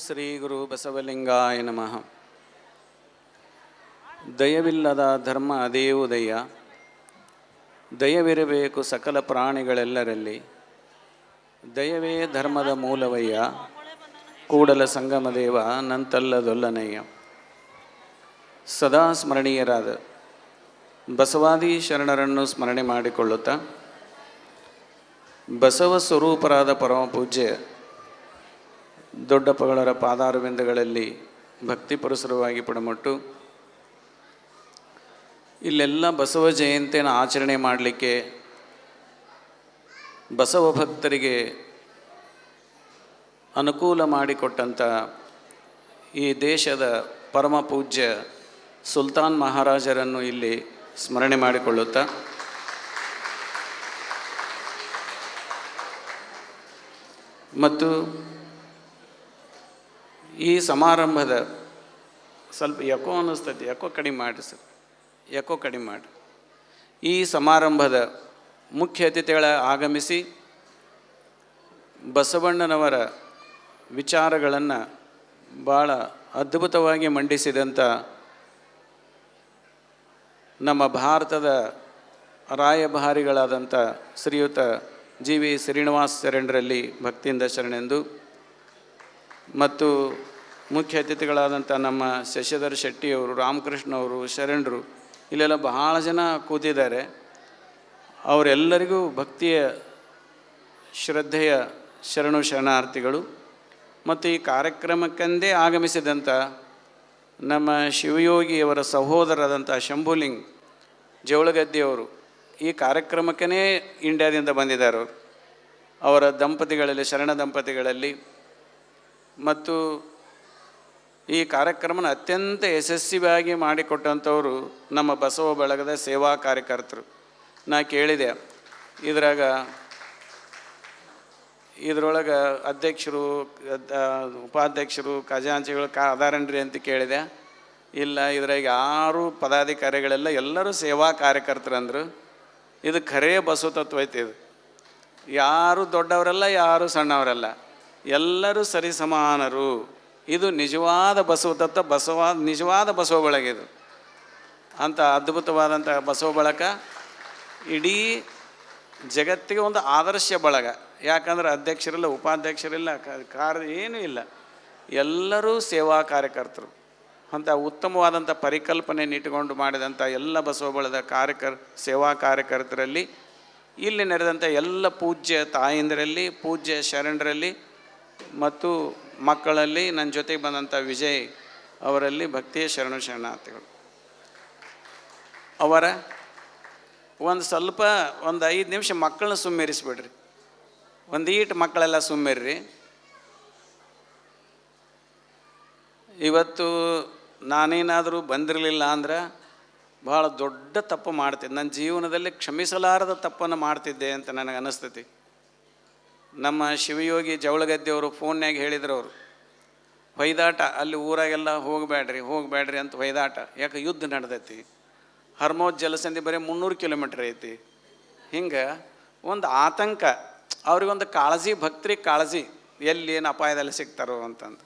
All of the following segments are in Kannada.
ಶ್ರೀ ಗುರು ಬಸವಲಿಂಗಾಯ ನಮಃ. ದಯವಿಲ್ಲದ ಧರ್ಮ ಅದೇವುದಯ್ಯ, ದಯವಿರಬೇಕು ಸಕಲ ಪ್ರಾಣಿಗಳೆಲ್ಲರಲ್ಲಿ, ದಯವೇ ಧರ್ಮದ ಮೂಲವಯ್ಯ, ಕೂಡಲ ಸಂಗಮದೇವ ನಂತಲ್ಲದೊಲ್ಲನಯ್ಯ. ಸದಾ ಸ್ಮರಣೀಯರಾದ ಬಸವಾದಿ ಶರಣರನ್ನು ಸ್ಮರಣೆ ಮಾಡಿಕೊಳ್ಳುತ್ತಾ, ಬಸವ ಸ್ವರೂಪರಾದ ಪರಮ ಪೂಜ್ಯ ದೊಡ್ಡಪ್ಪಗಳರ ಪಾದಾರವಿಂದಗಳಲ್ಲಿ ಭಕ್ತಿ ಪುರಸರವಾಗಿ ಪುಡಮಟ್ಟು, ಇಲ್ಲೆಲ್ಲ ಬಸವ ಜಯಂತಿಯನ್ನು ಆಚರಣೆ ಮಾಡಲಿಕ್ಕೆ ಬಸವ ಭಕ್ತರಿಗೆ ಅನುಕೂಲ ಮಾಡಿಕೊಟ್ಟಂಥ ಈ ದೇಶದ ಪರಮ ಪೂಜ್ಯ ಸುಲ್ತಾನ್ ಮಹಾರಾಜರನ್ನು ಇಲ್ಲಿ ಸ್ಮರಣೆ ಮಾಡಿಕೊಳ್ಳುತ್ತಾ, ಮತ್ತು ಈ ಸಮಾರಂಭದ ಸ್ವಲ್ಪ ಯಾಕೋ ಅನ್ನಿಸ್ತೈತಿ, ಯಾಕೋ ಕಡಿಮೆ ಮಾಡಿ ಸರ್, ಯಾಕೋ ಕಡಿಮೆ ಮಾಡಿ. ಈ ಸಮಾರಂಭದ ಮುಖ್ಯ ಅತಿಥಿಗಳ ಆಗಮಿಸಿ ಬಸವಣ್ಣನವರ ವಿಚಾರಗಳನ್ನು ಭಾಳ ಅದ್ಭುತವಾಗಿ ಮಂಡಿಸಿದಂಥ ನಮ್ಮ ಭಾರತದ ರಾಯಭಾರಿಗಳಾದಂಥ ಶ್ರೀಯುತ ಜಿ ವಿ ಶ್ರೀನಿವಾಸ ಶರಣರಲ್ಲಿ ಭಕ್ತಿಯಿಂದ ಶರಣೆಂದು, ಮತ್ತು ಮುಖ್ಯ ಅತಿಥಿಗಳಾದಂಥ ನಮ್ಮ ಶಶಿಧರ್ ಶೆಟ್ಟಿಯವರು, ರಾಮಕೃಷ್ಣ ಅವರು, ಶರಣರು, ಇಲ್ಲೆಲ್ಲ ಬಹಳ ಜನ ಕೂತಿದ್ದಾರೆ. ಅವರೆಲ್ಲರಿಗೂ ಭಕ್ತಿಯ ಶ್ರದ್ಧೆಯ ಶರಣು ಶರಣಾರ್ಥಿಗಳು. ಮತ್ತು ಈ ಕಾರ್ಯಕ್ರಮಕ್ಕೆಂದೇ ಆಗಮಿಸಿದಂಥ ನಮ್ಮ ಶಿವಯೋಗಿಯವರ ಸಹೋದರರಾದಂಥ ಶಂಭುಲಿಂಗ್ ಜವಳಗದ್ದಿಯವರು ಈ ಕಾರ್ಯಕ್ರಮಕ್ಕೇ ಇಂಡ್ಯಾದಿಂದ ಬಂದಿದ್ದಾರೆ. ಅವರ ದಂಪತಿಗಳಲ್ಲಿ, ಶರಣ ದಂಪತಿಗಳಲ್ಲಿ, ಮತ್ತು ಈ ಕಾರ್ಯಕ್ರಮನ ಅತ್ಯಂತ ಯಶಸ್ವಿಯಾಗಿ ಮಾಡಿಕೊಟ್ಟಂಥವರು ನಮ್ಮ ಬಸವ ಬಳಗದ ಸೇವಾ ಕಾರ್ಯಕರ್ತರು. ನಾ ಕೇಳಿದೆ, ಇದರೊಳಗೆ ಅಧ್ಯಕ್ಷರು, ಉಪಾಧ್ಯಕ್ಷರು, ಖಜಾಂಚಿಗಳು ಅದಾರನ್ರಿ ಅಂತ ಕೇಳಿದೆ. ಇಲ್ಲ, ಇದ್ರಾಗ ಯಾರು ಪದಾಧಿಕಾರಿಗಳೆಲ್ಲ ಎಲ್ಲರೂ ಸೇವಾ ಕಾರ್ಯಕರ್ತರಂದರು. ಇದು ಖರೇ ಬಸವ ತತ್ವ ಐತಿ. ಇದು ಯಾರು ದೊಡ್ಡವರಲ್ಲ, ಯಾರು ಸಣ್ಣವರಲ್ಲ, ಎಲ್ಲರೂ ಸರಿಸಮಾನರು. ಇದು ನಿಜವಾದ ಬಸವ ತತ್ವ, ನಿಜವಾದ ಬಸವ ಬಳಗ. ಇದು ಅಂಥ ಅದ್ಭುತವಾದಂಥ ಬಸವ ಬಳಗ ಇಡೀ ಜಗತ್ತಿಗೆ ಒಂದು ಆದರ್ಶ ಬಳಗ. ಯಾಕಂದ್ರೆ ಅಧ್ಯಕ್ಷರಿಲ್ಲ, ಉಪಾಧ್ಯಕ್ಷರಿಲ್ಲ, ಏನೂ ಇಲ್ಲ, ಎಲ್ಲರೂ ಸೇವಾ ಕಾರ್ಯಕರ್ತರು. ಅಂಥ ಉತ್ತಮವಾದಂಥ ಪರಿಕಲ್ಪನೆ ಇಟ್ಟುಕೊಂಡು ಮಾಡಿದಂಥ ಎಲ್ಲ ಬಸವ ಬಳಗದ ಸೇವಾ ಕಾರ್ಯಕರ್ತರಲ್ಲಿ, ಇಲ್ಲಿ ನಡೆದಂಥ ಎಲ್ಲ ಪೂಜ್ಯ ತಾಯಂದಿರಲ್ಲಿ, ಪೂಜ್ಯ ಶರಣರಲ್ಲಿ ಮತ್ತು ಮಕ್ಕಳಲ್ಲಿ, ನನ್ನ ಜೊತೆಗೆ ಬಂದಂಥ ವಿಜಯ್ ಅವರಲ್ಲಿ ಭಕ್ತಿಯ ಶರಣು ಶರಣಾರ್ಥಿಗಳು. ಅವರ ಒಂದು 5 ನಿಮಿಷ ಮಕ್ಕಳನ್ನ ಸುಮ್ಮಿರಿಸ್ಬಿಡ್ರಿ. ಒಂದೀಟು ಮಕ್ಕಳೆಲ್ಲ ಸುಮ್ಮಿರ್ರಿ. ಇವತ್ತು ನಾನೇನಾದರೂ ಬಂದಿರಲಿಲ್ಲ ಅಂದ್ರೆ ಭಾಳ ದೊಡ್ಡ ತಪ್ಪು ಮಾಡ್ತಿದ್ದೆ. ನನ್ನ ಜೀವನದಲ್ಲಿ ಕ್ಷಮಿಸಲಾರದ ತಪ್ಪನ್ನು ಮಾಡ್ತಿದ್ದೆ ಅಂತ ನನಗೆ ಅನ್ನಿಸ್ತೈತಿ. ನಮ್ಮ ಶಿವಯೋಗಿ ಜವಳಗದ್ದಿಯವರು ಫೋನ್ಯಾಗ ಹೇಳಿದ್ರು, ಅವರು ಹೊಯ್ದಾಟ, ಅಲ್ಲಿ ಊರಾಗೆಲ್ಲ ಹೋಗಬೇಡ್ರಿ ಅಂತ ಹೊಯ್ದಾಟ. ಯಾಕೆ ಯುದ್ಧ ನಡೆದೈತಿ, ಹರ್ಮೋಜ್ ಜಲಸಂಧಿ ಬರೀ 300 ಕಿಲೋಮೀಟ್ರ್ ಐತಿ. ಹಿಂಗೆ ಒಂದು ಆತಂಕ, ಅವ್ರಿಗೊಂದು ಕಾಳಜಿ, ಭಕ್ತರಿಗೆ ಕಾಳಜಿ, ಎಲ್ಲಿ ಏನು ಅಪಾಯದಲ್ಲಿ ಸಿಗ್ತಾರೋ ಅಂತಂದು.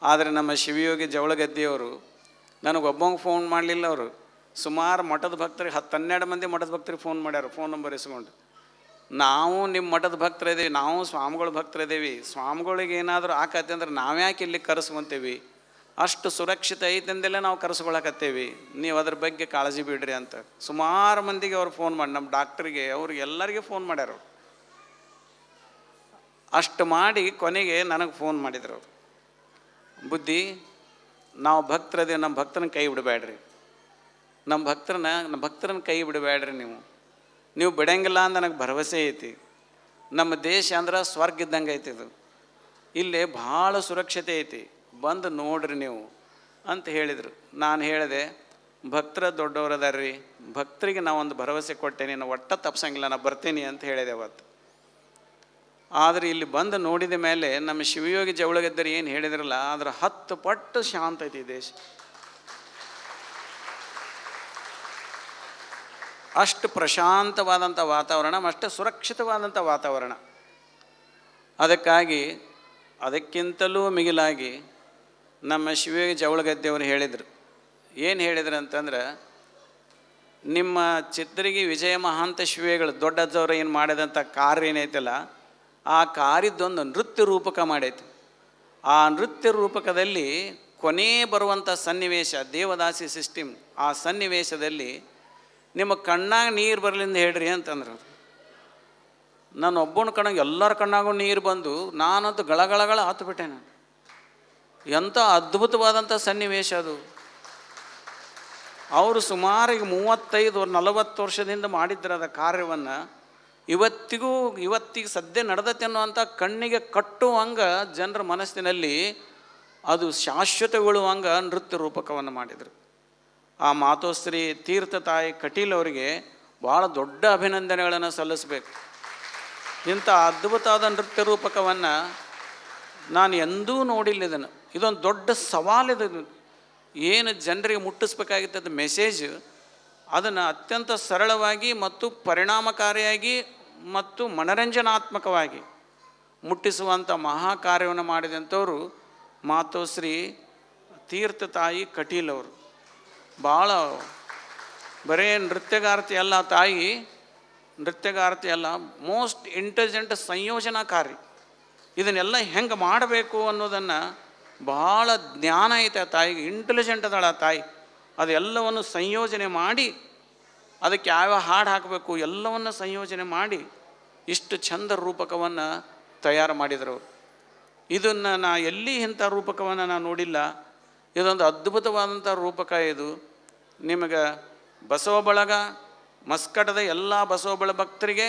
ಆದರೆ ನಮ್ಮ ಶಿವಯೋಗಿ ಜವಳಗದ್ದಿಯವರು ನನಗೊಬ್ಬಂಗೆ ಫೋನ್ ಮಾಡಲಿಲ್ಲ. ಅವರು ಸುಮಾರು ಮಠದ ಭಕ್ತರಿಗೆ 10-12 ಮಂದಿ ಮಠದ ಭಕ್ತರಿಗೆ ಫೋನ್ ಮಾಡ್ಯಾರ, ಫೋನ್ ನಂಬರ್ ಇಸ್ಕೊಂಡು. ನಾವು ನಿಮ್ಮ ಮಠದ ಭಕ್ತರಿದ್ದೀವಿ, ನಾವು ಸ್ವಾಮಿಗಳ ಭಕ್ತರಿದ್ದೀವಿ, ಸ್ವಾಮಿಗಳಿಗೆ ಏನಾದರೂ ಆಕತ್ತೆ ಅಂದ್ರೆ ನಾವ್ಯಾಕೆ ಇಲ್ಲಿ ಕರೆಸ್ಕೊಂತೀವಿ, ಅಷ್ಟು ಸುರಕ್ಷಿತ ಐತೆಂದೆಲ್ಲ ನಾವು ಕರೆಸ್ಕೊಳಕತ್ತೇವಿ, ನೀವು ಅದ್ರ ಬಗ್ಗೆ ಕಾಳಜಿ ಬಿಡ್ರಿ ಅಂತ ಸುಮಾರು ಮಂದಿಗೆ ಅವ್ರು ಫೋನ್ ಮಾಡಿ, ನಮ್ಮ ಡಾಕ್ಟ್ರಿಗೆ, ಅವ್ರಿಗೆ ಎಲ್ಲರಿಗೆ ಫೋನ್ ಮಾಡ್ಯಾರ. ಅಷ್ಟು ಮಾಡಿ ಕೊನೆಗೆ ನನಗೆ ಫೋನ್ ಮಾಡಿದ್ರು ಅವರು, ಬುದ್ಧಿ, ನಾವು ಭಕ್ತರದೇ, ನಮ್ಮ ಭಕ್ತರನ್ನ ಕೈ ಬಿಡಬೇಡ್ರಿ, ನಮ್ಮ ಭಕ್ತರನ್ನ ಕೈ ಬಿಡಬೇಡ್ರಿ, ನೀವು ಬಿಡಂಗಿಲ್ಲ ಅಂತ ನನಗೆ ಭರವಸೆ ಐತಿ. ನಮ್ಮ ದೇಶ ಅಂದ್ರೆ ಸ್ವರ್ಗ ಇದ್ದಂಗೆ ಐತಿ. ಇದು ಇಲ್ಲಿ ಭಾಳ ಸುರಕ್ಷತೆ ಐತಿ, ಬಂದು ನೋಡ್ರಿ ನೀವು ಅಂತ ಹೇಳಿದರು. ನಾನು ಹೇಳಿದೆ, ಭಕ್ತರ ದೊಡ್ಡವರದಾರ್ರಿ, ಭಕ್ತರಿಗೆ ನಾವೊಂದು ಭರವಸೆ ಕೊಟ್ಟೇನೆ, ನಾನು ಒಟ್ಟ ತಪ್ಸಂಗಿಲ್ಲ, ನಾನು ಬರ್ತೀನಿ ಅಂತ ಹೇಳಿದೆ ಅವತ್ತು. ಆದರೆ ಇಲ್ಲಿ ಬಂದು ನೋಡಿದ ಮೇಲೆ ನಮ್ಮ ಶಿವಯೋಗಿ ಜವಳಗದ್ದರು ಏನು ಹೇಳಿದ್ರಲ್ಲ, ಅದರ 10 ಪಟ್ಟು ಶಾಂತ ಐತಿ ದೇಶ. ಅಷ್ಟು ಪ್ರಶಾಂತವಾದಂಥ ವಾತಾವರಣ, ಅಷ್ಟು ಸುರಕ್ಷಿತವಾದಂಥ ವಾತಾವರಣ. ಅದಕ್ಕಾಗಿ ಅದಕ್ಕಿಂತಲೂ ಮಿಗಿಲಾಗಿ ನಮ್ಮ ಶಿವಯೋಗಿ ಜವಳಗದ್ದೆಯವರು ಹೇಳಿದರು. ಏನು ಹೇಳಿದ್ರು ಅಂತಂದ್ರೆ, ನಿಮ್ಮ ಚಿತ್ರಗಿ ವಿಜಯ ಮಹಾಂತ ಶಿವೆಗಳು ದೊಡ್ಡಜ್ಜವ್ರು ಏನು ಮಾಡಿದಂಥ ಕಾರ್ಯ ಏನೈತಲ್ಲ, ಆ ಕಾರ್ಯದ್ದೊಂದು ನೃತ್ಯ ರೂಪಕ ಮಾಡೈತಿ. ಆ ನೃತ್ಯ ರೂಪಕದಲ್ಲಿ ಕೊನೆ ಬರುವಂಥ ಸನ್ನಿವೇಶ, ದೇವದಾಸಿ ಸಿಸ್ಟಮ್, ಆ ಸನ್ನಿವೇಶದಲ್ಲಿ ನಿಮ್ಮ ಕಣ್ಣಾಗ ನೀರು ಬರಲಿಂದ ಹೇಳ್ರಿ ಅಂತಂದ್ರು. ನಾನು ಒಬ್ಬನ ಕಣ್ಣಾಗ ಎಲ್ಲರ ಕಣ್ಣಾಗೂ ನೀರು ಬಂದು ನಾನಂತೂ ಗಳಗಳಗಳ ಹತ್ತುಬಿಟ್ಟೆ. ನಾನು ಎಂಥ ಅದ್ಭುತವಾದಂಥ ಸನ್ನಿವೇಶ ಅದು. ಅವರು ಸುಮಾರು ಈಗ 35-40 ವರ್ಷದಿಂದ ಮಾಡಿದ್ರು ಅದ ಕಾರ್ಯವನ್ನು. ಇವತ್ತಿಗೆ ಸದ್ಯ ನಡೆದತ್ತೆ ಅನ್ನುವಂಥ ಕಣ್ಣಿಗೆ ಕಟ್ಟುವಂಗೆ ಜನರ ಮನಸ್ಸಿನಲ್ಲಿ ಅದು ಶಾಶ್ವತಗೊಳ್ಳುವಂಗೆ ನೃತ್ಯ ರೂಪಕವನ್ನು ಮಾಡಿದರು. ಆ ಮಾತೋಶ್ರೀ ತೀರ್ಥ ತಾಯಿ ಕಟೀಲ್ ಅವರಿಗೆ ಭಾಳ ದೊಡ್ಡ ಅಭಿನಂದನೆಗಳನ್ನು ಸಲ್ಲಿಸಬೇಕು. ಇಂಥ ಅದ್ಭುತವಾದ ನೃತ್ಯ ರೂಪಕವನ್ನು ನಾನು ಎಂದೂ ನೋಡಿಲ್ಲ. ಇದೊಂದು ದೊಡ್ಡ ಸವಾಲಿದೆ. ಏನು ಜನರಿಗೆ ಮುಟ್ಟಿಸ್ಬೇಕಾಗಿತ್ತದ ಮೆಸೇಜ್, ಅದನ್ನು ಅತ್ಯಂತ ಸರಳವಾಗಿ ಮತ್ತು ಪರಿಣಾಮಕಾರಿಯಾಗಿ ಮತ್ತು ಮನರಂಜನಾತ್ಮಕವಾಗಿ ಮುಟ್ಟಿಸುವಂಥ ಮಹಾ ಕಾರ್ಯವನ್ನು ಮಾಡಿದಂಥವರು ಮಾತೋಶ್ರೀ ತೀರ್ಥ ತಾಯಿ ಕಟೀಲ್ ಅವರು. ಭಾಳ ಬರೇ ನೃತ್ಯಗಾರ್ತಿ ಅಲ್ಲ ತಾಯಿ, ನೃತ್ಯಗಾರ್ತಿ ಅಲ್ಲ, ಮೋಸ್ಟ್ ಇಂಟೆಲಿಜೆಂಟ್ ಸಂಯೋಜನಾಕಾರಿ. ಇದನ್ನೆಲ್ಲ ಹೆಂಗೆ ಮಾಡಬೇಕು ಅನ್ನೋದನ್ನು ಭಾಳ ಜ್ಞಾನ ಐತೆ ಆ ತಾಯಿಗೆ. ಇಂಟೆಲಿಜೆಂಟ್ ಅದಾಳ ಆ ತಾಯಿ. ಅದೆಲ್ಲವನ್ನು ಸಂಯೋಜನೆ ಮಾಡಿ ಅದಕ್ಕೆ ಯಾವ ಹಾಡು ಹಾಕಬೇಕು ಎಲ್ಲವನ್ನು ಸಂಯೋಜನೆ ಮಾಡಿ ಇಷ್ಟು ಚಂದ ರೂಪಕವನ್ನು ತಯಾರು ಮಾಡಿದರು. ಇದನ್ನು ನಾ ಎಲ್ಲಿ ಇಂಥ ರೂಪಕವನ್ನು ನಾನು ನೋಡಿಲ್ಲ. ಇದೊಂದು ಅದ್ಭುತವಾದಂಥ ರೂಪಕ. ಇದು ನಿಮಗೆ ಬಸವ ಬಳಗ ಮಸ್ಕಟದ ಎಲ್ಲ ಬಸವ ಬಳ ಭಕ್ತರಿಗೆ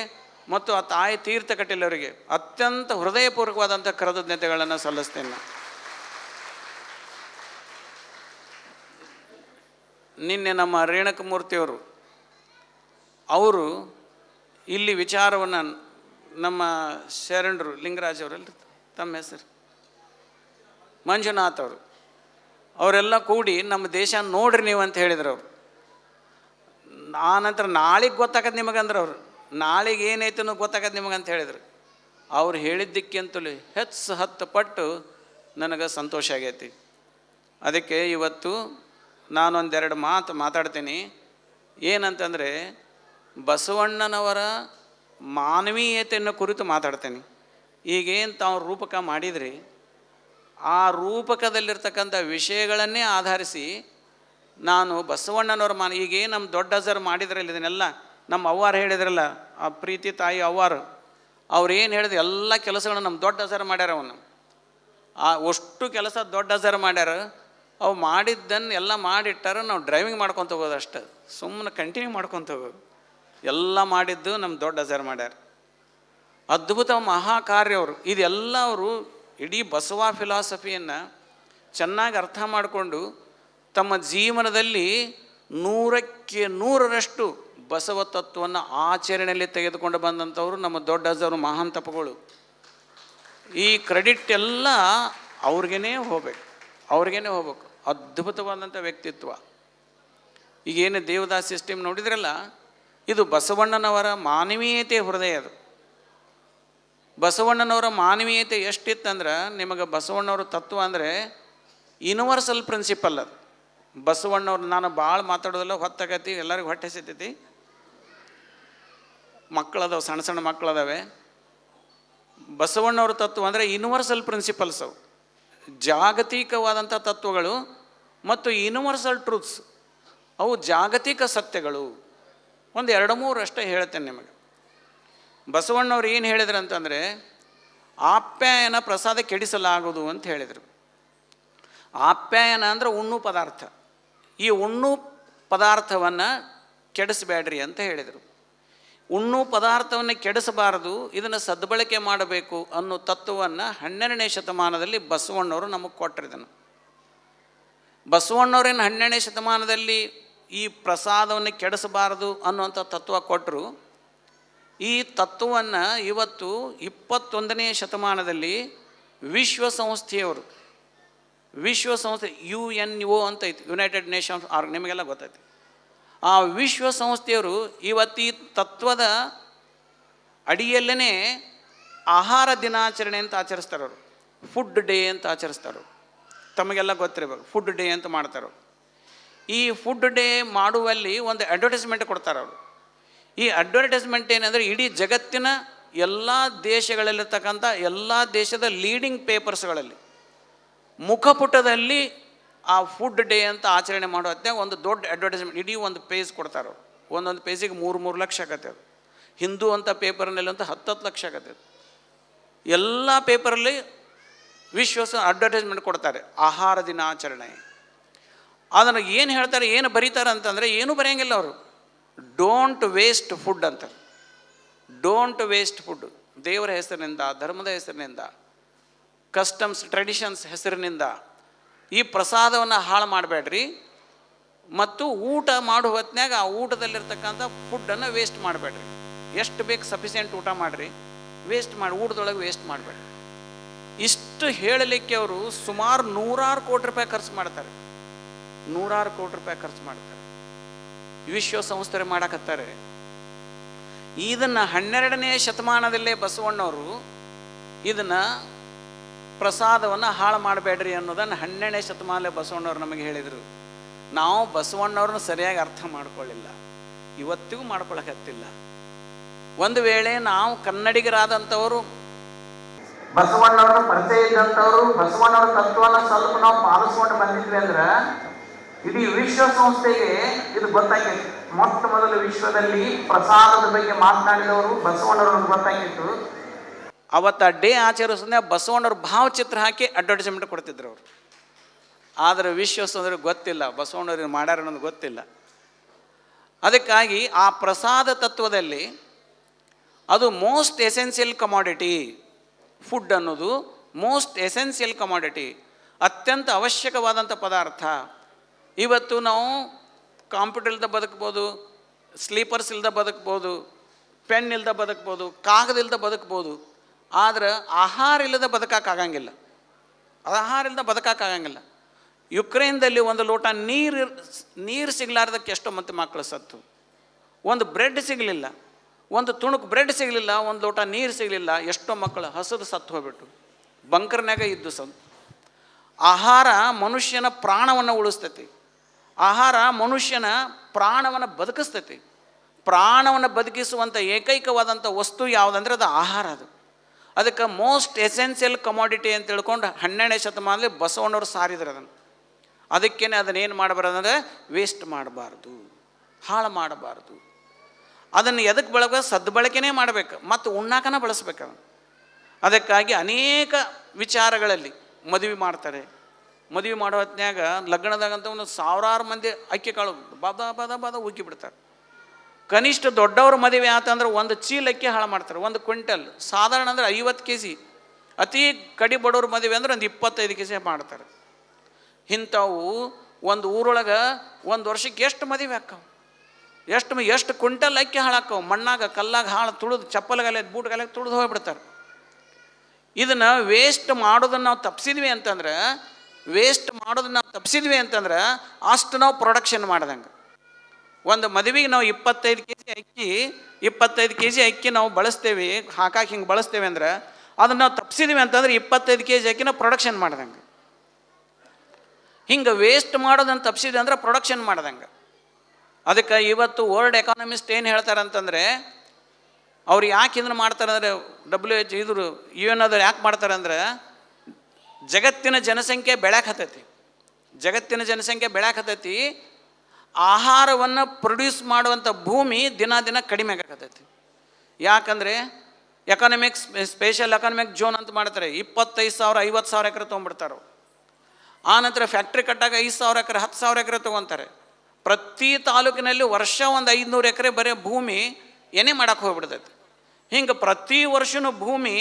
ಮತ್ತು ಆ ತಾಯಿ ತೀರ್ಥ ಕಟೀಲವರಿಗೆ ಅತ್ಯಂತ ಹೃದಯಪೂರ್ವಕವಾದಂಥ ಕೃತಜ್ಞತೆಗಳನ್ನು ಸಲ್ಲಿಸ್ತೇನೆ. ನಿನ್ನೆ ನಮ್ಮ ರೇಣುಕಮೂರ್ತಿಯವರು ಅವರು ಇಲ್ಲಿ ವಿಚಾರವನ್ನು ನಮ್ಮ ಶರಣರು ಲಿಂಗರಾಜ್ ಅವರಲ್ಲಿ, ತಮ್ಮ ಹೆಸರು ಮಂಜುನಾಥ್ ಅವರು, ಅವರೆಲ್ಲ ಕೂಡಿ ನಮ್ಮ ದೇಶ ನೋಡ್ರಿ ನೀವು ಅಂತ ಹೇಳಿದ್ರು. ಅವರು ಆನಂತರ ನಾಳೆಗೆ ಗೊತ್ತಾಗತ್ತೆ ನಿಮಗಂದ್ರೆ ಅವರು ನಾಳೆಗೆ ಏನೈತೆ ಅನ್ನೋ ಗೊತ್ತಾಗತ್ತೆ ನಿಮಗಂತ ಹೇಳಿದರು. ಅವ್ರು ಹೇಳಿದ್ದಕ್ಕಿಂತಲೂ ಹೆಚ್ಚು 10 ಪಟ್ಟು ನನಗೆ ಸಂತೋಷ ಆಗೈತಿ. ಅದಕ್ಕೆ ಇವತ್ತು ನಾನೊಂದೆರಡು ಮಾತು ಮಾತಾಡ್ತೀನಿ. ಏನಂತಂದರೆ, ಬಸವಣ್ಣನವರ ಮಾನವೀಯತೆಯನ್ನು ಕುರಿತು ಮಾತಾಡ್ತೇನೆ. ಈಗೇನು ತಾವು ರೂಪಕ ಮಾಡಿದ್ರಿ, ಆ ರೂಪಕದಲ್ಲಿರ್ತಕ್ಕಂಥ ವಿಷಯಗಳನ್ನೇ ಆಧರಿಸಿ ನಾನು ಬಸವಣ್ಣನವ್ರ ಈಗೇನು ನಮ್ಮ ದೊಡ್ಡ ಅಜ್ಜರು ಮಾಡಿದ್ರಲ್ಲ, ಇದನ್ನೆಲ್ಲ ನಮ್ಮ ಅವ್ವಾರು ಹೇಳಿದ್ರಲ್ಲ, ಆ ಪ್ರೀತಿ ತಾಯಿ ಅವ್ವಾರು, ಅವ್ರು ಏನು ಹೇಳಿದ್ರು ಎಲ್ಲ ಕೆಲಸಗಳನ್ನು ನಮ್ಮ ದೊಡ್ಡ ಅಜ್ಜರು ಮಾಡ್ಯಾರ. ಅವನು ಅಷ್ಟು ಕೆಲಸ ದೊಡ್ಡ ಅಜ್ಜರು ಮಾಡ್ಯಾರ. ಅವು ಮಾಡಿದ್ದನ್ನು ಎಲ್ಲ ಮಾಡಿಟ್ಟಾರ. ನಾವು ಡ್ರೈವಿಂಗ್ ಮಾಡ್ಕೊತ ಹೋಗೋದು ಅಷ್ಟೆ, ಸುಮ್ಮನೆ ಕಂಟಿನ್ಯೂ ಮಾಡ್ಕೊತ ಹೋಗೋದು. ಎಲ್ಲ ಮಾಡಿದ್ದು ನಮ್ಮ ದೊಡ್ಡ ಅಜ್ಜರು ಮಾಡ್ಯಾರ. ಅದ್ಭುತ ಮಹಾಕಾರ್ಯ ಅವರು. ಇದೆಲ್ಲ ಅವರು ಇಡೀ ಬಸವ ಫಿಲಾಸಫಿಯನ್ನು ಚೆನ್ನಾಗಿ ಅರ್ಥ ಮಾಡಿಕೊಂಡು ತಮ್ಮ ಜೀವನದಲ್ಲಿ 100ಕ್ಕೆ 100ರಷ್ಟು ಬಸವ ತತ್ವವನ್ನು ಆಚರಣೆಯಲ್ಲಿ ತೆಗೆದುಕೊಂಡು ಬಂದಂಥವರು ನಮ್ಮ ದೊಡ್ಡ ಅಜ್ಜವರು, ಮಹಾನ್ ತಪಗಳು. ಈ ಕ್ರೆಡಿಟ್ ಎಲ್ಲ ಅವ್ರಿಗೇ ಹೋಗ್ಬೇಕು. ಅದ್ಭುತವಾದಂಥ ವ್ಯಕ್ತಿತ್ವ. ಈಗೇನು ದೇವದಾಸ್ ಸಿಸ್ಟಮ್ ನೋಡಿದ್ರಲ್ಲ, ಇದು ಬಸವಣ್ಣನವರ ಮಾನವೀಯತೆ ಹೃದಯ. ಅದು ಬಸವಣ್ಣನವರ ಮಾನವೀಯತೆ ಎಷ್ಟಿತ್ತಂದ್ರೆ, ನಿಮಗೆ ಬಸವಣ್ಣವ್ರ ತತ್ವ ಅಂದರೆ ಯೂನಿವರ್ಸಲ್ ಪ್ರಿನ್ಸಿಪಲ್. ಅದು ಬಸವಣ್ಣವ್ರು, ನಾನು ಭಾಳ ಮಾತಾಡೋದಲ್ಲ, ಹೊತ್ತಾಗತಿ, ಎಲ್ಲರಿಗೂ ಹೊಟ್ಟೆ ಸಿಗ್ತೈತಿ, ಮಕ್ಕಳದಾವೆ, ಸಣ್ಣ ಸಣ್ಣ ಮಕ್ಕಳದಾವೆ. ಬಸವಣ್ಣವ್ರ ತತ್ವ ಅಂದರೆ ಯೂನಿವರ್ಸಲ್ ಪ್ರಿನ್ಸಿಪಲ್ಸ್. ಅವು ಜಾಗತಿಕವಾದಂಥ ತತ್ವಗಳು ಮತ್ತು ಯೂನಿವರ್ಸಲ್ ಟ್ರೂತ್ಸ್, ಅವು ಜಾಗತಿಕ ಸತ್ಯಗಳು. ಒಂದು 2-3 ಅಷ್ಟೇ ಹೇಳ್ತೇನೆ ನಿಮಗೆ. ಬಸವಣ್ಣವ್ರು ಏನು ಹೇಳಿದ್ರು ಅಂತಂದರೆ, ಆಪ್ಯಾಯನ ಪ್ರಸಾದ ಕೆಡಿಸಲಾಗೋದು ಅಂತ ಹೇಳಿದರು. ಆಪ್ಯಾಯನ ಅಂದರೆ ಉಣ್ಣು ಪದಾರ್ಥ. ಈ ಉಣ್ಣು ಪದಾರ್ಥವನ್ನು ಕೆಡಿಸಬೇಡ್ರಿ ಅಂತ ಹೇಳಿದರು. ಉಣ್ಣು ಪದಾರ್ಥವನ್ನು ಕೆಡಿಸಬಾರದು, ಇದನ್ನು ಸದ್ಬಳಕೆ ಮಾಡಬೇಕು ಅನ್ನೋ ತತ್ವವನ್ನು 12ನೇ ಶತಮಾನದಲ್ಲಿ ಬಸವಣ್ಣವರು ನಮಗೆ ಕೊಟ್ಟರಿದನು. ಬಸವಣ್ಣವ್ರೇನು 12ನೇ ಶತಮಾನದಲ್ಲಿ ಈ ಪ್ರಸಾದವನ್ನು ಕೆಡಿಸಬಾರದು ಅನ್ನುವಂಥ ತತ್ವ ಕೊಟ್ಟರು. ಈ ತತ್ವವನ್ನು ಇವತ್ತು 21ನೇ ಶತಮಾನದಲ್ಲಿ ವಿಶ್ವಸಂಸ್ಥೆಯವರು, ವಿಶ್ವಸಂಸ್ಥೆ UNO ಅಂತ ಐತಿ, ಯುನೈಟೆಡ್ ನೇಷನ್ಸ್ ನಿಮಗೆಲ್ಲ ಗೊತ್ತೈತಿ. ಆ ವಿಶ್ವಸಂಸ್ಥೆಯವರು ಇವತ್ತು ಈ ತತ್ವದ ಅಡಿಯಲ್ಲೇ ಆಹಾರ ದಿನಾಚರಣೆ ಅಂತ ಆಚರಿಸ್ತಾರೆ. ಅವರು ಫುಡ್ ಡೇ ಅಂತ ಆಚರಿಸ್ತಾರೆ. ತಮಗೆಲ್ಲ ಗೊತ್ತಿರಬೇಕು, ಫುಡ್ ಡೇ ಅಂತ ಮಾಡ್ತಾರೆ. ಈ ಫುಡ್ ಡೇ ಮಾಡುವಲ್ಲಿ ಒಂದು ಅಡ್ವರ್ಟೈಸ್ಮೆಂಟ್ ಕೊಡ್ತಾರೆ ಅವರು. ಈ ಅಡ್ವರ್ಟೈಸ್ಮೆಂಟ್ ಏನಂದರೆ ಇಡೀ ಜಗತ್ತಿನ ಎಲ್ಲ ದೇಶಗಳಲ್ಲಿರ್ತಕ್ಕಂಥ ಎಲ್ಲ ದೇಶದ ಲೀಡಿಂಗ್ ಪೇಪರ್ಸ್ಗಳಲ್ಲಿ ಮುಖಪುಟದಲ್ಲಿ ಆ ಫುಡ್ ಡೇ ಅಂತ ಆಚರಣೆ ಮಾಡೋ ಹೊತ್ತಿನಾಗ ಒಂದು ದೊಡ್ಡ ಅಡ್ವರ್ಟೈಸ್ಮೆಂಟ್ ಇಡೀ ಒಂದು ಪೇಜ್ ಕೊಡ್ತಾರೆ ಅವರು. ಒಂದೊಂದು ಪೇಜಿಗೆ 3 ಲಕ್ಷ ಆಗತ್ತೆ. ಅದು ಹಿಂದೂ ಅಂತ ಪೇಪರ್ನಲ್ಲಿ ಅಂತ 10 ಲಕ್ಷ ಆಗತ್ತೆ. ಎಲ್ಲ ಪೇಪರಲ್ಲಿ ವಿಶ್ವಾಸ ಅಡ್ವರ್ಟೈಸ್ಮೆಂಟ್ ಕೊಡ್ತಾರೆ, ಆಹಾರ ದಿನಾಚರಣೆ. ಅದನ್ನು ಏನು ಹೇಳ್ತಾರೆ, ಏನು ಬರೀತಾರೆ ಅಂತಂದರೆ ಏನೂ ಬರೆಯೋಂಗಿಲ್ಲ ಅವರು. ಡೋಂಟ್ ವೇಸ್ಟ್ ಫುಡ್ ಅಂತಾರೆ. Don't waste food. ದೇವರ ಹೆಸರಿನಿಂದ, ಧರ್ಮದ ಹೆಸರಿನಿಂದ, ಕಸ್ಟಮ್ಸ್ ಟ್ರೆಡಿಷನ್ಸ್ ಹೆಸರಿನಿಂದ ಈ ಪ್ರಸಾದವನ್ನು ಹಾಳು ಮಾಡಬೇಡ್ರಿ. ಮತ್ತು ಊಟ ಮಾಡುವ ಹೊತ್ತಿನಾಗ ಆ ಊಟದಲ್ಲಿರ್ತಕ್ಕಂಥ ಫುಡ್ಡನ್ನು ವೇಸ್ಟ್ ಮಾಡಬೇಡ್ರಿ. ಎಷ್ಟು ಬೇಕು ಸಫಿಷಿಯೆಂಟ್ ಊಟ ಮಾಡಿರಿ, ವೇಸ್ಟ್ ಮಾಡಿ ಊಟದೊಳಗೆ ವೇಸ್ಟ್ ಮಾಡಬೇಡ್ರಿ. ಇಷ್ಟು ಹೇಳಲಿಕ್ಕೆ ಅವರು ಸುಮಾರು 100 ಕೋಟಿ ರೂಪಾಯಿ ಖರ್ಚು ಮಾಡ್ತಾರೆ. 100 ಕೋಟಿ ರೂಪಾಯಿ ಖರ್ಚು ಮಾಡ್ತಾರೆ. ವಿಶ್ವಸಂಸ್ಥೆ ಮಾಡಕತ್ತಾರೆ. ಇದನ್ನು 12ನೇ ಶತಮಾನದಲ್ಲೇ ಬಸವಣ್ಣವರು ಇದನ್ನು ಪ್ರಸಾದವನ್ನು ಹಾಳು ಮಾಡಬೇಡ್ರಿ ಅನ್ನೋದನ್ನು 12ನೇ ಶತಮಾನದಲ್ಲೇ ಬಸವಣ್ಣವ್ರು ನಮಗೆ ಹೇಳಿದರು. ನಾವು ಬಸವಣ್ಣವ್ರನ್ನ ಸರಿಯಾಗಿ ಅರ್ಥ ಮಾಡ್ಕೊಳ್ಳಿಲ್ಲ, ಇವತ್ತಿಗೂ ಮಾಡ್ಕೊಳಕತ್ತಿಲ್ಲ. ಒಂದು ವೇಳೆ ನಾವು ಕನ್ನಡಿಗರಾದಂಥವರು, ಬಸವಣ್ಣವ್ರನ್ನ ಪರಿಚಯ ಇದ್ದಂಥವರು, ಬಸವಣ್ಣವ್ರ ತತ್ವನ ಸ್ವಲ್ಪ ನಾವು ಪಾಲಿಸ್ಕೊಂಡು ಬಂದಿದ್ವಿ ಅಂದ್ರೆ ಇಡೀ ವಿಶ್ವಸಂಸ್ಥೆಗೆ ಇದು ಗೊತ್ತಾಗಿತ್ತು. ಮೊಟ್ಟ ಮೊದಲು ವಿಶ್ವದಲ್ಲಿ ಪ್ರಸಾದದ ಬಗ್ಗೆ ಮಾತನಾಡಿದವರು ಬಸವಣ್ಣವ್ರಿಗೆ ಗೊತ್ತಾಗಿತ್ತು. ಅವತ್ತು ಆ ಡೇ ಆಚರಿಸೋದೇ ಬಸವಣ್ಣವ್ರ ಭಾವಚಿತ್ರ ಹಾಕಿ ಅಡ್ವರ್ಟೈಸ್ಮೆಂಟ್ ಕೊಡ್ತಿದ್ರು ಅವರು. ಆದರೆ ವಿಶ್ವಸಂಸ್ಥೆಗೆ ಗೊತ್ತಿಲ್ಲ ಬಸವಣ್ಣವ್ರಿಗೆ ಮಾಡ್ಯಾರ ಅನ್ನೋದು ಗೊತ್ತಿಲ್ಲ. ಅದಕ್ಕಾಗಿ ಆ ಪ್ರಸಾದ ತತ್ವದಲ್ಲಿ ಅದು ಮೋಸ್ಟ್ ಎಸೆನ್ಷಿಯಲ್ ಕಮಾಡಿಟಿ. ಫುಡ್ ಅನ್ನೋದು ಮೋಸ್ಟ್ ಎಸೆನ್ಷಿಯಲ್ ಕಮಾಡಿಟಿ, ಅತ್ಯಂತ ಅವಶ್ಯಕವಾದಂಥ ಪದಾರ್ಥ. ಇವತ್ತು ನಾವು ಕಂಪ್ಯೂಟರ್ ಇಲ್ಲದೆ ಬದುಕ್ಬೋದು, ಸ್ಲೀಪರ್ಸ್ ಇಲ್ಲದೆ ಬದುಕ್ಬೋದು, ಪೆನ್ ಇಲ್ಲದೆ ಬದುಕ್ಬೋದು, ಕಾಗದ ಇಲ್ಲದೆ ಬದುಕ್ಬೋದು. ಆದರೆ ಆಹಾರ ಇಲ್ಲದೆ ಬದುಕೋಕ್ಕಾಗಂಗಿಲ್ಲ. ಆಹಾರ ಇಲ್ಲದೆ ಬದುಕೋಕ್ಕಾಗಂಗಿಲ್ಲ. ಯುಕ್ರೇನ್ದಲ್ಲಿ ಒಂದು ಲೋಟ ನೀರು ಸಿಗಲಾರ್ದಕ್ಕೆ ಎಷ್ಟೋ ಮಂದಿ ಮಕ್ಕಳು ಸತ್ತು, ಒಂದು ಬ್ರೆಡ್ ಸಿಗಲಿಲ್ಲ, ಒಂದು ತುಣುಕು ಬ್ರೆಡ್ ಸಿಗಲಿಲ್ಲ, ಒಂದು ಲೋಟ ನೀರು ಸಿಗಲಿಲ್ಲ, ಎಷ್ಟೋ ಮಕ್ಕಳು ಹಸಿದು ಸತ್ತು ಹೋಗ್ಬಿಟ್ಟು ಬಂಕರ್ನಾಗ ಇದ್ದು ಸತ್ತು. ಆಹಾರ ಮನುಷ್ಯನ ಪ್ರಾಣವನ್ನು ಉಳಿಸ್ತೈತಿ. ಆಹಾರ ಮನುಷ್ಯನ ಪ್ರಾಣವನ್ನು ಬದುಕಿಸ್ತೈತಿ. ಪ್ರಾಣವನ್ನು ಬದುಕಿಸುವಂಥ ಏಕೈಕವಾದಂಥ ವಸ್ತು ಯಾವುದಂದ್ರೆ ಅದು ಆಹಾರ. ಅದಕ್ಕೆ ಮೋಸ್ಟ್ ಎಸೆನ್ಷಿಯಲ್ ಕಮಾಡಿಟಿ ಅಂತ ತಿಳ್ಕೊಂಡು 12ನೇ ಶತಮಾನದಲ್ಲಿ ಬಸವಣ್ಣವ್ರು ಸಾರಿದ್ರು ಅದನ್ನು. ಅದಕ್ಕೇನೆ ಅದನ್ನೇನು ಮಾಡಬಾರ್ದಂದ್ರೆ ವೇಸ್ಟ್ ಮಾಡಬಾರ್ದು, ಹಾಳು ಮಾಡಬಾರ್ದು. ಅದನ್ನು ಎದಕ್ಕೆ ಬಳಕ ಸದ್ಬಳಕೆನೇ ಮಾಡಬೇಕು ಮತ್ತು ಉಣ್ಣಾಕನ ಬಳಸ್ಬೇಕು. ಅದಕ್ಕಾಗಿ ಅನೇಕ ವಿಚಾರಗಳಲ್ಲಿ ಮದುವೆ ಮಾಡ್ತಾರೆ. ಮದುವೆ ಮಾಡೋ ಹೊತ್ತಿನಾಗ ಲಗ್ನದಾಗಂತ ಒಂದು 1000 ಮಂದಿ ಅಕ್ಕಿ ಕಾಳು ಬಾದ ಉಕ್ಕಿ ಬಿಡ್ತಾರೆ. ಕನಿಷ್ಠ ದೊಡ್ಡವ್ರ ಮದುವೆ ಆತಂದ್ರೆ 1 ಚೀಲ ಅಕ್ಕಿ ಹಾಳು ಮಾಡ್ತಾರೆ, 1 ಕ್ವಿಂಟಲ್. ಸಾಧಾರಣ ಅಂದರೆ 50 kg. ಅತಿ ಕಡಿ ಬಡವ್ರ ಮದುವೆ ಅಂದ್ರೆ ಒಂದು 25 kg ಮಾಡ್ತಾರೆ. ಇಂಥವು ಒಂದು ಊರೊಳಗೆ ಒಂದು ವರ್ಷಕ್ಕೆ ಎಷ್ಟು ಮದುವೆ ಹಾಕವು, ಎಷ್ಟು ಕ್ವಿಂಟಲ್ ಅಕ್ಕಿ ಹಾಳಾಕವು. ಮಣ್ಣಾಗ ಕಲ್ಲಾಗ ಹಾಳು ತುಳಿದು ಚಪ್ಪಲ್ಗಾಲೆ ಬೂಟ್ಗಾಲೆ ತುಳಿದು ಹೋಗ್ಬಿಡ್ತಾರೆ. ಇದನ್ನು ವೇಸ್ಟ್ ಮಾಡೋದನ್ನು ನಾವು ತಪ್ಪಿಸಿದ್ವಿ ಅಂತಂದ್ರೆ ಅಷ್ಟು ನಾವು ಪ್ರೊಡಕ್ಷನ್ ಮಾಡ್ದಂಗೆ. ಒಂದು ಮದುವೆಗೆ ನಾವು 25 kg ಅಕ್ಕಿ ನಾವು ಬಳಸ್ತೇವೆ, ಹಾಕಾಕಿ ಹಿಂಗೆ ಬಳಸ್ತೇವೆ ಅಂದ್ರೆ ಅದನ್ನು ನಾವು ತಪ್ಪಿಸಿದ್ವಿ ಅಂತಂದ್ರೆ 25 kg ಅಕ್ಕಿನ ಪ್ರೊಡಕ್ಷನ್ ಮಾಡ್ದಂಗೆ. ಹಿಂಗೆ ವೇಸ್ಟ್ ಮಾಡೋದನ್ನು ತಪ್ಪಿಸಿದ್ವಿ ಅಂದ್ರೆ ಪ್ರೊಡಕ್ಷನ್ ಮಾಡ್ದಂಗೆ. ಅದಕ್ಕೆ ಇವತ್ತು ವರ್ಲ್ಡ್ ಎಕಾನಮಿಸ್ಟ್ ಏನು ಹೇಳ್ತಾರೆ ಅಂತಂದರೆ, ಅವ್ರು ಯಾಕೆ ಇದನ್ನು ಮಾಡ್ತಾರೆ ಅಂದರೆ WHO ಇದ್ರು UN ಅದ್ರು ಯಾಕೆ ಮಾಡ್ತಾರೆ ಅಂದರೆ, ಜಗತ್ತಿನ ಜನಸಂಖ್ಯೆ ಬೆಳ್ಯಾಕತ್ತೈತಿ. ಆಹಾರವನ್ನು ಪ್ರೊಡ್ಯೂಸ್ ಮಾಡುವಂಥ ಭೂಮಿ ದಿನ ಕಡಿಮೆ ಆಗಕತ್ತೈತಿ. ಯಾಕಂದರೆ ಸ್ಪೆಷಲ್ ಎಕಾನಮಿಕ್ ಝೋನ್ ಅಂತ ಮಾಡ್ತಾರೆ. 25,000 50,000 ಎಕರೆ ತೊಗೊಂಡ್ಬಿಡ್ತಾರೆ. ಆನಂತರ ಫ್ಯಾಕ್ಟ್ರಿ ಕಟ್ಟಾಗ 5,000 ಎಕರೆ 10,000 ಎಕರೆ ತೊಗೊತಾರೆ. ಪ್ರತಿ ತಾಲೂಕಿನಲ್ಲಿ ವರ್ಷ ಒಂದು 500 ಎಕರೆ ಬರೀ ಭೂಮಿ ಏನೇ ಮಾಡೋಕ್ಕೆ ಹೋಗ್ಬಿಡ್ತೈತಿ. ಹಿಂಗೆ ಪ್ರತಿ ವರ್ಷವೂ ಭೂಮಿ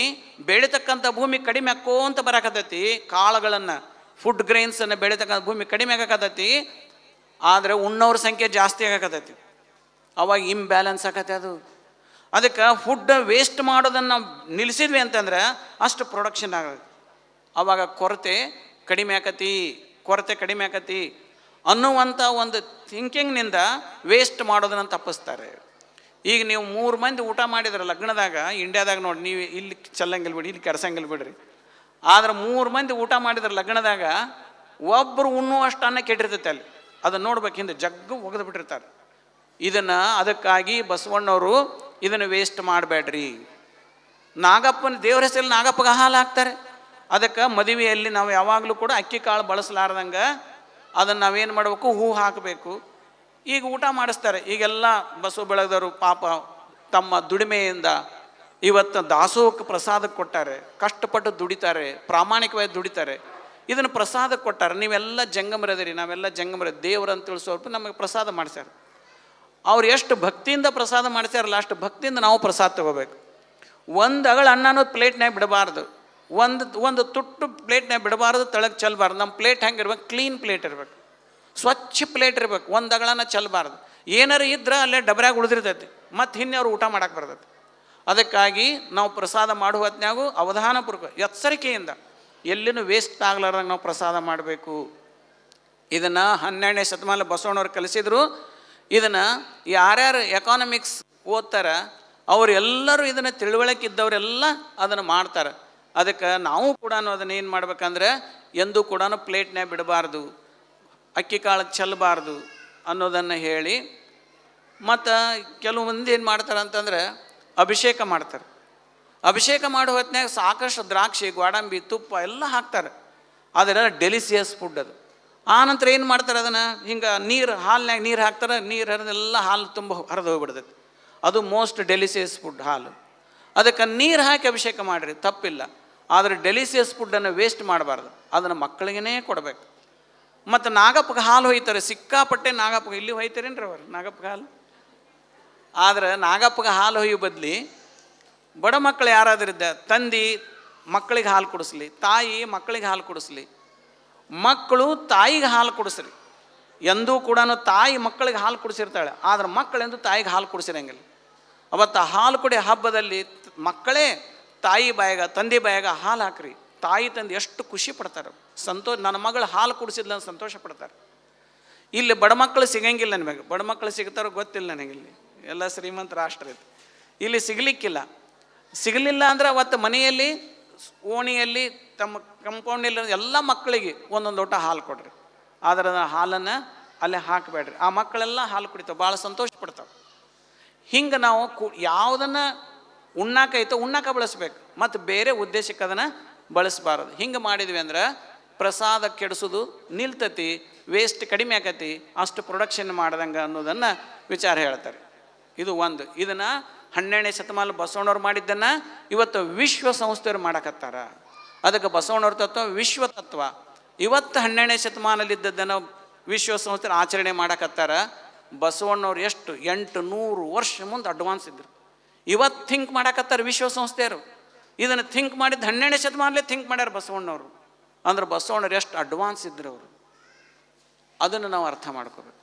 ಬೆಳೀತಕ್ಕಂಥ ಭೂಮಿ ಕಡಿಮೆ ಆಕ್ಕೋಂತ ಬರಾಕತ್ತೈತಿ. ಕಾಳುಗಳನ್ನು ಫುಡ್ ಗ್ರೈನ್ಸನ್ನು ಬೆಳೀತಕ್ಕಂಥ ಭೂಮಿ ಕಡಿಮೆ ಆಗಕತ್ತೈತಿ. ಆದರೆ ಉಣ್ಣವ್ರ ಸಂಖ್ಯೆ ಜಾಸ್ತಿ ಆಗಕತ್ತೈತಿ. ಅವಾಗ ಇಂಬ್ಯಾಲೆನ್ಸ್ ಆಗತ್ತೆ ಅದು. ಅದಕ್ಕೆ ಫುಡ್ ವೇಸ್ಟ್ ಮಾಡೋದನ್ನು ನಾವು ನಿಲ್ಲಿಸಿದ್ವಿ ಅಂತಂದ್ರೆ ಅಷ್ಟು ಪ್ರೊಡಕ್ಷನ್ ಆಗುತ್ತೆ. ಆವಾಗ ಕೊರತೆ ಕಡಿಮೆ ಆಕತಿ ಅನ್ನುವಂಥ ಒಂದು ಥಿಂಕಿಂಗ್ನಿಂದ ವೇಸ್ಟ್ ಮಾಡೋದನ್ನು ತಪ್ಪಿಸ್ತಾರೆ. ಈಗ ನೀವು 3 ಮಂದಿ ಊಟ ಮಾಡಿದ್ರೆ ಲಗ್ನದಾಗ ಇಂಡಿಯಾದಾಗ ನೋಡಿ, ನೀವು ಇಲ್ಲಿ ಚೆಲ್ಲಂಗಿಲ್ಲ ಬಿಡಿ, ಇಲ್ಲಿ ಕೆಡ್ಸಂಗಿಲ್ಲ ಬಿಡ್ರಿ. ಆದ್ರೆ 3 ಮಂದಿ ಊಟ ಮಾಡಿದ್ರೆ ಲಗ್ನದಾಗ ಒಬ್ಬರು ಉಣ್ಣುವಷ್ಟು ಅನ್ನ ಕೆಟ್ಟಿರ್ತೈತೆ ಅಲ್ಲಿ. ಅದನ್ನು ನೋಡ್ಬೇಕು, ಹಿಂದೆ ಜಗ್ಗು ಒಗೆದು ಬಿಟ್ಟಿರ್ತಾರೆ. ಇದನ್ನು ಅದಕ್ಕಾಗಿ ಬಸವಣ್ಣವರು ಇದನ್ನು ವೇಸ್ಟ್ ಮಾಡಬೇಡ್ರಿ. ನಾಗಪ್ಪನ ದೇವ್ರ ಹೆಸರಲ್ಲಿ ನಾಗಪ್ಪಗೆ ಹಾಲು ಹಾಕ್ತಾರೆ. ಅದಕ್ಕೆ ಮದುವೆಯಲ್ಲಿ ನಾವು ಯಾವಾಗಲೂ ಕೂಡ ಅಕ್ಕಿ ಕಾಳು ಬಳಸಲಾರ್ದಂಗೆ ಅದನ್ನು ನಾವೇನು ಮಾಡಬೇಕು, ಹೂ ಹಾಕಬೇಕು. ಈಗ ಊಟ ಮಾಡಿಸ್ತಾರೆ. ಈಗೆಲ್ಲ ಬಸವ ಬೆಳಗದವರು ಪಾಪ ತಮ್ಮ ದುಡಿಮೆಯಿಂದ ಇವತ್ತು ದಾಸೋಹಕ್ಕೆ ಪ್ರಸಾದಕ್ಕೆ ಕೊಟ್ಟಾರೆ, ಕಷ್ಟಪಟ್ಟು ದುಡಿತಾರೆ, ಪ್ರಾಮಾಣಿಕವಾಗಿ ದುಡಿತಾರೆ. ಇದನ್ನು ಪ್ರಸಾದಕ್ಕೆ ಕೊಟ್ಟಾರೆ. ನೀವೆಲ್ಲ ಜಂಗಮರದಿರಿ, ನಾವೆಲ್ಲ ಜಂಗಮರ ದೇವ್ರು ಅಂತ ತಿಳಿಸೋರ್ಪು ನಮಗೆ ಪ್ರಸಾದ ಮಾಡಿಸ್ಯಾರ. ಅವ್ರು ಎಷ್ಟು ಭಕ್ತಿಯಿಂದ ಪ್ರಸಾದ ಮಾಡಿಸ್ಯಾರಲ್ಲ ಅಷ್ಟು ಭಕ್ತಿಯಿಂದ ನಾವು ಪ್ರಸಾದ ತಗೋಬೇಕು. ಒಂದು ಅಗಳ ಅನ್ನನೂ ಪ್ಲೇಟ್ನಾಗ ಬಿಡಬಾರ್ದು, ಒಂದು ತುಟ್ಟು ಪ್ಲೇಟ್ನಾಗ ಬಿಡಬಾರ್ದು, ತಳಗೆ ಚೆಲ್ಲಬಾರ್ದು. ನಮ್ಮ ಪ್ಲೇಟ್ ಹೆಂಗೆ ಇರ್ಬೇಕು, ಕ್ಲೀನ್ ಪ್ಲೇಟ್ ಇರ್ಬೇಕು, ಸ್ವಚ್ಛ ಪ್ಲೇಟ್ ಇರ್ಬೇಕು. ಒಂದು ಅಗಳನ್ನ ಚೆಲ್ಲಬಾರ್ದು. ಏನಾರು ಇದ್ರೆ ಅಲ್ಲೇ ಡಬ್ರ್ಯಾಗ ಉಳಿದಿರ್ತೈತಿ, ಮತ್ತು ಹಿಂದೆ ಅವ್ರು ಊಟ ಮಾಡಕ್ಕೆ ಬರ್ತೈತಿ. ಅದಕ್ಕಾಗಿ ನಾವು ಪ್ರಸಾದ ಮಾಡುವ ಹೊತ್ನ್ಯಾಗೂ ಅವಧಾನಪೂರ್ವಕ ಎಚ್ಚರಿಕೆಯಿಂದ ಎಲ್ಲಿನೂ ವೇಸ್ಟ್ ಆಗ್ಲಾರ್ದಂಗೆ ನಾವು ಪ್ರಸಾದ ಮಾಡಬೇಕು. ಇದನ್ನು 12ನೇ ಶತಮಾನ ಬಸವಣ್ಣವ್ರು ಕಲಿಸಿದ್ರು. ಇದನ್ನು ಯಾರ್ಯಾರು ಎಕಾನಮಿಕ್ಸ್ ಓದ್ತಾರೆ ಅವರೆಲ್ಲರೂ ಇದನ್ನು ತಿಳುವಳಿಕೆ ಇದ್ದವರೆಲ್ಲ ಅದನ್ನು ಮಾಡ್ತಾರೆ. ಅದಕ್ಕೆ ನಾವು ಕೂಡ ಅದನ್ನು ಏನು ಮಾಡ್ಬೇಕಂದ್ರೆ ಎಂದೂ ಕೂಡ ಪ್ಲೇಟ್ನಾಗ ಬಿಡಬಾರ್ದು, ಅಕ್ಕಿ ಕಾಳು ಚೆಲ್ಲಬಾರ್ದು ಅನ್ನೋದನ್ನು ಹೇಳಿ, ಮತ್ತು ಕೆಲವು ಮಂದಿ ಏನು ಮಾಡ್ತಾರೆ ಅಂತಂದರೆ ಅಭಿಷೇಕ ಮಾಡ್ತಾರೆ. ಅಭಿಷೇಕ ಮಾಡೋ ಹೊತ್ತಿನಾಗ ಸಾಕಷ್ಟು ದ್ರಾಕ್ಷಿ, ಗೋಡಂಬಿ, ತುಪ್ಪ ಎಲ್ಲ ಹಾಕ್ತಾರೆ. ಅದೆಲ್ಲ ಡೆಲಿಸಿಯಸ್ ಫುಡ್ ಅದು. ಆನಂತರ ಏನು ಮಾಡ್ತಾರೆ, ಅದನ್ನು ಹಿಂಗೆ ಹಾಲಿನಾಗ ನೀರು ಹಾಕ್ತಾರೆ. ನೀರು ಹರಿದೆಲ್ಲ ಹಾಲು ತುಂಬ ಹರಿದು ಹೋಗ್ಬಿಡ್ತೈತಿ. ಅದು ಮೋಸ್ಟ್ ಡೆಲಿಸಿಯಸ್ ಫುಡ್ ಹಾಲು. ಅದಕ್ಕೆ ನೀರು ಹಾಕಿ ಅಭಿಷೇಕ ಮಾಡಿರಿ, ತಪ್ಪಿಲ್ಲ. ಆದರೆ ಡೆಲಿಸಿಯಸ್ ಫುಡ್ಡನ್ನು ವೇಸ್ಟ್ ಮಾಡಬಾರ್ದು, ಅದನ್ನು ಮಕ್ಕಳಿಗೇ ಕೊಡಬೇಕು. ಮತ್ತು ನಾಗಪ್ಪಗೆ ಹಾಲು ಹೊಯ್ತಾರೆ, ಸಿಕ್ಕಾಪಟ್ಟೆ ನಾಗಪ್ಪಗೆ. ಇಲ್ಲಿ ಹೊಯ್ತಾರೇನ್ರಿ ಅವ್ರು ನಾಗಪ್ಪಗೆ ಹಾಲು? ಆದರೆ ನಾಗಪ್ಪಗೆ ಹಾಲು ಹೊಯ್ಯೋ ಬದಲಿ ಬಡ ಮಕ್ಕಳು ಯಾರಾದ್ರಿದ್ದ ತಂದೆ ಮಕ್ಕಳಿಗೆ ಹಾಲು ಕುಡಿಸ್ಲಿ, ತಾಯಿ ಮಕ್ಕಳಿಗೆ ಹಾಲು ಕುಡಿಸ್ಲಿ, ಮಕ್ಕಳು ತಾಯಿಗೆ ಹಾಲು ಕುಡಿಸ್ರಿ. ಎಂದೂ ಕೂಡ ತಾಯಿ ಮಕ್ಕಳಿಗೆ ಹಾಲು ಕುಡಿಸಿರ್ತಾಳೆ, ಆದರೆ ಮಕ್ಕಳೆಂದು ತಾಯಿಗೆ ಹಾಲು ಕುಡಿಸಿರಂಗಿಲ್ಲ. ಅವತ್ತು ಹಾಲು ಕುಡಿ ಹಬ್ಬದಲ್ಲಿ ಮಕ್ಕಳೇ ತಾಯಿ ಬಾಯಾಗ ತಂದೆ ಬಾಯಾಗ ಹಾಲು ಹಾಕ್ರಿ. ತಾಯಿ ತಂದೆ ಎಷ್ಟು ಖುಷಿ ಪಡ್ತಾರೆ, ನನ್ನ ಮಗಳು ಹಾಲು ಕುಡಿಸಿದ್ಲ ಅಂತ ಸಂತೋಷ ಪಡ್ತಾರೆ. ಇಲ್ಲಿ ಬಡ ಮಕ್ಕಳು ಸಿಗಂಗಿಲ್ಲ. ನಿಮಗೆ ಬಡ ಮಕ್ಕಳು ಸಿಗ್ತಾರೋ ಗೊತ್ತಿಲ್ಲ ನನಗಿಲ್ಲಿ, ಎಲ್ಲ ಶ್ರೀಮಂತ ರಾಷ್ಟ್ರ ಐತೆ. ಇಲ್ಲಿ ಸಿಗಲಿಲ್ಲ ಅಂದ್ರೆ ಅವತ್ತು ಮನೆಯಲ್ಲಿ ಓಣಿಯಲ್ಲಿ ತಮ್ಮ ಕಂಪೌಂಡಲ್ಲಿ ಎಲ್ಲ ಮಕ್ಕಳಿಗೆ ಒಂದೊಂದು ಲೋಟ ಹಾಲು ಕೊಡ್ರಿ. ಆದರೆ ಹಾಲನ್ನು ಅಲ್ಲೇ ಹಾಕಬೇಡ್ರಿ. ಆ ಮಕ್ಕಳೆಲ್ಲ ಹಾಲು ಕುಡಿತಾವೆ, ಭಾಳ ಸಂತೋಷ ಪಡ್ತಾವೆ. ಹಿಂಗೆ ನಾವು ಯಾವುದನ್ನು ಉಣ್ಣಾಕೈತೋ ಉಣ್ಣಾಕ ಬಳಸ್ಬೇಕು, ಮತ್ತು ಬೇರೆ ಉದ್ದೇಶಕ್ಕೆ ಅದನ್ನು ಬಳಸಬಾರದು. ಹಿಂಗೆ ಮಾಡಿದ್ವಿ ಅಂದ್ರೆ ಪ್ರಸಾದ ಕೆಡಿಸೋದು ನಿಲ್ತತಿ, ವೇಸ್ಟ್ ಕಡಿಮೆ ಆಕತಿ, ಅಷ್ಟು ಪ್ರೊಡಕ್ಷನ್ ಮಾಡ್ದಂಗೆ ಅನ್ನೋದನ್ನು ವಿಚಾರ ಹೇಳ್ತಾರೆ. ಇದು ಒಂದು. ಇದನ್ನು 12ನೇ ಶತಮಾನ ಬಸವಣ್ಣವ್ರು ಮಾಡಿದ್ದನ್ನು ಇವತ್ತು ವಿಶ್ವಸಂಸ್ಥೆಯವ್ರು ಮಾಡಕತ್ತಾರ. ಅದಕ್ಕೆ ಬಸವಣ್ಣವ್ರ ತತ್ವ ವಿಶ್ವ ತತ್ವ. ಇವತ್ತು 12ನೇ ಶತಮಾನದಲ್ಲಿದ್ದದ್ದನ್ನು ವಿಶ್ವಸಂಸ್ಥೆ ಆಚರಣೆ ಮಾಡಕತ್ತಾರ. ಬಸವಣ್ಣವ್ರು ಎಷ್ಟು 800 ವರ್ಷ ಮುಂದೆ ಅಡ್ವಾನ್ಸ್ ಇದ್ದರು. ಇವತ್ತು ಥಿಂಕ್ ಮಾಡಕತ್ತಾರೆ ವಿಶ್ವಸಂಸ್ಥೆಯವರು. ಇದನ್ನು ಥಿಂಕ್ ಮಾಡಿದ್ದು 12ನೇ ಶತಮಾನಲ್ಲೇ ಥಿಂಕ್ ಮಾಡ್ಯಾರ ಬಸವಣ್ಣವರು. ಅಂದ್ರೆ ಬಸವಣ್ಣವ್ರು ಎಷ್ಟು ಅಡ್ವಾನ್ಸ್ ಇದ್ರು ಅವರು, ಅದನ್ನು ನಾವು ಅರ್ಥ ಮಾಡ್ಕೋಬೇಕು.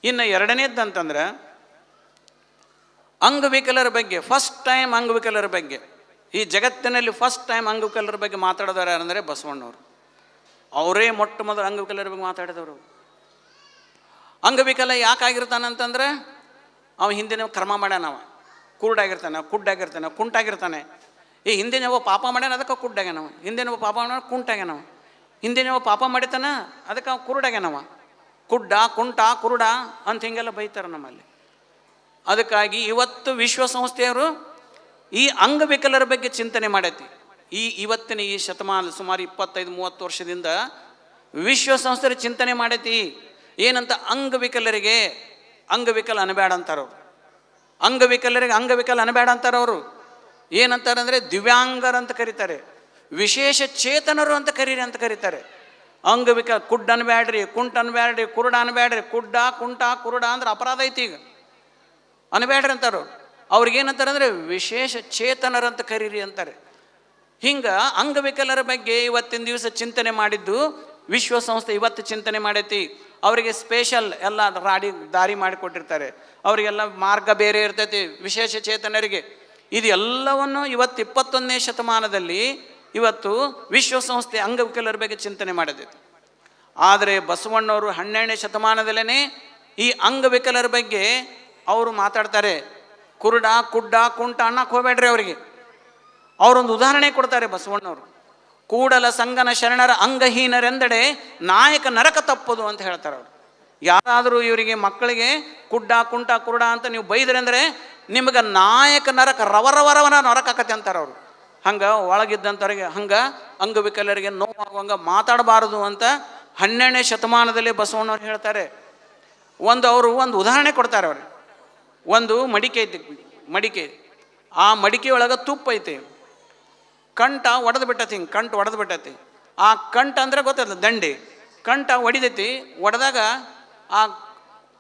ಇನ್ನು ಎರಡನೇದಂತಂದ್ರೆ ಅಂಗವಿಕಲರ ಬಗ್ಗೆ. ಫಸ್ಟ್ ಟೈಮ್ ಅಂಗವಿಕಲರ ಬಗ್ಗೆ ಈ ಜಗತ್ತಿನಲ್ಲಿ ಫಸ್ಟ್ ಟೈಮ್ ಅಂಗವಿಕಲರ ಬಗ್ಗೆ ಮಾತಾಡಿದವರು ಯಾರಂದರೆ ಬಸವಣ್ಣವರು. ಅವರೇ ಮೊಟ್ಟ ಮೊದಲು ಅಂಗವಿಕಲರ ಬಗ್ಗೆ ಮಾತಾಡಿದವರು. ಅಂಗವಿಕಲ ಯಾಕಾಗಿರ್ತಾನಂತಂದ್ರೆ ಅವ ಹಿಂದಿನ ಕರ್ಮ ಮಾಡ್ಯಾನವ, ಕುರುಡಾಗಿರ್ತಾನೆ, ಕುಡ್ಡಾಗಿರ್ತಾನೆ, ಕುಂಟಾಗಿರ್ತಾನೆ. ಈ ಹಿಂದಿನವ ಪಾಪ ಮಾಡ್ಯಾನ, ಅದಕ್ಕೆ ಕುಡ್ಡಾಗ್ಯಾನವ. ಹಿಂದಿನವ ಪಾಪ ಮಾಡ್ಯಾನ, ಕುಂಟಾಗ್ಯಾನವ. ಹಿಂದಿನವ ಪಾಪ ಮಾಡಿತಾನ, ಅದಕ್ಕೆ ಅವ ಕುರುಡಾಗ್ಯಾನವ. ಕುಡ್ಡ, ಕುಂಟ, ಕುರುಡ ಅಂತ ಹಿಂಗೆಲ್ಲ ಬೈತಾರೆ ನಮ್ಮಲ್ಲಿ. ಅದಕ್ಕಾಗಿ ಇವತ್ತು ವಿಶ್ವಸಂಸ್ಥೆಯವರು ಈ ಅಂಗವಿಕಲರ ಬಗ್ಗೆ ಚಿಂತನೆ ಮಾಡೈತಿ. ಇವತ್ತಿನ ಈ ಶತಮಾನ ಸುಮಾರು 25-30 ವರ್ಷದಿಂದ ವಿಶ್ವಸಂಸ್ಥೆ ಚಿಂತನೆ ಮಾಡೈತಿ. ಏನಂತ, ಅಂಗವಿಕಲರಿಗೆ ಅಂಗವಿಕಲ ಅನಬೇಡ ಅಂತಾರವ್ರು. ಅಂಗವಿಕಲರಿಗೆ ಅಂಗವಿಕಲ ಅನಬೇಡ ಅಂತಾರವರು. ಏನಂತಾರೆ ಅಂದರೆ ದಿವ್ಯಾಂಗರು ಅಂತ ಕರೀತಾರೆ, ವಿಶೇಷ ಚೇತನರು ಅಂತ ಕರೀತಾರೆ. ಅಂಗವಿಕಲ ಕುಡ್ಡ ಅನ್ಬ್ಯಾಡ್ರಿ, ಕುಂಟ ಅನ್ಬ್ಯಾಡ್ರಿ, ಕುರುಡ ಅನ್ಬ್ಯಾಡ್ರಿ. ಕುಡ್ಡ, ಕುಂಟ, ಕುರುಡ ಅಂದ್ರೆ ಅಪರಾಧ ಐತಿ, ಈಗ ಅನ್ಬ್ಯಾಡ್ರಿ ಅಂತಾರ. ಅವ್ರಿಗೇನಂತಾರೆ ಅಂದರೆ ವಿಶೇಷ ಚೇತನರಂತ ಕರೀರಿ ಅಂತಾರೆ. ಹಿಂಗೆ ಅಂಗವಿಕಲರ ಬಗ್ಗೆ ಇವತ್ತಿನ ದಿವಸ ಚಿಂತನೆ ಮಾಡಿದ್ದು ವಿಶ್ವಸಂಸ್ಥೆ ಇವತ್ತು ಚಿಂತನೆ ಮಾಡೈತಿ. ಅವರಿಗೆ ಸ್ಪೆಷಲ್ ಎಲ್ಲ ದಾರಿ ಮಾಡಿಕೊಟ್ಟಿರ್ತಾರೆ. ಅವರಿಗೆಲ್ಲ ಮಾರ್ಗ ಬೇರೆ ಇರ್ತೈತಿ ವಿಶೇಷ ಚೇತನರಿಗೆ. ಇದು ಎಲ್ಲವನ್ನು ಇವತ್ತು 21ನೇ ಶತಮಾನದಲ್ಲಿ ಇವತ್ತು ವಿಶ್ವಸಂಸ್ಥೆ ಅಂಗವಿಕಲರ ಬಗ್ಗೆ ಚಿಂತನೆ ಮಾಡಿದೈತಿ. ಆದರೆ ಬಸವಣ್ಣವರು 12ನೇ ಶತಮಾನದಲ್ಲೇ ಈ ಅಂಗವಿಕಲರ ಬಗ್ಗೆ ಅವರು ಮಾತಾಡ್ತಾರೆ. ಕುರುಡ, ಕುಡ್ಡ, ಕುಂಟ ಅನ್ನಕ್ಕೆ ಹೋಗ್ಬೇಡ್ರಿ ಅವರಿಗೆ. ಅವರೊಂದು ಉದಾಹರಣೆ ಕೊಡ್ತಾರೆ ಬಸವಣ್ಣವರು. ಕೂಡಲ ಸಂಗನ ಶರಣರ ಅಂಗಹೀನರೆಂದೆಡೆ ನಾಯಕ ನರಕ ತಪ್ಪದು ಅಂತ ಹೇಳ್ತಾರೆ ಅವರು. ಯಾರಾದರೂ ಇವರಿಗೆ ಮಕ್ಕಳಿಗೆ ಕುಡ್ಡ ಕುಂಟ ಕುರುಡ ಅಂತ ನೀವು ಬೈದ್ರೆಂದರೆ ನಿಮಗೆ ನಾಯಕ ನರಕ ರವರವರವನ ನರಕ ಆಕತೆ ಅಂತಾರೆ ಅವರು. ಹಂಗೆ ಒಳಗಿದ್ದಂಥವ್ರಿಗೆ ಹಂಗೆ ಅಂಗವಿಕಲರಿಗೆ ನೋವಾಗುವಂಗೆ ಮಾತಾಡಬಾರದು ಅಂತ 12ನೇ ಶತಮಾನದಲ್ಲಿ ಬಸವಣ್ಣವ್ರು ಹೇಳ್ತಾರೆ. ಅವರು ಒಂದು ಉದಾಹರಣೆ ಕೊಡ್ತಾರೆ ಅವ್ರಿಗೆ. ಒಂದು ಮಡಿಕೆ ಐತಿ, ಮಡಿಕೆ, ಆ ಮಡಿಕೆ ಒಳಗೆ ತುಪ್ಪ ಐತಿ, ಕಂಠ ಒಡೆದು ಬಿಟ್ಟತಿ, ಹಿಂಗೆ ಕಂಠ ಒಡೆದು ಬಿಟ್ಟತಿ. ಆ ಕಂಠ ಅಂದರೆ ಗೊತ್ತಲ್ಲ, ದಂಡಿ, ಕಂಠ ಒಡಿದೈತಿ. ಒಡೆದಾಗ ಆ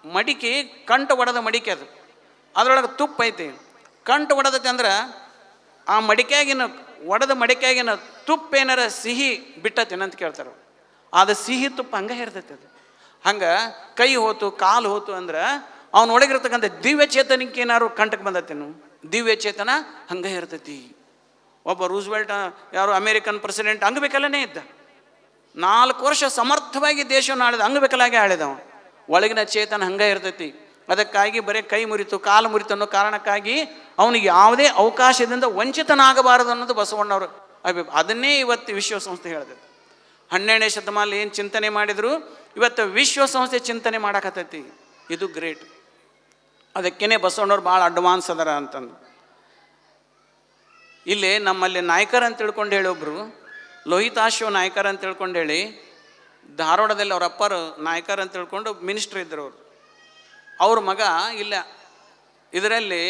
ಮಡಿಕೆ ಕಂಠ ಒಡೆದ ಮಡಿಕೆ ಅದು, ಅದರೊಳಗೆ ತುಪ್ಪ ಐತಿ. ಕಂಠ ಒಡೆದೈತಿ ಅಂದ್ರೆ ಆ ಮಡಿಕೆಯಾಗಿನ ಒಡೆದ ಮಡಿಕೆಯಾಗಿನ ತುಪ್ಪ ಏನಾರ ಸಿಹಿ ಬಿಟ್ಟತೇನೆ ಅಂತ ಕೇಳ್ತಾರೆ. ಅದು ಸಿಹಿ ತುಪ್ಪ ಹಂಗೆ ಇರ್ತೈತಿ. ಅದು ಹಂಗೆ ಕೈ ಹೋತು ಕಾಲು ಹೋತು ಅಂದ್ರೆ ಅವನೊಳಗಿರ್ತಕ್ಕಂಥ ದಿವ್ಯ ಚೇತನಕ್ಕೆ ಏನಾರು ಕಂಠಕ್ಕೆ ಬಂದತೇನು? ದಿವ್ಯ ಚೇತನ ಹಂಗೆ ಇರ್ತೈತಿ. ಒಬ್ಬ ರೂಸ್ವೆಲ್ಟ್, ಯಾರು ಅಮೇರಿಕನ್ ಪ್ರೆಸಿಡೆಂಟ್, ಅಂಗವಿಕಲನೇ ಇದ್ದ. 4 ವರ್ಷ ಸಮರ್ಥವಾಗಿ ದೇಶವನ್ನು ಆಳಿದ, ಅಂಗವಿಕಲಾಗಿ ಆಳಿದವ. ಒಳಗಿನ ಚೇತನ ಹಂಗೆ ಇರ್ತೈತಿ. ಅದಕ್ಕಾಗಿ ಬರೀ ಕೈ ಮುರಿತು ಕಾಲು ಮುರಿತು ಅನ್ನೋ ಕಾರಣಕ್ಕಾಗಿ ಅವನಿಗೆ ಯಾವುದೇ ಅವಕಾಶದಿಂದ ವಂಚಿತನಾಗಬಾರದು ಅನ್ನೋದು ಬಸವಣ್ಣವರು ಅದನ್ನೇ ಇವತ್ತು ವಿಶ್ವಸಂಸ್ಥೆ ಹೇಳ್ತೈತಿ. 12ನೇ ಶತಮಾನದಲ್ಲಿ ಏನು ಚಿಂತನೆ ಮಾಡಿದ್ರು ಇವತ್ತು ವಿಶ್ವಸಂಸ್ಥೆ ಚಿಂತನೆ ಮಾಡಕತ್ತೈತಿ. ಇದು ಗ್ರೇಟ್. ಅದಕ್ಕೇನೆ ಬಸವಣ್ಣವ್ರು ಭಾಳ ಅಡ್ವಾನ್ಸ್ ಅದರ ಅಂತಂದು. ಇಲ್ಲಿ ನಮ್ಮಲ್ಲಿ ನಾಯ್ಕರ್ ಅಂತ ತಿಳ್ಕೊಂಡು ಹೇಳಿ ಒಬ್ಬರು ಲೋಹಿತಾಶ್ವ ನಾಯ್ಕರ್ ಅಂತ ತಿಳ್ಕೊಂಡು ಹೇಳಿ ಧಾರವಾಡದಲ್ಲಿ ಅವ್ರ ಅಪ್ಪರು ನಾಯ್ಕರ್ ಅಂತ ತಿಳ್ಕೊಂಡು ಮಿನಿಸ್ಟ್ರ್ ಇದ್ದರು. ಅವ್ರ ಮಗ ಇಲ್ಲ ಇದರಲ್ಲಿ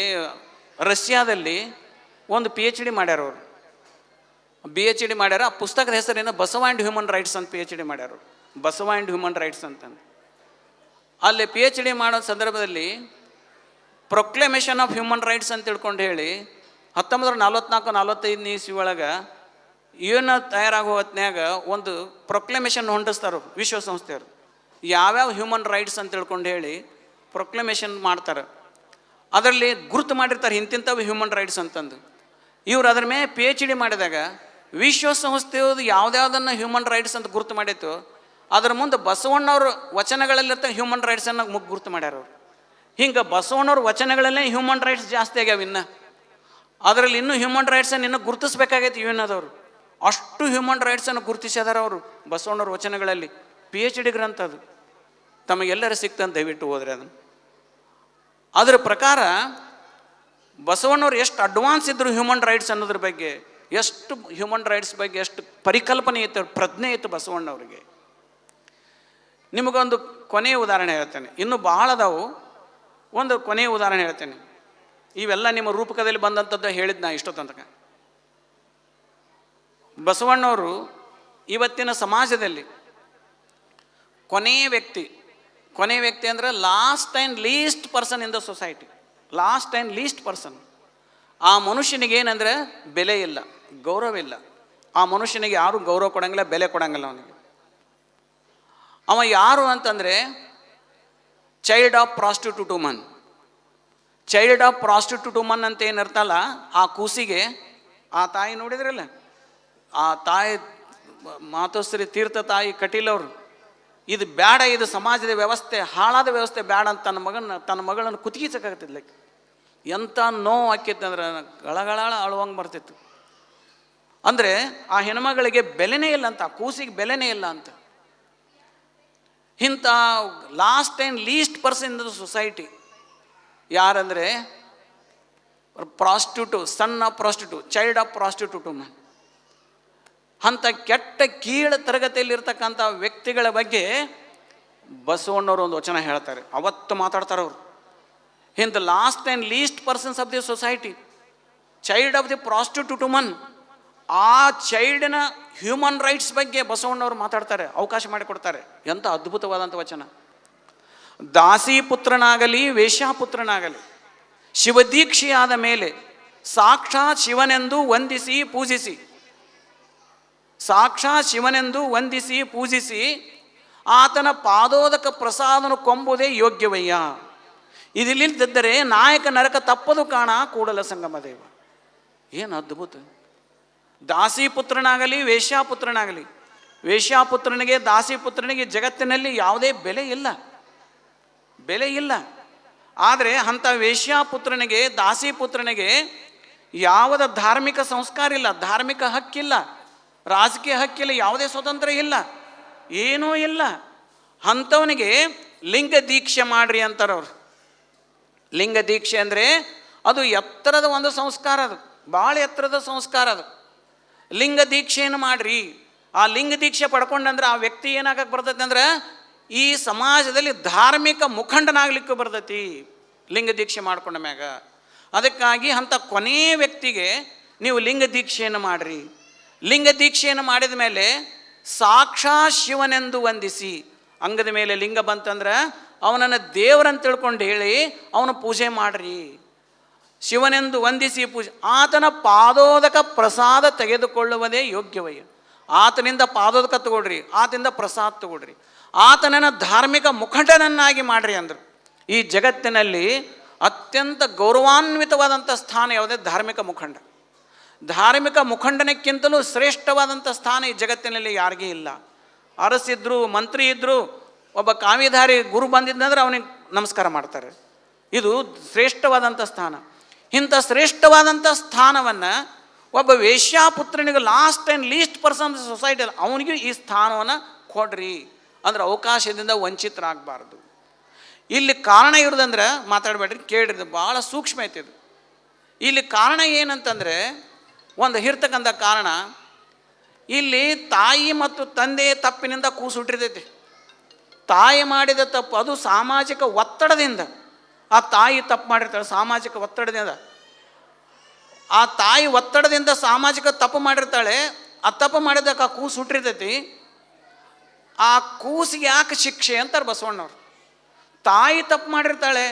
ರಷ್ಯಾದಲ್ಲಿ ಒಂದು PhD ಮಾಡ್ಯಾರ. ಅವರು PhD ಮಾಡ್ಯಾರ. ಆ ಪುಸ್ತಕದ ಹೆಸರೇನು ಬಸವ ಆ್ಯಂಡ್ ಹ್ಯೂಮನ್ ರೈಟ್ಸ್ ಅಂತ PhD ಮಾಡ್ಯಾರ. ಬಸವ ಆ್ಯಂಡ್ ಹ್ಯೂಮನ್ ರೈಟ್ಸ್ ಅಂತಂದು ಅಲ್ಲಿ PhD ಮಾಡೋ ಸಂದರ್ಭದಲ್ಲಿ ಪ್ರೊಕ್ಲೆಮೇಷನ್ ಆಫ್ ಹ್ಯೂಮನ್ ರೈಟ್ಸ್ ಅಂತ ತಿಳ್ಕೊಂಡು ಹೇಳಿ 1944-45 ಇಸ್ವಿ ಒಳಗೆ ಏನು ತಯಾರಾಗೋ ಹೊತ್ನ್ಯಾಗ ಒಂದು ಪ್ರೊಕ್ಲೆಮೇಷನ್ ಹೊಂಡಿಸ್ತಾರೆ ವಿಶ್ವಸಂಸ್ಥೆಯವರು. ಯಾವ್ಯಾವ ಹ್ಯೂಮನ್ ರೈಟ್ಸ್ ಅಂತ ತಿಳ್ಕೊಂಡು ಹೇಳಿ ಪ್ರೊಕ್ಲೆಮೇಷನ್ ಮಾಡ್ತಾರೆ. ಅದರಲ್ಲಿ ಗುರುತು ಮಾಡಿರ್ತಾರೆ ಇಂತಿಂಥವು ಹ್ಯೂಮನ್ ರೈಟ್ಸ್ ಅಂತಂದು. ಇವ್ರು ಅದ್ರ ಮೇಲೆ PhD ಮಾಡಿದಾಗ ವಿಶ್ವಸಂಸ್ಥೆಯದು ಯಾವುದ್ಯಾವುದನ್ನು ಹ್ಯೂಮನ್ ರೈಟ್ಸ್ ಅಂತ ಗುರುತು ಮಾಡಿತ್ತು ಅದ್ರ ಮುಂದೆ ಬಸವಣ್ಣವ್ರ ವಚನಗಳಲ್ಲಿರ್ತ ಹ್ಯೂಮನ್ ರೈಟ್ಸನ್ನು ಗುರುತು ಮಾಡ್ಯಾರ ಅವರು. ಹಿಂಗೆ ಬಸವಣ್ಣವ್ರ ವಚನಗಳಲ್ಲೇ ಹ್ಯೂಮನ್ ರೈಟ್ಸ್ ಜಾಸ್ತಿ ಆಗ್ಯಾವ. ಇನ್ನು ಅದರಲ್ಲಿ ಇನ್ನೂ ಹ್ಯೂಮನ್ ರೈಟ್ಸನ್ನು ಇನ್ನೂ ಗುರುತಿಸ್ಬೇಕಾಗೈತಿ ಇವನ್ನದವರು. ಅಷ್ಟು ಹ್ಯೂಮನ್ ರೈಟ್ಸನ್ನು ಗುರುತಿಸಿದಾರ ಅವರು ಬಸವಣ್ಣವ್ರ ವಚನಗಳಲ್ಲಿ. PhD ಗ್ರಂಥ ಅದು. ತಮಗೆಲ್ಲರೂ ಸಿಕ್ತಂತ ದಯವಿಟ್ಟು ಹೋದ್ರೆ ಅದನ್ನು. ಅದರ ಪ್ರಕಾರ ಬಸವಣ್ಣವ್ರು ಎಷ್ಟು ಅಡ್ವಾನ್ಸ್ ಇದ್ದರು ಹ್ಯೂಮನ್ ರೈಟ್ಸ್ ಅನ್ನೋದ್ರ ಬಗ್ಗೆ, ಎಷ್ಟು ಹ್ಯೂಮನ್ ರೈಟ್ಸ್ ಬಗ್ಗೆ ಎಷ್ಟು ಪರಿಕಲ್ಪನೆ ಇತ್ತು, ಪ್ರಜ್ಞೆ ಇತ್ತು ಬಸವಣ್ಣವ್ರಿಗೆ. ನಿಮಗೊಂದು ಕೊನೆಯ ಉದಾಹರಣೆ ಹೇಳ್ತೇನೆ. ಇನ್ನೂ ಭಾಳ ಅದಾವು. ಒಂದು ಕೊನೆಯ ಉದಾಹರಣೆ ಹೇಳ್ತೇನೆ. ಇವೆಲ್ಲ ನಿಮ್ಮ ರೂಪಕದಲ್ಲಿ ಬಂದಂಥದ್ದು ಹೇಳಿದ್ ನಾ ಇಷ್ಟೊತ್ತಂತಕ. ಬಸವಣ್ಣವರು ಇವತ್ತಿನ ಸಮಾಜದಲ್ಲಿ ಕೊನೆಯ ವ್ಯಕ್ತಿ ಅಂದರೆ last and least person in the society. Last and least person. ಆ ಮನುಷ್ಯನಿಗೆ ಏನಂದರೆ ಬೆಲೆ ಇಲ್ಲ, ಗೌರವ ಇಲ್ಲ. ಆ ಮನುಷ್ಯನಿಗೆ ಯಾರು ಗೌರವ ಕೊಡಂಗಿಲ್ಲ, ಬೆಲೆ ಕೊಡಂಗಿಲ್ಲ. ಅವನಿಗೆ ಅವ ಯಾರು ಅಂತಂದರೆ child of prostitute woman. Child of prostitute woman ಅಂತ ಏನಿರ್ತಲ್ಲ, ಆ ಕೂಸಿಗೆ ಆ ತಾಯಿ ನೋಡಿದ್ರಲ್ಲ, ಆ ತಾಯಿ ಮಾತೋಶ್ರೀ ತೀರ್ಥ ತಾಯಿ ಕಟೀಲವರು, ಇದು ಬೇಡ, ಇದು ಸಮಾಜದ ವ್ಯವಸ್ಥೆ, ಹಾಳಾದ ವ್ಯವಸ್ಥೆ ಬೇಡ ಅಂತ ತನ್ನ ಮಗಳನ್ನು ಕುತ್ತಿಗಿಸಕ್ಕಾಗ್ತಿದ್ಲಕ್ಕೆ. ಎಂಥ ನೋವು ಆಕ್ಕಿತ್ತು ಅಂದ್ರೆ ಗಳಗಳ ಅಳುವಂಗೆ ಬರ್ತಿತ್ತು. ಅಂದರೆ ಆ ಹೆಣ್ಮಗಳಿಗೆ ಬೆಲೆನೇ ಇಲ್ಲ ಅಂತ, ಆ ಕೂಸಿಗೆ ಬೆಲೆನೇ ಇಲ್ಲ ಅಂತ. ಇಂಥ last and least person in the society ಯಾರಂದರೆ prostitute, son of prostitute, child of prostitute woman. ಅಂಥ ಕೆಟ್ಟ ಕೀಳು ತರಗತಿಯಲ್ಲಿರ್ತಕ್ಕಂಥ ವ್ಯಕ್ತಿಗಳ ಬಗ್ಗೆ ಬಸವಣ್ಣವರು ಒಂದು ವಚನ ಹೇಳ್ತಾರೆ. ಅವತ್ತು ಮಾತಾಡ್ತಾರೆ ಅವರು. In the last and least persons of the society, child of the prostitute woman. ಆ ಚೈಲ್ಡಿನ ಹ್ಯೂಮನ್ ರೈಟ್ಸ್ ಬಗ್ಗೆ ಬಸವಣ್ಣವರು ಮಾತಾಡ್ತಾರೆ, ಅವಕಾಶ ಮಾಡಿಕೊಡ್ತಾರೆ. ಎಂಥ ಅದ್ಭುತವಾದಂಥ ವಚನ. ದಾಸಿ ಪುತ್ರನಾಗಲಿ ವೇಶ್ಯಾಪುತ್ರನಾಗಲಿ ಶಿವದೀಕ್ಷೆಯಾದ ಮೇಲೆ ಸಾಕ್ಷಾತ್ ಶಿವನೆಂದು ವಂದಿಸಿ ಪೂಜಿಸಿ, ಸಾಕ್ಷಾತ್ ಶಿವನೆಂದು ವಂದಿಸಿ ಪೂಜಿಸಿ ಆತನ ಪಾದೋದಕ ಪ್ರಸಾದನು ಕೊಂಬುದೇ ಯೋಗ್ಯವಯ್ಯ. ಇದಿಲ್ಲದಿದ್ದರೆ ನಾಯಕ ನರಕ ತಪ್ಪದು ಕಾಣ ಕೂಡಲ ಸಂಗಮ ದೇವ. ಏನು ಅದ್ಭುತ. ದಾಸಿ ಪುತ್ರನಾಗಲಿ ವೇಶ್ಯಾಪುತ್ರನಾಗಲಿ, ವೇಶ್ಯಾಪುತ್ರನಿಗೆ ದಾಸಿಪುತ್ರನಿಗೆ ಜಗತ್ತಿನಲ್ಲಿ ಯಾವುದೇ ಬೆಲೆ ಇಲ್ಲ, ಬೆಲೆ ಇಲ್ಲ. ಆದರೆ ಅಂಥ ವೇಶ್ಯಾಪುತ್ರನಿಗೆ ದಾಸಿಪುತ್ರನಿಗೆ ಯಾವುದ ಧಾರ್ಮಿಕ ಸಂಸ್ಕಾರ ಇಲ್ಲ, ಧಾರ್ಮಿಕ ಹಕ್ಕಿಲ್ಲ. ರಾಜಕೀಯ ಹಕ್ಕಿಲ್ಲ, ಯಾವುದೇ ಸ್ವತಂತ್ರ ಇಲ್ಲ, ಏನೂ ಇಲ್ಲ. ಅಂಥವನಿಗೆ ಲಿಂಗ ದೀಕ್ಷೆ ಮಾಡ್ರಿ ಅಂತಾರವ್ರು. ಲಿಂಗ ದೀಕ್ಷೆ ಅಂದರೆ ಅದು ಎತ್ತರದ ಒಂದು ಸಂಸ್ಕಾರ, ಅದು ಭಾಳ ಎತ್ತರದ ಸಂಸ್ಕಾರ. ಅದು ಲಿಂಗ ದೀಕ್ಷೆಯನ್ನು ಮಾಡ್ರಿ. ಆ ಲಿಂಗ ದೀಕ್ಷೆ ಪಡ್ಕೊಂಡಂದ್ರೆ ಆ ವ್ಯಕ್ತಿ ಏನಾಗಕ್ಕೆ ಬರ್ತೈತಿ ಅಂದ್ರೆ ಈ ಸಮಾಜದಲ್ಲಿ ಧಾರ್ಮಿಕ ಮುಖಂಡನಾಗ್ಲಿಕ್ಕೆ ಬರ್ತೈತಿ ಲಿಂಗ ದೀಕ್ಷೆ ಮಾಡ್ಕೊಂಡ ಮ್ಯಾಗ. ಅದಕ್ಕಾಗಿ ಅಂಥ ಕೊನೆಯ ವ್ಯಕ್ತಿಗೆ ನೀವು ಲಿಂಗ ದೀಕ್ಷೆಯನ್ನು ಮಾಡಿರಿ. ಲಿಂಗ ದೀಕ್ಷೆಯನ್ನು ಮಾಡಿದ ಮೇಲೆ ಸಾಕ್ಷಾತ್ ಶಿವನೆಂದು ವಂದಿಸಿ, ಅಂಗದ ಮೇಲೆ ಲಿಂಗ ಬಂತಂದ್ರೆ ಅವನನ್ನು ದೇವರಂತ ತಿಳ್ಕೊಂಡು ಹೇಳಿ ಅವನ ಪೂಜೆ ಮಾಡಿರಿ. ಶಿವನೆಂದು ವಂದಿಸಿ ಪೂಜೆ, ಆತನ ಪಾದೋದಕ ಪ್ರಸಾದ ತೆಗೆದುಕೊಳ್ಳುವುದೇ ಯೋಗ್ಯವಯ್ಯ. ಆತನಿಂದ ಪಾದೋದಕ ತಗೊಳ್ರಿ, ಆತನಿಂದ ಪ್ರಸಾದ ತಗೊಳ್ರಿ, ಆತನನ್ನು ಧಾರ್ಮಿಕ ಮುಖಂಡನನ್ನಾಗಿ ಮಾಡಿರಿ ಅಂದರು. ಈ ಜಗತ್ತಿನಲ್ಲಿ ಅತ್ಯಂತ ಗೌರವಾನ್ವಿತವಾದಂಥ ಸ್ಥಾನ ಯಾವುದೇ? ಧಾರ್ಮಿಕ ಮುಖಂಡ. ಧಾರ್ಮಿಕ ಮುಖಂಡನಕ್ಕಿಂತಲೂ ಶ್ರೇಷ್ಠವಾದಂಥ ಸ್ಥಾನ ಈ ಜಗತ್ತಿನಲ್ಲಿ ಯಾರಿಗೂ ಇಲ್ಲ. ಅರಸಿದ್ರು, ಮಂತ್ರಿ ಇದ್ದರು, ಒಬ್ಬ ಕಾವಿಧಾರಿ ಗುರು ಬಂದಿದ್ದಂದ್ರೆ ಅವನಿಗೆ ನಮಸ್ಕಾರ ಮಾಡ್ತಾರೆ. ಇದು ಶ್ರೇಷ್ಠವಾದಂಥ ಸ್ಥಾನ. ಇಂಥ ಶ್ರೇಷ್ಠವಾದಂಥ ಸ್ಥಾನವನ್ನು ಒಬ್ಬ ವೇಶ್ಯಾಪುತ್ರನಿಗೆ ಲಾಸ್ಟ್ ಆ್ಯಂಡ್ ಲೀಸ್ಟ್ ಪರ್ಸನ್ ಸೊಸೈಟಿಯಲ್ಲಿ ಅವನಿಗೂ ಈ ಸ್ಥಾನವನ್ನು ಕೊಡ್ರಿ ಅಂದ್ರೆ ಅವಕಾಶದಿಂದ ವಂಚಿತರಾಗಬಾರ್ದು. ಇಲ್ಲಿ ಕಾರಣ ಇರೋದಂದ್ರೆ ಮಾತಾಡಬೇಡ್ರಿ, ಕೇಳಿರಿ, ಭಾಳ ಸೂಕ್ಷ್ಮ ಐತಿ ಇದು. ಇಲ್ಲಿ ಕಾರಣ ಏನಂತಂದರೆ ಒಂದು ಇರ್ತಕ್ಕಂಥ ಕಾರಣ, ಇಲ್ಲಿ ತಾಯಿ ಮತ್ತು ತಂದೆಯ ತಪ್ಪಿನಿಂದ ಕೂಸು ಹುಟ್ಟಿರ್ತೈತಿ. ತಾಯಿ ಮಾಡಿದ ತಪ್ಪು ಅದು ಸಾಮಾಜಿಕ ಒತ್ತಡದಿಂದ. ಆ ತಾಯಿ ತಪ್ಪು ಮಾಡಿರ್ತಾಳೆ ಸಾಮಾಜಿಕ ಒತ್ತಡದಿಂದ. ಆ ತಾಯಿ ಒತ್ತಡದಿಂದ ಸಾಮಾಜಿಕ ತಪ್ಪು ಮಾಡಿರ್ತಾಳೆ. ಆ ತಪ್ಪು ಮಾಡಿದಾಗ ಆ ಕೂಸು ಹುಟ್ಟಿರ್ತೈತಿ. ಆ ಕೂಸಿಗೆ ಯಾಕೆ ಶಿಕ್ಷೆ ಅಂತಾರೆ ಬಸವಣ್ಣವ್ರು. ತಾಯಿ ತಪ್ಪು ಮಾಡಿರ್ತಾಳೆ,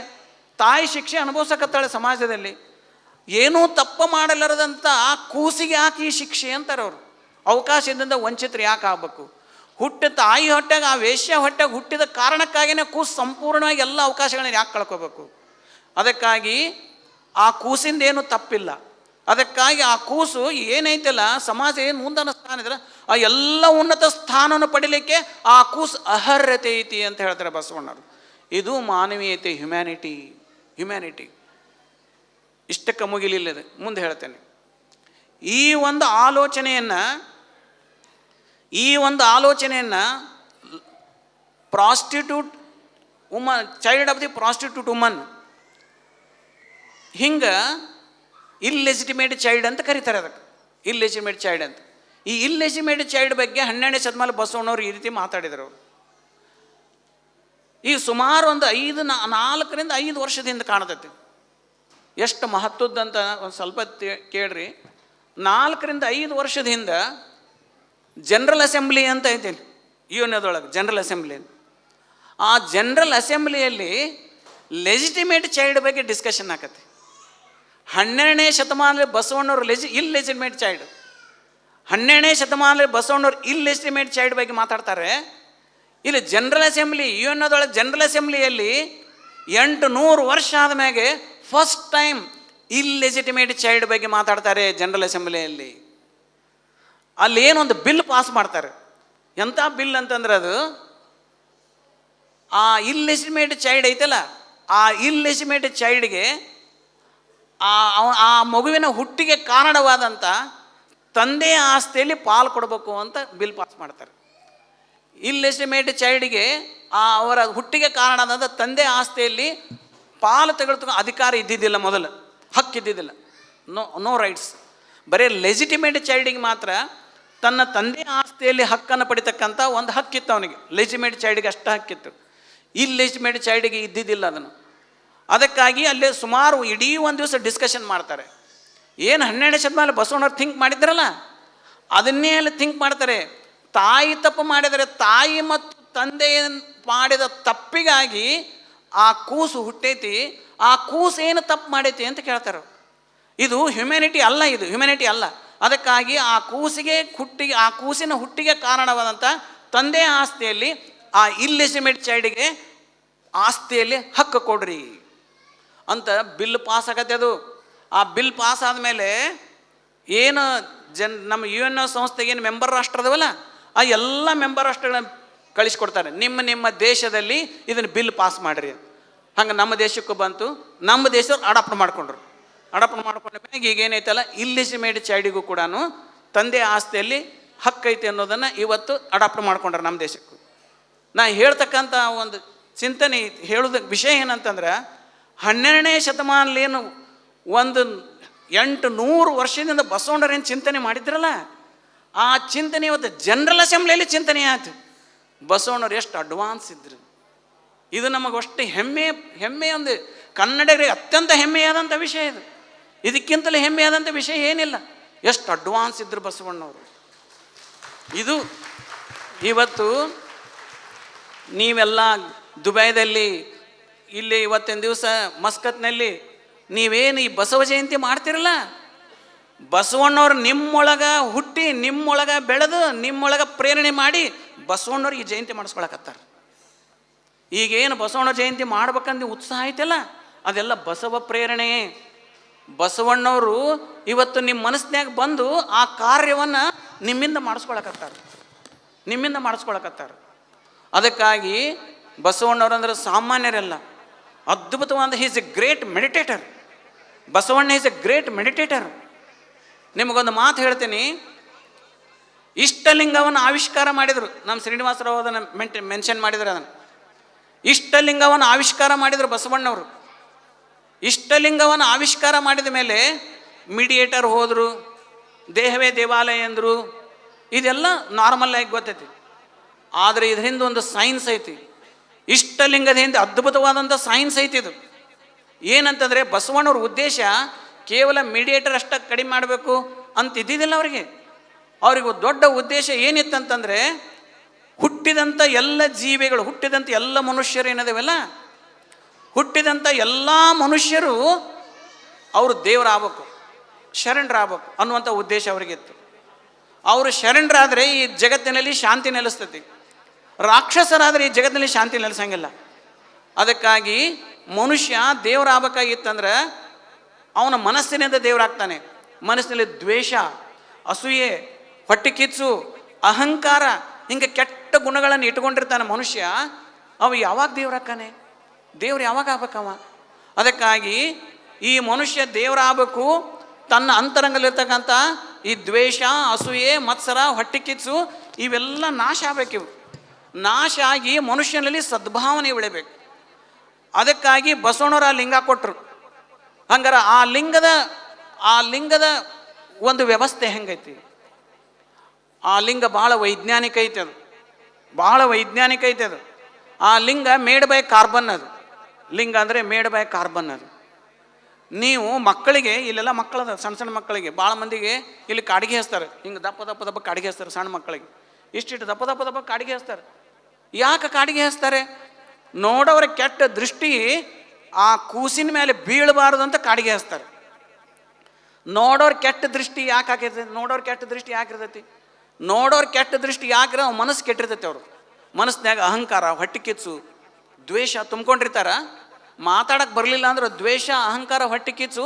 ತಾಯಿ ಶಿಕ್ಷೆ ಅನುಭವಿಸಕತ್ತಾಳೆ ಸಮಾಜದಲ್ಲಿ. ಏನೂ ತಪ್ಪು ಮಾಡಲಾರದಂಥ ಕೂಸಿಗೆ ಯಾಕೆ ಈ ಶಿಕ್ಷೆ ಅಂತಾರೆ ಅವರು. ಅವಕಾಶದಿಂದ ವಂಚಿತರು ಯಾಕೆ ಆಗಬೇಕು? ತಾಯಿ ಹೊಟ್ಟೆಗೆ, ಆ ವೇಶ್ಯ ಹೊಟ್ಟೆಗೆ ಹುಟ್ಟಿದ ಕಾರಣಕ್ಕಾಗಿಯೇ ಕೂಸು ಸಂಪೂರ್ಣವಾಗಿ ಎಲ್ಲ ಅವಕಾಶಗಳನ್ನ ಯಾಕೆ ಕಳ್ಕೋಬೇಕು? ಅದಕ್ಕಾಗಿ ಆ ಕೂಸಿಂದ ಏನೂ ತಪ್ಪಿಲ್ಲ. ಅದಕ್ಕಾಗಿ ಆ ಕೂಸು ಏನೈತಿಲ್ಲ, ಸಮಾಜ ಏನು ಉನ್ನತ ಸ್ಥಾನ ಇದ್ರೆ ಆ ಎಲ್ಲ ಉನ್ನತ ಸ್ಥಾನವನ್ನು ಪಡಿಲಿಕ್ಕೆ ಆ ಕೂಸು ಅರ್ಹತೆ ಐತಿ ಅಂತ ಹೇಳ್ತಾರೆ ಬಸವಣ್ಣರು. ಇದು ಮಾನವೀಯತೆ, ಹ್ಯುಮ್ಯಾನಿಟಿ. ಇಷ್ಟಕ್ಕೆ ಮುಗಿಲಿಲ್ಲದೆ ಮುಂದೆ ಹೇಳ್ತೇನೆ. ಈ ಒಂದು ಆಲೋಚನೆಯನ್ನು prostitute woman, child of the prostitute woman, ಹಿಂಗೆ ಇಲ್ಲೆಜಿಟಿಮೇಟ್ ಚೈಲ್ಡ್ ಅಂತ ಕರೀತಾರೆ. ಅದಕ್ಕೆ ಇಲ್ಲೆಜಿಟಿಮೇಟ್ ಚೈಲ್ಡ್ ಅಂತ. ಈ ಇಲ್ಲೆಜಿಟಿಮೇಟ್ ಚೈಲ್ಡ್ ಬಗ್ಗೆ 12ನೇ ಶತಮಾನ ಬಸವಣ್ಣವ್ರು ಈ ರೀತಿ ಮಾತಾಡಿದರು. ಈ ಸುಮಾರು ಒಂದು 4ರಿಂದ 5 ವರ್ಷದಿಂದ ಕಾಣತೈತಿ. ಎಷ್ಟು ಮಹತ್ವದ್ದಂತ ಒಂದು ಸ್ವಲ್ಪ ಕೇಳ್ರಿ. 4ರಿಂದ 5 ವರ್ಷದ ಹಿಂದೆ ಜನರಲ್ ಅಸೆಂಬ್ಲಿ ಅಂತ ಐತಿ ಯುಎನ್ಒದೊಳಗೆ, ಜನರಲ್ ಅಸೆಂಬ್ಲಿ. ಆ ಜನರಲ್ ಅಸೆಂಬ್ಲಿಯಲ್ಲಿ ಲೆಜಿಟಿಮೇಟ್ ಚೈಲ್ಡ್ ಬಗ್ಗೆ ಡಿಸ್ಕಷನ್ ಆಗತ್ತೆ. 12ನೇ ಶತಮಾನದಲ್ಲಿ ಬಸವಣ್ಣವ್ರು ಇಲ್ಲೆಜಿಟಿಮೇಟ್ ಚೈಲ್ಡ್, 12ನೇ ಶತಮಾನದಲ್ಲಿ ಬಸವಣ್ಣವ್ರು ಇಲ್ಲೆಜಿಟಿಮೇಟ್ ಚೈಲ್ಡ್ ಬಗ್ಗೆ ಮಾತಾಡ್ತಾರೆ. ಇಲ್ಲಿ ಜನರಲ್ ಅಸೆಂಬ್ಲಿ, ಯುಎನ್ಒದೊಳಗೆ ಜನರಲ್ ಅಸೆಂಬ್ಲಿಯಲ್ಲಿ 800 ವರ್ಷ ಆದಮೇಲೆ ಫಸ್ಟ್ ಟೈಮ್ ಇಲ್ಲೆಜಿಟಿಮೇಟ್ ಚೈಲ್ಡ್ ಬಗ್ಗೆ ಮಾತಾಡ್ತಾರೆ ಜನರಲ್ ಅಸೆಂಬ್ಲಿಯಲ್ಲಿ. ಅಲ್ಲಿ ಏನೊಂದು ಬಿಲ್ ಪಾಸ್ ಮಾಡ್ತಾರೆ. ಎಂಥ ಬಿಲ್ ಅಂತಂದ್ರೆ ಅದು ಆ ಇಲ್ಲೆಜಿಟಿಮೇಟ್ ಚೈಲ್ಡ್ ಐತಲ್ಲ, ಆ ಇಲ್ಲೆಜಿಟಿಮೇಟ್ ಚೈಲ್ಡ್ಗೆ ಆ ಮಗುವಿನ ಹುಟ್ಟಿಗೆ ಕಾರಣವಾದಂಥ ತಂದೆಯ ಆಸ್ತಿಯಲ್ಲಿ ಪಾಲು ಕೊಡಬೇಕು ಅಂತ ಬಿಲ್ ಪಾಸ್ ಮಾಡ್ತಾರೆ. ಇಲ್ಲೆಜಿಟಿಮೇಟ್ ಚೈಲ್ಡ್ಗೆ ಅವರ ಹುಟ್ಟಿಗೆ ಕಾರಣವಾದಂಥ ತಂದೆ ಆಸ್ತಿಯಲ್ಲಿ ಪಾಲು ತೆಗೆದುಕೊಂಡು ಅಧಿಕಾರ ಇದ್ದಿದ್ದಿಲ್ಲ, ಮೊದಲು ಹಕ್ಕಿದ್ದಿದ್ದಿಲ್ಲ, ನೋ ರೈಟ್ಸ್. ಬರೀ ಲೆಜಿಟಿಮೇಟ್ ಚೈಲ್ಡಿಗೆ ಮಾತ್ರ ತನ್ನ ತಂದೆ ಆಸ್ತಿಯಲ್ಲಿ ಹಕ್ಕನ್ನು ಪಡಿತಕ್ಕಂಥ ಒಂದು ಹಕ್ಕಿತ್ತು ಅವನಿಗೆ. ಲೆಜಿಟಿಮೇಟ್ ಚೈಲ್ಡಿಗೆ ಅಷ್ಟು ಹಕ್ಕಿತ್ತು, ಇಲ್ಲೆಜಿಟಿಮೇಟ್ ಚೈಲ್ಡಿಗೆ ಇದ್ದಿದ್ದಿಲ್ಲ ಅದನ್ನು. ಅದಕ್ಕಾಗಿ ಅಲ್ಲಿ ಸುಮಾರು ಇಡೀ ಒಂದು ದಿವಸ ಡಿಸ್ಕಷನ್ ಮಾಡ್ತಾರೆ. ಏನು 12ನೇ ಶತಮಾನ ಬಸವಣ್ಣವ್ರು ಥಿಂಕ್ ಮಾಡಿದ್ರಲ್ಲ ಅದನ್ನೇ ಅಲ್ಲಿ ಥಿಂಕ್ ಮಾಡ್ತಾರೆ. ತಾಯಿ ತಪ್ಪು ಮಾಡಿದರೆ ತಾಯಿ ಮತ್ತು ತಂದೆ ಮಾಡಿದ ತಪ್ಪಿಗಾಗಿ ಆ ಕೂಸು ಹುಟ್ಟೈತಿ, ಆ ಕೂಸು ಏನು ತಪ್ಪು ಮಾಡೈತಿ ಅಂತ ಕೇಳ್ತಾರೆ. ಇದು ಹ್ಯುಮ್ಯಾನಿಟಿ ಅಲ್ಲ, ಇದು ಹ್ಯುಮ್ಯಾನಿಟಿ ಅಲ್ಲ. ಅದಕ್ಕಾಗಿ ಆ ಕೂಸಿನ ಹುಟ್ಟಿಗೆ ಕಾರಣವಾದಂಥ ತಂದೆಯ ಆಸ್ತಿಯಲ್ಲಿ ಆ ಇಲ್ಲೆಜಿಟಿಮೇಟ್ ಚೈಲ್ಡಿಗೆ ಆಸ್ತಿಯಲ್ಲಿ ಹಕ್ಕು ಕೊಡ್ರಿ ಅಂತ ಬಿಲ್ ಪಾಸ್ ಆಗತ್ತೆ. ಅದು ಆ ಬಿಲ್ ಪಾಸ್ ಆದಮೇಲೆ ಏನು ನಮ್ಮ UN ಸಂಸ್ಥೆಗೆ ಏನು ಮೆಂಬರ್ ರಾಷ್ಟ್ರ ಅದವಲ್ಲ, ಆ ಎಲ್ಲ ಮೆಂಬರ್ ರಾಷ್ಟ್ರಗಳನ್ನ ಕಳಿಸ್ಕೊಡ್ತಾರೆ. ನಿಮ್ಮ ದೇಶದಲ್ಲಿ ಇದನ್ನು ಬಿಲ್ ಪಾಸ್ ಮಾಡಿರಿ. ಹಂಗೆ ನಮ್ಮ ದೇಶಕ್ಕೂ ಬಂತು. ನಮ್ಮ ದೇಶದವ್ರು ಅಡಾಪ್ಟ್ ಮಾಡ್ಕೊಂಡ್ರು. ಅಡಾಪ್ಟ್ ಮಾಡ್ಕೊಂಡ ಮೇಲೆ ಈಗ ಏನೈತಲ್ಲ ಇಲ್ಲೆಜಿಟಿಮೇಟ್ ಚೈಲ್ಡಿಗೂ ಕೂಡ ತಂದೆ ಆಸ್ತಿಯಲ್ಲಿ ಹಕ್ಕೈತಿ ಅನ್ನೋದನ್ನು ಇವತ್ತು ಅಡಾಪ್ಟ್ ಮಾಡ್ಕೊಂಡ್ರೆ ನಮ್ಮ ದೇಶಕ್ಕೂ. ನಾ ಹೇಳ್ತಕ್ಕಂಥ ಒಂದು ಚಿಂತನೆ ಹೇಳೋದ ವಿಷಯ ಏನಂತಂದ್ರೆ, 12ನೇ ಶತಮಾನಲೇನು ಒಂದು 800 ವರ್ಷದಿಂದ ಬಸವಣ್ಣರೇನು ಚಿಂತನೆ ಮಾಡಿದ್ರಲ್ಲ, ಆ ಚಿಂತನೆ ಇವತ್ತು ಜನರಲ್ ಅಸೆಂಬ್ಲಿಯಲ್ಲಿ ಚಿಂತನೆ ಆಯ್ತು. ಬಸವಣ್ಣವ್ರು ಎಷ್ಟು ಅಡ್ವಾನ್ಸ್ ಇದ್ರು. ಇದು ನಮಗಷ್ಟು ಹೆಮ್ಮೆ ಒಂದು ಕನ್ನಡಿಗರಿಗೆ ಅತ್ಯಂತ ಹೆಮ್ಮೆಯಾದಂಥ ವಿಷಯ ಇದು. ಇದಕ್ಕಿಂತಲೇ ಹೆಮ್ಮೆಯಾದಂಥ ವಿಷಯ ಏನಿಲ್ಲ. ಎಷ್ಟು ಅಡ್ವಾನ್ಸ್ ಇದ್ರು ಬಸವಣ್ಣವರು. ಇದು ಇವತ್ತು ನೀವೆಲ್ಲ ದುಬೈದಲ್ಲಿ, ಇಲ್ಲಿ ಇವತ್ತಿನ ದಿವಸ ಮಸ್ಕತ್ನಲ್ಲಿ ನೀವೇನು ಈ ಬಸವ ಜಯಂತಿ ಮಾಡ್ತಿರಲ್ಲ, ಬಸವಣ್ಣವ್ರು ನಿಮ್ಮೊಳಗೆ ಹುಟ್ಟಿ, ನಿಮ್ಮೊಳಗೆ ಬೆಳೆದು, ನಿಮ್ಮೊಳಗೆ ಪ್ರೇರಣೆ ಮಾಡಿ ಬಸವಣ್ಣವ್ರಿಗೆ ಈ ಜಯಂತಿ ಮಾಡಿಸ್ಕೊಳಕತ್ತಾರ. ಈಗೇನು ಬಸವಣ್ಣ ಜಯಂತಿ ಮಾಡ್ಬೇಕಂದು ಉತ್ಸಾಹ ಐತಲ್ಲ, ಅದೆಲ್ಲ ಬಸವ ಪ್ರೇರಣೆಯೇ. ಬಸವಣ್ಣವರು ಇವತ್ತು ನಿಮ್ಮ ಮನಸ್ಸಿನಾಗ ಬಂದು ಆ ಕಾರ್ಯವನ್ನು ನಿಮ್ಮಿಂದ ಮಾಡಿಸ್ಕೊಳಕತ್ತಾರ. ಅದಕ್ಕಾಗಿ ಬಸವಣ್ಣವ್ರು ಅಂದ್ರೆ ಸಾಮಾನ್ಯರಲ್ಲ, ಅದ್ಭುತವಾದ is A great meditator. Basavanna is A great meditator. ನಿಮಗೊಂದು ಮಾತು ಹೇಳ್ತೀನಿ. ಇಷ್ಟಲಿಂಗವನ್ನು ಆವಿಷ್ಕಾರ ಮಾಡಿದರು. ನಮ್ಮ ಶ್ರೀನಿವಾಸರಾವ್ ಅದನ್ನು ಮೆನ್ಷನ್ ಮಾಡಿದ್ರು. ಅದನ್ನು ಇಷ್ಟಲಿಂಗವನ್ನು ಆವಿಷ್ಕಾರ ಮಾಡಿದರು ಬಸವಣ್ಣವರು. ಇಷ್ಟಲಿಂಗವನ್ನು ಆವಿಷ್ಕಾರ ಮಾಡಿದ ಮೇಲೆ ಮೀಡಿಯೇಟರ್ ಹೋದರು, ದೇಹವೇ ದೇವಾಲಯ ಎಂದರು. ಇದೆಲ್ಲ ನಾರ್ಮಲ್ ಆಗಿ ಗೊತ್ತೈತಿ. ಆದರೆ ಇದರಿಂದ ಒಂದು ಸೈನ್ಸ್ ಐತಿ. ಇಷ್ಟಲಿಂಗದ ಹಿಂದೆ ಅದ್ಭುತವಾದಂಥ ಸೈನ್ಸ್ ಐತಿ. ಇದು ಏನಂತಂದರೆ, ಬಸವಣ್ಣವ್ರ ಉದ್ದೇಶ ಕೇವಲ ಮೀಡಿಯೇಟರ್ ಅಷ್ಟಕ್ಕೆ ಕಡಿಮೆ ಮಾಡಬೇಕು ಅಂತ ಇದ್ದಿದ್ದಿಲ್ಲ ಅವ್ರಿಗೆ ದೊಡ್ಡ ಉದ್ದೇಶ ಏನಿತ್ತಂತಂದರೆ, ಹುಟ್ಟಿದಂಥ ಎಲ್ಲ ಜೀವಿಗಳು, ಹುಟ್ಟಿದಂಥ ಎಲ್ಲ ಮನುಷ್ಯರು ಏನದೇವಲ್ಲ, ಹುಟ್ಟಿದಂಥ ಎಲ್ಲ ಮನುಷ್ಯರು ಅವರು ದೇವರಾಗಬೇಕು, ಶರಣರಾಗಬೇಕು ಅನ್ನುವಂಥ ಉದ್ದೇಶ ಅವರಿಗಿತ್ತು. ಅವರು ಶರಣರಾದರೆ ಈ ಜಗತ್ತಿನಲ್ಲಿ ಶಾಂತಿ ನೆಲೆಸ್ತೈತಿ. ರಾಕ್ಷಸರಾದರೆ ಈ ಜಗತ್ತಿನಲ್ಲಿ ಶಾಂತಿ ನೆಲೆಸಂಗಿಲ್ಲ. ಅದಕ್ಕಾಗಿ ಮನುಷ್ಯ ದೇವರಾಗಬೇಕಾಗಿತ್ತಂದ್ರೆ ಅವನ ಮನಸ್ಸಿನಿಂದ ದೇವರಾಗ್ತಾನೆ. ಮನಸ್ಸಿನಲ್ಲಿ ದ್ವೇಷ, ಅಸೂಯೆ, ಹೊಟ್ಟೆ ಕಿಚ್ಚು, ಅಹಂಕಾರ, ಹಿಂಗೆ ಕೆಟ್ಟ ಗುಣಗಳನ್ನು ಇಟ್ಕೊಂಡಿರ್ತಾನೆ ಮನುಷ್ಯ. ಅವ ಯಾವಾಗ ದೇವರಾಗ್ತಾನೆ? ದೇವ್ರು ಯಾವಾಗ ಆಗ್ಬೇಕವ? ಅದಕ್ಕಾಗಿ ಈ ಮನುಷ್ಯ ದೇವರಾಗಬೇಕು. ತನ್ನ ಅಂತರಂಗದಲ್ಲಿರ್ತಕ್ಕಂಥ ಈ ದ್ವೇಷ, ಅಸೂಯೆ, ಮತ್ಸರ, ಹೊಟ್ಟೆ ಕಿಚ್ಚು ಇವೆಲ್ಲ ನಾಶ ಆಗಬೇಕಿವು. ನಾಶ ಆಗಿ ಮನುಷ್ಯನಲ್ಲಿ ಸದ್ಭಾವನೆ ಬೆಳಿಬೇಕು. ಅದಕ್ಕಾಗಿ ಬಸವಣ್ಣವ್ರು ಆ ಲಿಂಗ ಕೊಟ್ಟರು. ಹಂಗಾರೆ ಆ ಲಿಂಗದ ಒಂದು ವ್ಯವಸ್ಥೆ ಹೆಂಗೈತಿ? ಆ ಲಿಂಗ ಭಾಳ ವೈಜ್ಞಾನಿಕ ಐತೆ. ಅದು ಆ ಲಿಂಗ ಮೇಡ್ ಬೈ ಕಾರ್ಬನ್. ಅದು ಲಿಂಗ ಅಂದರೆ ಮೇಡ್ ಬೈ ಕಾರ್ಬನ್. ಅದು ನೀವು ಮಕ್ಕಳಿಗೆ, ಇಲ್ಲೆಲ್ಲ ಮಕ್ಕಳದ ಸಣ್ಣ ಮಕ್ಕಳಿಗೆ ಭಾಳ ಮಂದಿಗೆ ಇಲ್ಲಿ ಕಾಡಿಗೆ ಹಚ್ತಾರೆ. ಹಿಂಗೆ ದಪ್ಪ ಕಾಡಿಗೆ ಹಚ್ತಾರೆ ಸಣ್ಣ ಮಕ್ಕಳಿಗೆ. ಇಷ್ಟಿಟ್ಟು ದಪ್ಪ ಕಾಡಿಗೆ ಹಚ್ತಾರೆ. ಯಾಕೆ ಕಾಡಿಗೆ ಹಚ್ತಾರೆ? ನೋಡೋರ ಕೆಟ್ಟ ದೃಷ್ಟಿ ಆ ಕೂಸಿನ ಮೇಲೆ ಬೀಳಬಾರ್ದು ಅಂತ ಕಾಡಿಗೆ ಹಚ್ತಾರೆ. ನೋಡೋರ್ ಕೆಟ್ಟ ದೃಷ್ಟಿ ಯಾಕೆ ಹಾಕಿರ್ತೈತಿ? ನೋಡೋರ್ ಕೆಟ್ಟ ದೃಷ್ಟಿ ಯಾಕಿರ ಅವ್ರ ಮನಸ್ಸು ಕೆಟ್ಟಿರ್ತೈತಿ. ಅವರು ಮನಸ್ಸಿನಾಗ ಅಹಂಕಾರ, ಹೊಟ್ಟೆ ಕಿಚ್ಚು, ದ್ವೇಷ ತುಂಬ್ಕೊಂಡಿರ್ತಾರ. ಮಾತಾಡಕ್ಕೆ ಬರಲಿಲ್ಲ ಅಂದ್ರೆ ದ್ವೇಷ, ಅಹಂಕಾರ, ಹೊಟ್ಟೆ ಕಿಚ್ಚು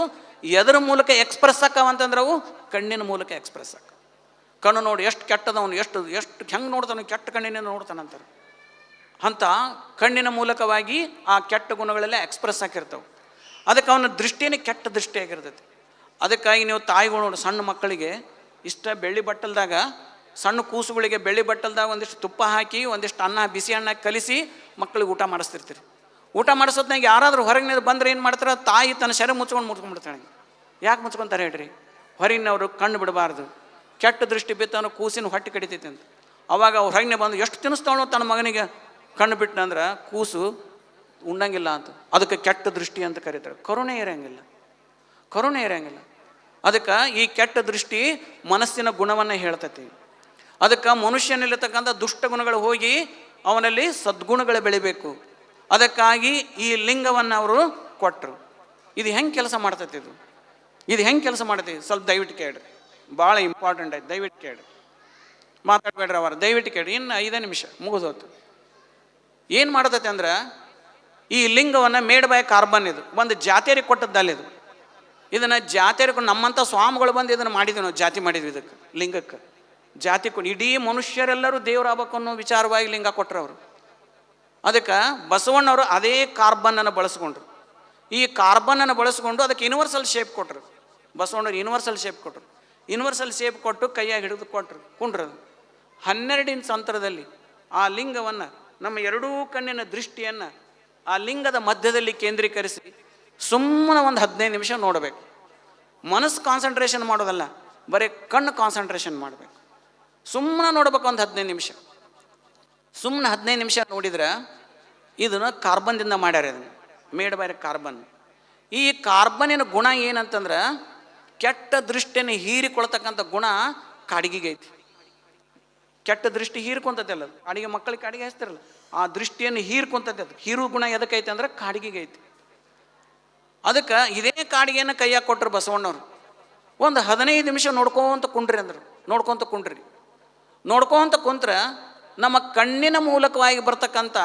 ಎದರ ಮೂಲಕ ಎಕ್ಸ್ಪ್ರೆಸ್ ಆಕ್ಕವಂತಂದ್ರೆ ಅವು ಕಣ್ಣಿನ ಮೂಲಕ ಎಕ್ಸ್ಪ್ರೆಸ್ ಆಕ್ಕ. ಕಣ್ಣು ನೋಡಿ ಎಷ್ಟು ಕೆಟ್ಟದವನು, ಎಷ್ಟು ಹೆಂಗೆ ನೋಡ್ತಾನೆ, ಕೆಟ್ಟ ಕಣ್ಣಿನಿಂದ ನೋಡ್ತಾನಂತಾರೆ. ಅಂತ ಕಣ್ಣಿನ ಮೂಲಕವಾಗಿ ಆ ಕೆಟ್ಟ ಗುಣಗಳೆಲ್ಲ ಎಕ್ಸ್ಪ್ರೆಸ್ ಆಗಿರ್ತವೆ. ಅದಕ್ಕೆ ಅವನ ದೃಷ್ಟಿಯೇ ಕೆಟ್ಟ ದೃಷ್ಟಿಯಾಗಿರ್ತೈತಿ. ಅದಕ್ಕಾಗಿ ನೀವು ತಾಯಿಗಳು ಸಣ್ಣ ಮಕ್ಕಳಿಗೆ ಇಷ್ಟ ಬೆಳ್ಳಿ ಬಟ್ಟಲ್ದಾಗ, ಸಣ್ಣ ಕೂಸುಗಳಿಗೆ ಬೆಳ್ಳಿ ಬಟ್ಟಲ್ದಾಗ ಒಂದಿಷ್ಟು ತುಪ್ಪ ಹಾಕಿ, ಒಂದಿಷ್ಟು ಬಿಸಿ ಅನ್ನ ಕಲಿಸಿ ಮಕ್ಕಳಿಗೆ ಊಟ ಮಾಡಿಸ್ತಿರ್ತೀರಿ. ಊಟ ಮಾಡಿಸೋದ್ನಾಗ ಯಾರಾದರೂ ಹೊರಗಿನ ಬಂದರೆ ಏನು ಮಾಡ್ತಾರೆ? ತಾಯಿ ತನ್ನ ಶರೀರ ಮುಚ್ಕೊಂಡ್ಬಿಡ್ತಾಳೆ. ಯಾಕೆ ಮುಚ್ಕೊತಾರೆ ಹೇಳ್ರಿ? ಹೊರಗಿನವರು ಕಣ್ಣು ಬಿಡಬಾರ್ದು, ಕೆಟ್ಟ ದೃಷ್ಟಿ ಬಿತ್ತವನು ಕೂಸಿನ ಹೊಟ್ಟೆ ಕಡಿತೈತೆ ಅಂತ. ಅವಾಗ ಅವ್ರು ಹೊರಗಿನ ಬಂದು ಎಷ್ಟು ತಿನ್ನಿಸ್ತಾವೋ ತನ್ನ ಮಗನಿಗೆ ಕಣ್ಣು ಬಿಟ್ಟನಂದ್ರೆ ಕೂಸು ಉಣ್ಣಂಗಿಲ್ಲ ಅಂತ. ಅದಕ್ಕೆ ಕೆಟ್ಟ ದೃಷ್ಟಿ ಅಂತ ಕರೀತಾರೆ. ಕರುಣೆ ಇರಂಗಿಲ್ಲ. ಅದಕ್ಕೆ ಈ ಕೆಟ್ಟ ದೃಷ್ಟಿ ಮನಸ್ಸಿನ ಗುಣವನ್ನು ಹೇಳ್ತೈತಿ. ಅದಕ್ಕೆ ಮನುಷ್ಯನಲ್ಲಿರ್ತಕ್ಕಂಥ ದುಷ್ಟ ಗುಣಗಳು ಹೋಗಿ ಅವನಲ್ಲಿ ಸದ್ಗುಣಗಳು ಬೆಳಿಬೇಕು. ಅದಕ್ಕಾಗಿ ಈ ಲಿಂಗವನ್ನು ಅವರು ಕೊಟ್ಟರು. ಇದು ಹೆಂಗೆ ಕೆಲಸ ಮಾಡ್ತೈತಿ? ಇದು ಹೆಂಗೆ ಕೆಲಸ ಮಾಡ್ತೈತಿ? ಸ್ವಲ್ಪ ದಯವಿಟ್ಟು ಕೇಳ್ರಿ, ಭಾಳ ಇಂಪಾರ್ಟೆಂಟ್ ಆಯ್ತು. ದಯವಿಟ್ಟು ಕೇಳ್ರಿ, ಮಾತಾಡಬೇಡ್ರಿ ಅವರು, ದಯವಿಟ್ಟು ಕೇಳ್ರಿ. ಇನ್ನು 5 ನಿಮಿಷ ಮುಗಿದೋತು. ಏನು ಮಾಡ್ತೈತೆ ಅಂದ್ರೆ, ಈ ಲಿಂಗವನ್ನು ಮೇಡ್ ಬೈ ಕಾರ್ಬನ್, ಇದು ಒಂದು ಜಾತಿಯರಿಗೆ ಕೊಟ್ಟದ್ದಲ್ಲಿದು. ಇದನ್ನು ಜಾತಿಯರಿಗೆ ನಮ್ಮಂಥ ಸ್ವಾಮಿಗಳು ಬಂದು ಇದನ್ನು ಮಾಡಿದ್ವಿ, ನಾವು ಜಾತಿ ಮಾಡಿದ್ವಿ. ಇದಕ್ಕೆ ಲಿಂಗಕ್ಕೆ ಜಾತಿ ಕೊಟ್ಟು ಇಡೀ ಮನುಷ್ಯರೆಲ್ಲರೂ ದೇವರಾಗಬೇಕು ಅನ್ನೋ ವಿಚಾರವಾಗಿ ಲಿಂಗ ಕೊಟ್ಟರು ಅವರು. ಅದಕ್ಕೆ ಬಸವಣ್ಣವರು ಅದೇ ಕಾರ್ಬನ್ನನ್ನು ಬಳಸ್ಕೊಂಡ್ರು. ಈ ಕಾರ್ಬನ್ನನ್ನು ಬಳಸ್ಕೊಂಡು ಅದಕ್ಕೆ ಯೂನಿವರ್ಸಲ್ ಶೇಪ್ ಕೊಟ್ಟರು. ಬಸವಣ್ಣವ್ರು ಯೂನಿವರ್ಸಲ್ ಶೇಪ್ ಕೊಟ್ಟರು. ಯೂನಿವರ್ಸಲ್ ಶೇಪ್ ಕೊಟ್ಟು ಕೈಯಾಗಿ ಹಿಡಿದು ಕೊಟ್ಟರು ಕುಂಡ್ರದು. 12 ಇಂಚ್ ಅಂತರದಲ್ಲಿ ಆ ಲಿಂಗವನ್ನು, ನಮ್ಮ ಎರಡೂ ಕಣ್ಣಿನ ದೃಷ್ಟಿಯನ್ನು ಆ ಲಿಂಗದ ಮಧ್ಯದಲ್ಲಿ ಕೇಂದ್ರೀಕರಿಸಿ ಸುಮ್ಮನೆ ಒಂದು 15 ನಿಮಿಷ ನೋಡಬೇಕು. ಮನಸ್ಸು ಕಾನ್ಸಂಟ್ರೇಷನ್ ಮಾಡೋದಲ್ಲ, ಬರೀ ಕಣ್ಣು ಕಾನ್ಸಂಟ್ರೇಷನ್ ಮಾಡಬೇಕು. ಸುಮ್ಮನೆ ನೋಡ್ಬೇಕು ಒಂದು 15 ನಿಮಿಷ. ಸುಮ್ಮನೆ 15 ನಿಮಿಷ ನೋಡಿದ್ರೆ, ಇದನ್ನು ಕಾರ್ಬನ್ದಿಂದ ಮಾಡ್ಯಾರ, ಇದನ್ನು ಮೇಡ್ ಬೈ ಕಾರ್ಬನ್. ಈ ಕಾರ್ಬನ್ನಿನ ಗುಣ ಏನಂತಂದ್ರೆ, ಕೆಟ್ಟ ದೃಷ್ಟಿಯನ್ನು ಹೀರಿಕೊಳ್ತಕ್ಕಂಥ ಗುಣ ಕಾಡಿಗೆಗೆ ಐತಿ. ಕೆಟ್ಟ ದೃಷ್ಟಿ ಹೀರ್ಕೊಂತೈತಲ್ಲ, ಕಾಡಿಗೆ ಮಕ್ಕಳಿಗೆ ಕಾಡಿಗೆ ಹಚ್ತಿರಲ್ಲ, ಆ ದೃಷ್ಟಿಯನ್ನು ಹೀರ್ಕೊಂತೈತೆ. ಅದು ಹೀರು ಗುಣ ಎದಕ್ಕೈತೆ ಅಂದ್ರೆ ಕಾಡಿಗೆಗೆ ಐತಿ. ಅದಕ್ಕೆ ಇದೇ ಕಾಡಿಗೆಯನ್ನು ಕೈಯಾಗಿ ಕೊಟ್ಟರು ಬಸವಣ್ಣವ್ರು. ಒಂದು 15 ನಿಮಿಷ ನೋಡ್ಕೊಂತ ಕುಂಡ್ರಿ ಅಂದರು. ನೋಡ್ಕೊತ ಕುಂಡ್ರಿ. ನೋಡ್ಕೊಂತ ಕುಂತ್ರೆ ನಮ್ಮ ಕಣ್ಣಿನ ಮೂಲಕವಾಗಿ ಬರ್ತಕ್ಕಂಥ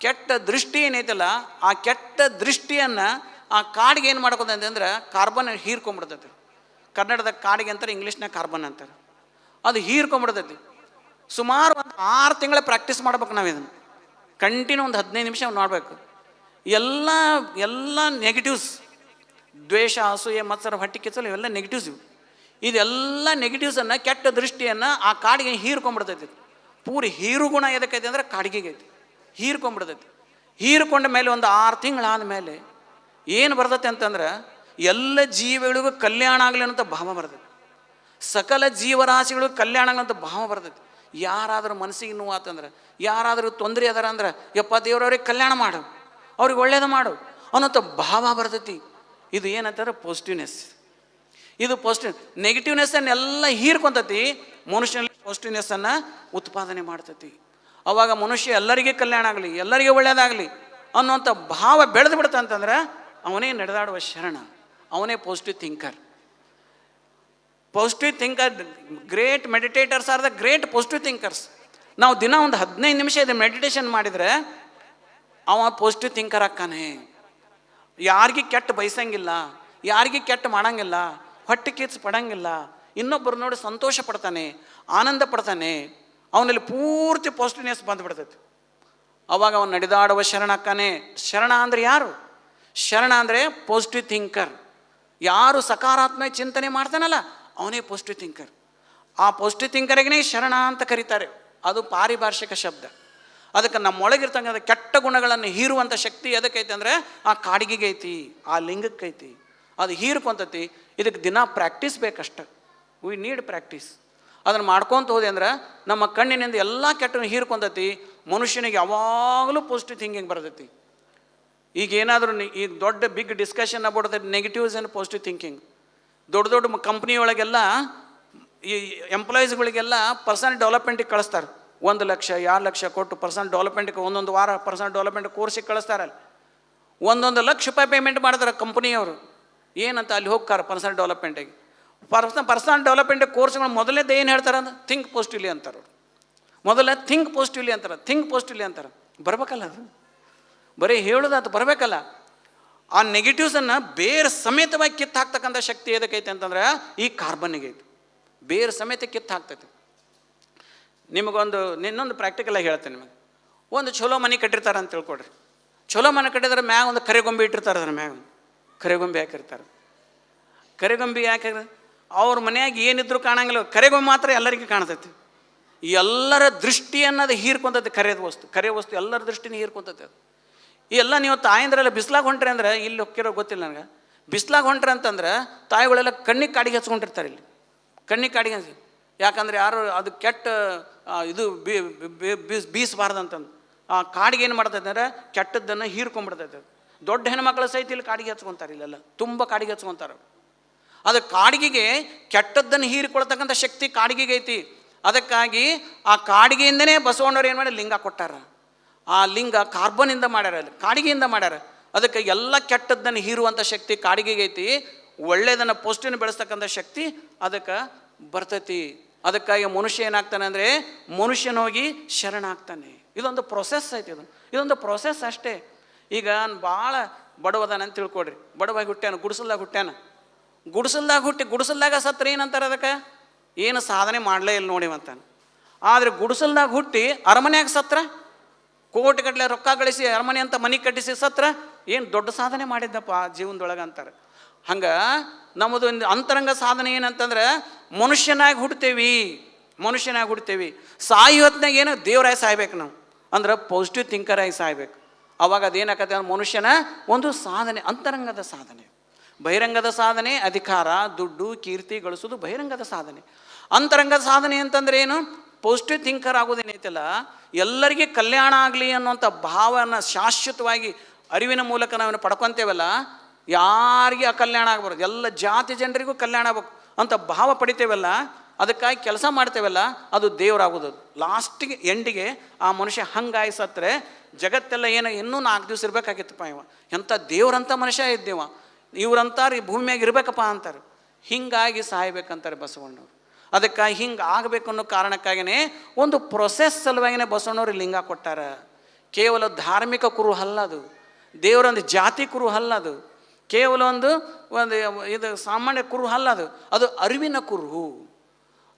ಕೆಟ್ಟ ದೃಷ್ಟಿ ಏನೈತಲ್ಲ, ಆ ಕೆಟ್ಟ ದೃಷ್ಟಿಯನ್ನು ಆ ಕಾಡಿಗೆ ಏನು ಮಾಡ್ಕೊತಂತೆ ಅಂದ್ರೆ ಕಾರ್ಬನ್ ಹೀರ್ಕೊಂಬಿಡ್ತೈತಿ. ಕನ್ನಡದ ಕಾಡಿಗೆ ಅಂತಾರೆ, ಇಂಗ್ಲೀಷ್ನಾಗ ಕಾರ್ಬನ್ ಅಂತಾರೆ. ಅದು ಹೀರ್ಕೊಂಬಿಡ್ತೈತಿ. ಸುಮಾರು ಒಂದು 6 ತಿಂಗಳ ಪ್ರಾಕ್ಟೀಸ್ ಮಾಡ್ಬೇಕು ನಾವು. ಇದನ್ನು ಕಂಟಿನ್ಯೂ ಒಂದು 15 ನಿಮಿಷ ಮಾಡಬೇಕು. ಎಲ್ಲ ನೆಗೆಟಿವ್ಸ್, ದ್ವೇಷ, ಅಸೂಯೆ, ಮತ್ಸರ, ಹೊಟ್ಟೆ ಕಿಚ್ಚಲು ಇವೆಲ್ಲ ನೆಗೆಟಿವ್ಸ್. ಇದೆಲ್ಲ ನೆಗೆಟಿವ್ಸನ್ನು, ಕೆಟ್ಟ ದೃಷ್ಟಿಯನ್ನು ಆ ಕಾಡಿಗೆ ಹೀರ್ಕೊಂಬಿಡ್ತೈತಿ. ಪೂರಿ ಹೀರು ಗುಣ ಎದಕ್ಕೈತಿ ಅಂದ್ರೆ ಕಾಡಿಗೆಗೆ ಐತಿ. ಹೀರ್ಕೊಂಬಿಡ್ತೈತಿ. ಹೀರ್ಕೊಂಡ ಮೇಲೆ ಒಂದು 6 ತಿಂಗಳಾದ ಮೇಲೆ ಏನು ಬರ್ತೈತೆ ಅಂತಂದ್ರೆ, ಎಲ್ಲ ಜೀವಿಗಳಿಗೂ ಕಲ್ಯಾಣ ಆಗಲಿ ಅನ್ನೋಂಥ ಭಾವ ಬರ್ತೈತಿ. ಸಕಲ ಜೀವರಾಶಿಗಳಿಗೂ ಕಲ್ಯಾಣ ಆಗಲಿ ಅಂತ ಭಾವ ಬರ್ತೈತಿ. ಯಾರಾದರೂ ಮನಸ್ಸಿಗೆ ನೋವು ಆತಂದ್ರೆ, ಯಾರಾದರೂ ತೊಂದರೆ ಅದಾರ ಅಂದ್ರೆ, ಯಪ್ಪ ದೇವ್ರವ್ರಿಗೆ ಕಲ್ಯಾಣ ಮಾಡು, ಅವ್ರಿಗೆ ಒಳ್ಳೇದು ಮಾಡು ಅನ್ನೋಂಥ ಭಾವ ಬರ್ತೈತಿ. ಇದು ಏನಂತಾರೆ ಪಾಸಿಟಿವ್ನೆಸ್. ಇದು ಪಾಸಿಟಿವ್. ನೆಗೆಟಿವ್ನೆಸ್ಸನ್ನೆಲ್ಲ ಹೀರ್ಕೊಂತತಿ, ಮನುಷ್ಯನಲ್ಲಿ ಪಾಸಿಟಿವ್ನೆಸ್ಸನ್ನು ಉತ್ಪಾದನೆ ಮಾಡ್ತೈತಿ. ಅವಾಗ ಮನುಷ್ಯ ಎಲ್ಲರಿಗೆ ಕಲ್ಯಾಣ ಆಗಲಿ, ಎಲ್ಲರಿಗೆ ಒಳ್ಳೇದಾಗಲಿ ಅನ್ನೋಂಥ ಭಾವ ಬೆಳೆದು ಬಿಡ್ತಂತಂದ್ರೆ ಅವನೇ ನಡೆದಾಡುವ ಶರಣ, ಅವನೇ positive thinker. Positive thinker, great meditators are the great positive thinkers. ನಾವು ದಿನ ಒಂದು 15 ನಿಮಿಷ ಇದು ಮೆಡಿಟೇಷನ್ ಮಾಡಿದರೆ ಅವ ಪಾಸಿಟಿವ್ ಥಿಂಕರ್ ಆಕ್ಕಾನೆ. ಯಾರಿಗೆ ಕೆಟ್ಟ ಬಯಸಂಗಿಲ್ಲ, ಯಾರಿಗೆ ಕೆಟ್ಟ ಮಾಡಂಗಿಲ್ಲ, ಹೊಟ್ಟೆ ಕಿಚ್ಚು ಪಡಂಗಿಲ್ಲ, ಇನ್ನೊಬ್ಬರು ನೋಡಿ ಸಂತೋಷ ಪಡ್ತಾನೆ, ಆನಂದ ಪಡ್ತಾನೆ. ಅವನಲ್ಲಿ ಪೂರ್ತಿ ಪಾಸಿಟಿವ್ನೆಸ್ ಬಂದುಬಿಡ್ತೈತಿ. ಅವಾಗ ಅವನು ನಡೆದಾಡುವ ಶರಣ ಆಕ್ಕಾನೆ. ಶರಣ ಅಂದರೆ ಯಾರು? ಶರಣ ಅಂದರೆ ಪಾಸಿಟಿವ್ ಥಿಂಕರ್. ಯಾರು ಸಕಾರಾತ್ಮಕ ಚಿಂತನೆ ಮಾಡ್ತಾನಲ್ಲ ಅವನೇ ಪಾಸಿಟಿವ್ ಥಿಂಕರ್. ಆ ಪಾಸಿಟಿವ್ ಥಿಂಕರಿಗೇ ಶರಣ ಅಂತ ಕರೀತಾರೆ. ಅದು ಪಾರಿಭಾಷಿಕ ಶಬ್ದ. ಅದಕ್ಕೆ ನಮ್ಮೊಳಗಿರ್ತಕ್ಕಂಥ ಕೆಟ್ಟ ಗುಣಗಳನ್ನು ಹೀರುವಂಥ ಶಕ್ತಿ ಎದಕ್ಕೈತಿ ಅಂದರೆ ಆ ಕಾಡಿಗೆಗೆ ಐತಿ, ಆ ಲಿಂಗಕ್ಕೈತಿ. ಅದು ಹೀರ್ಕೊಂತತಿ. ಇದಕ್ಕೆ ದಿನ ಪ್ರಾಕ್ಟೀಸ್ ಬೇಕಷ್ಟ. We need practice. ಅದನ್ನು ಮಾಡ್ಕೊತ ಹೋದೆ ಅಂದ್ರೆ ನಮ್ಮ ಕಣ್ಣಿನಿಂದ ಎಲ್ಲ ಕೆಟ್ಟನ್ನು ಹೀರ್ಕೊಂತತಿ. ಮನುಷ್ಯನಿಗೆ ಯಾವಾಗಲೂ ಪಾಸಿಟಿವ್ ಥಿಂಕಿಂಗ್ ಬರ್ತೈತಿ. ಈಗ ಏನಾದರೂ ಈಗ ದೊಡ್ಡ big discussion about the negatives and positive thinking. ದೊಡ್ಡ ದೊಡ್ಡ ಕಂಪ್ನಿಯೊಳಗೆಲ್ಲ ಈ ಎಂಪ್ಲಾಯೀಸ್ಗಳಿಗೆಲ್ಲ ಪರ್ಸನಲ್ ಡೆವಲಪ್ಮೆಂಟಿಗೆ ಕಳಿಸ್ತಾರೆ. 1 ಲಕ್ಷ 2 ಲಕ್ಷ ಕೊಟ್ಟು ಪರ್ಸನಲ್ ಡೆವಲಪ್ಮೆಂಟ್ಗೆ ಒಂದೊಂದು ವಾರ ಪರ್ಸನಲ್ ಡೆವಲಪ್ಮೆಂಟ್ ಕೋರ್ಸಿಗೆ ಕಳಿಸ್ತಾರಲ್ಲ. 1 ಲಕ್ಷ ರೂಪಾಯಿ ಪೇಮೆಂಟ್ ಮಾಡ್ತಾರೆ ಕಂಪ್ನಿಯವರು. ಏನಂತ ಅಲ್ಲಿ ಹೋಗ್ತಾರೆ ಪರ್ಸನಲ್ ಡೆವಲಪ್ಮೆಂಟಿಗೆ. ಪರ್ಸನಲ್ ಡೆವಲಪ್ಮೆಂಟ್ ಕೋರ್ಸ್ಗಳು ಮೊದಲನೇದು ಏನು ಹೇಳ್ತಾರೆ ಅಂದ್ರೆ ಥಿಂಕ್ ಪಾಸಿಟಿವ್ಲಿ ಅಂತಾರೆ. ಮೊದಲೇ ಥಿಂಕ್ ಪಾಸಿಟಿವ್ಲಿ ಅಂತಾರೆ, ಥಿಂಕ್ ಪಾಸಿಟಿವ್ಲಿ ಅಂತಾರೆ. ಬರ್ಬೇಕಲ್ಲ, ಅದು ಬರೀ ಹೇಳೋದು ಅದು ಬರಬೇಕಲ್ಲ. ಆ ನೆಗೆಟಿವ್ಸನ್ನು ಬೇರೆ ಸಮೇತವಾಗಿ ಕಿತ್ತು ಹಾಕ್ತಕ್ಕಂಥ ಶಕ್ತಿ ಎದಕ್ಕೈತೆ ಅಂತಂದ್ರೆ ಈ ಕಾರ್ಬನ್ನಿಗೆ ಐತಿ. ಬೇರೆ ಸಮೇತ ಕಿತ್ತು ಹಾಕ್ತೈತಿ. ನಿಮಗೊಂದು ಇನ್ನೊಂದು ಪ್ರಾಕ್ಟಿಕಲಾಗಿ ಹೇಳ್ತೇನೆ. ನಿಮಗೆ ಒಂದು ಚಲೋ ಮನೆ ಕಟ್ಟಿರ್ತಾರೆ ಅಂತ ತಿಳ್ಕೊಡ್ರಿ. ಚಲೋ ಮನೆ ಕಟ್ಟಿದ್ರೆ ಮ್ಯಾಗ ಒಂದು ಕರೆಗೊಂಬೆ ಇಟ್ಟಿರ್ತಾರೆ. ಅದ್ರ ಮ್ಯಾಗ ಒಂದು ಕರೆಗೊಂಬೆ ಹಾಕಿರ್ತಾರೆ. ಕರೆಗೊಂಬೆ ಯಾಕೆ ಅವ್ರ ಮನೆಯಾಗ ಏನಿದ್ರು ಕಾಣಂಗಿಲ್ಲ, ಕರೆಗೊಂಬೆ ಮಾತ್ರ ಎಲ್ಲರಿಗೂ ಕಾಣ್ತೈತಿ. ಎಲ್ಲರ ದೃಷ್ಟಿ ಅನ್ನೋದು ಹೀರ್ಕೊಂತೈತಿ. ಕರೆ ವಸ್ತು ಎಲ್ಲರ ದೃಷ್ಟಿನ ಹೀರ್ಕೊಂತೈತಿ. ಅದು ಈ ಎಲ್ಲ ನೀವು ತಾಯಂದ್ರೆಲ್ಲ ಬಿಸ್ಲಾಗ ಹೊಂಟ್ರಿ ಅಂದ್ರೆ, ಇಲ್ಲಿ ಹೊಕ್ಕಿರೋ ಗೊತ್ತಿಲ್ಲ ನನಗೆ, ಬಿಸ್ಲಾಗ ಹೊಂಟ್ರಿ ಅಂತಂದ್ರೆ ತಾಯಿಗಳೆಲ್ಲ ಕಣ್ಣಿಗೆ ಕಾಡಿಗೆ ಹಚ್ಕೊಂಡಿರ್ತಾರೆ. ಇಲ್ಲಿ ಕಣ್ಣಿಗೆ ಕಾಡಿಗೆ ಹಚ್ಚಿ, ಯಾಕಂದ್ರೆ ಯಾರು ಅದು ಕೆಟ್ಟ ಇದು ಬೀಸಬಾರ್ದು ಅಂತಂದು ಆ ಕಾಡಿಗೆ ಏನು ಮಾಡ್ತೈತೆ ಅಂದರೆ ಕೆಟ್ಟದ್ದನ್ನು ಹೀರ್ಕೊಂಡ್ಬಿಡ್ತೈತೆ. ದೊಡ್ಡ ಹೆಣ್ಮಕ್ಳು ಸಹಿತ ಇಲ್ಲಿ ಕಾಡಿಗೆ ಹಚ್ಕೊತಾರೆ. ಇಲ್ಲೆಲ್ಲ ತುಂಬ ಕಾಡಿಗೆ ಹಚ್ಕೊತಾರೆ. ಅದು ಕಾಡಿಗೆಗೆ ಕೆಟ್ಟದ್ದನ್ನು ಹೀರಿಕೊಳ್ತಕ್ಕಂಥ ಶಕ್ತಿ ಕಾಡಿಗೆಗೆ ಐತಿ. ಅದಕ್ಕಾಗಿ ಆ ಕಾಡಿಗೆಯಿಂದನೇ ಬಸವಣ್ಣವ್ರು ಏನು ಮಾಡಿ ಲಿಂಗ ಕೊಟ್ಟಾರ. ಆ ಲಿಂಗ ಕಾರ್ಬನ್ನಿಂದ ಮಾಡ್ಯಾರ, ಅಲ್ಲಿ ಕಾಡಿಗೆಯಿಂದ ಮಾಡ್ಯಾರ. ಅದಕ್ಕೆ ಎಲ್ಲ ಕೆಟ್ಟದ್ದನ್ನು ಹೀರುವಂಥ ಶಕ್ತಿ ಕಾಡಿಗೆಗೆ ಐತಿ. ಒಳ್ಳೆಯದನ್ನು ಪೋಸ್ಟಿನ ಬೆಳೆಸ್ತಕ್ಕಂಥ ಶಕ್ತಿ ಅದಕ್ಕೆ ಬರ್ತೈತಿ. ಅದಕ್ಕಾಗಿ ಮನುಷ್ಯ ಏನಾಗ್ತಾನೆ ಅಂದರೆ ಮನುಷ್ಯನೋಗಿ ಶರಣ ಆಗ್ತಾನೆ. ಇದೊಂದು ಪ್ರೊಸೆಸ್ ಐತಿ. ಇದೊಂದು ಪ್ರೊಸೆಸ್ ಅಷ್ಟೇ. ಈಗ ಭಾಳ ಬಡವದಾನ ಅಂತ ತಿಳ್ಕೊಡ್ರಿ. ಬಡವಾಗಿ ಹುಟ್ಟ್ಯಾನ, ಗುಡಿಸಲ್ದಾಗ ಹುಟ್ಟ್ಯಾನ. ಗುಡಿಸಲ್ದಾಗ ಸತ್ರ ಏನಂತಾರೆ ಅದಕ್ಕೆ? ಏನು ಸಾಧನೆ ಮಾಡಲೇ ಇಲ್ಲ ನೋಡಿವಂತಾನೆ. ಆದರೆ ಗುಡಿಸಲ್ದಾಗ ಹುಟ್ಟಿ ಅರಮನೆಯಾಗ ಸತ್ರ, ಕೋಟಿಗಟ್ಟಲೆ ರೊಕ್ಕ ಗಳಿಸಿ ಅರಮನೆ ಅಂತ ಮನೆ ಕಟ್ಟಿಸಿ ಸತ್ರ ಏನು ದೊಡ್ಡ ಸಾಧನೆ ಮಾಡಿದ್ದಪ್ಪ ಜೀವನದೊಳಗೆ ಅಂತಾರೆ. ಹಂಗೆ ನಮ್ಮದು ಅಂತರಂಗ ಸಾಧನೆ ಏನಂತಂದ್ರೆ ಮನುಷ್ಯನಾಗಿ ಹುಡ್ತೇವಿ. ಸಾಯಿ ಹೊತ್ನಾಗ ಏನು ದೇವರಾಗಿ ಸಾಯ್ಬೇಕು ನಾವು, ಅಂದ್ರೆ ಪಾಸಿಟಿವ್ ಥಿಂಕರಾಗಿ ಸಾಯ್ಬೇಕು. ಅವಾಗ ಅದೇನಾಗತ್ತೆ ಅಂದ್ರೆ ಮನುಷ್ಯನ ಒಂದು ಸಾಧನೆ, ಅಂತರಂಗದ ಸಾಧನೆ. ಬಹಿರಂಗದ ಸಾಧನೆ ಅಧಿಕಾರ, ದುಡ್ಡು, ಕೀರ್ತಿ ಗಳಿಸೋದು ಬಹಿರಂಗದ ಸಾಧನೆ. ಅಂತರಂಗದ ಸಾಧನೆ ಅಂತಂದ್ರೆ ಏನು? ಪಾಸಿಟಿವ್ ಥಿಂಕರ್ ಆಗೋದೇನೈತಲ್ಲ, ಎಲ್ಲರಿಗೆ ಕಲ್ಯಾಣ ಆಗಲಿ ಅನ್ನೋಂಥ ಭಾವನ ಶಾಶ್ವತವಾಗಿ ಅರಿವಿನ ಮೂಲಕ ನಾವು ಪಡ್ಕೊತೇವಲ್ಲ, ಯಾರಿಗೆ ಅಕಲ್ಯಾಣ ಆಗ್ಬಾರ್ದು, ಎಲ್ಲ ಜಾತಿ ಜನರಿಗೂ ಕಲ್ಯಾಣ ಆಗ್ಬೇಕು ಅಂತ ಭಾವ ಪಡಿತೇವಲ್ಲ, ಅದಕ್ಕಾಗಿ ಕೆಲಸ ಮಾಡ್ತೇವಲ್ಲ, ಅದು ದೇವರಾಗೋದು. ಲಾಸ್ಟಿಗೆ ಎಂಡಿಗೆ ಆ ಮನುಷ್ಯ ಹಂಗಾಗಿ ಸತ್ತರೆ ಜಗತ್ತೆಲ್ಲ ಏನೋ ಇನ್ನೂ 4 ದಿವಸ ಇರಬೇಕಾಗಿತ್ತಪ್ಪ, ಇವ ಎಂಥ ದೇವ್ರಂಥ ಮನುಷ್ಯ ಇದ್ದೇವ, ಇವ್ರಂತಾರೆ ಈ ಭೂಮಿಯಾಗ ಇರಬೇಕಪ್ಪ ಅಂತಾರೆ. ಹಿಂಗಾಗಿ ಸಾಯ್ಬೇಕಂತಾರೆ ಬಸವಣ್ಣವ್ರು. ಅದಕ್ಕಾಗಿ ಹಿಂಗೆ ಆಗಬೇಕು ಅನ್ನೋ ಕಾರಣಕ್ಕಾಗಿಯೇ ಒಂದು ಪ್ರೊಸೆಸ್ ಸಲುವಾಗಿಯೇ ಬಸವಣ್ಣವ್ರು ಲಿಂಗ ಕೊಟ್ಟಾರ. ಕೇವಲ ಧಾರ್ಮಿಕ ಕುರು ಅಲ್ಲ ಅದು, ದೇವರೊಂದು ಜಾತಿ ಕುರು ಅಲ್ಲ ಅದು, ಕೇವಲ ಒಂದು ಇದು ಸಾಮಾನ್ಯ ಕುರು ಅಲ್ಲ ಅದು, ಅದು ಅರಿವಿನ ಕುರು.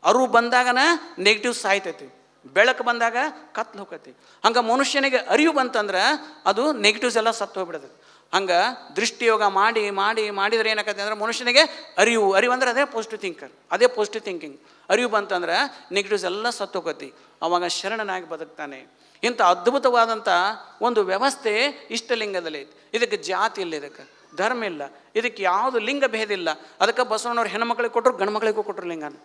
ಅರಿವು ಬಂದಾಗನ ನೆಗೆಟಿವ್ ಸಾಯ್ತೈತಿ, ಬೆಳಕು ಬಂದಾಗ ಕತ್ಲು ಹೋಗತಿ. ಹಂಗೆ ಮನುಷ್ಯನಿಗೆ ಅರಿವು ಬಂತಂದ್ರೆ ಅದು ನೆಗೆಟಿವ್ಸ್ ಎಲ್ಲ ಸತ್ತು ಹೋಗ್ಬಿಡ್ತದೆ. ಹಂಗೆ ದೃಷ್ಟಿಯೋಗ ಮಾಡಿದ್ರೆ ಏನಾಗತ್ತೆ ಅಂದ್ರೆ ಮನುಷ್ಯನಿಗೆ ಅರಿವು ಅಂದ್ರೆ ಅದೇ ಪಾಸಿಟಿವ್ ಥಿಂಕಿಂಗ್. ಅರಿವು ಬಂತಂದ್ರೆ ನೆಗೆಟಿವ್ಸ್ ಎಲ್ಲ ಸತ್ತು ಹೋಗತಿ, ಅವಾಗ ಶರಣನಾಗಿ ಬದುಕ್ತಾನೆ. ಇಂಥ ಅದ್ಭುತವಾದಂಥ ಒಂದು ವ್ಯವಸ್ಥೆ ಇಷ್ಟಲಿಂಗದಲ್ಲಿ ಐತಿ. ಇದಕ್ಕೆ ಜಾತಿ ಇಲ್ಲ, ಇದಕ್ಕೆ ಧರ್ಮ ಇಲ್ಲ, ಇದಕ್ಕೆ ಯಾವುದು ಲಿಂಗ ಭೇದ ಇಲ್ಲ. ಅದಕ್ಕೆ ಬಸವಣ್ಣವ್ರು ಹೆಣ್ಮಕ್ಳಿಗೆ ಕೊಟ್ಟರು, ಗಂಡು ಮಕ್ಕಳಿಗೂ ಕೊಟ್ಟರು ಲಿಂಗನ.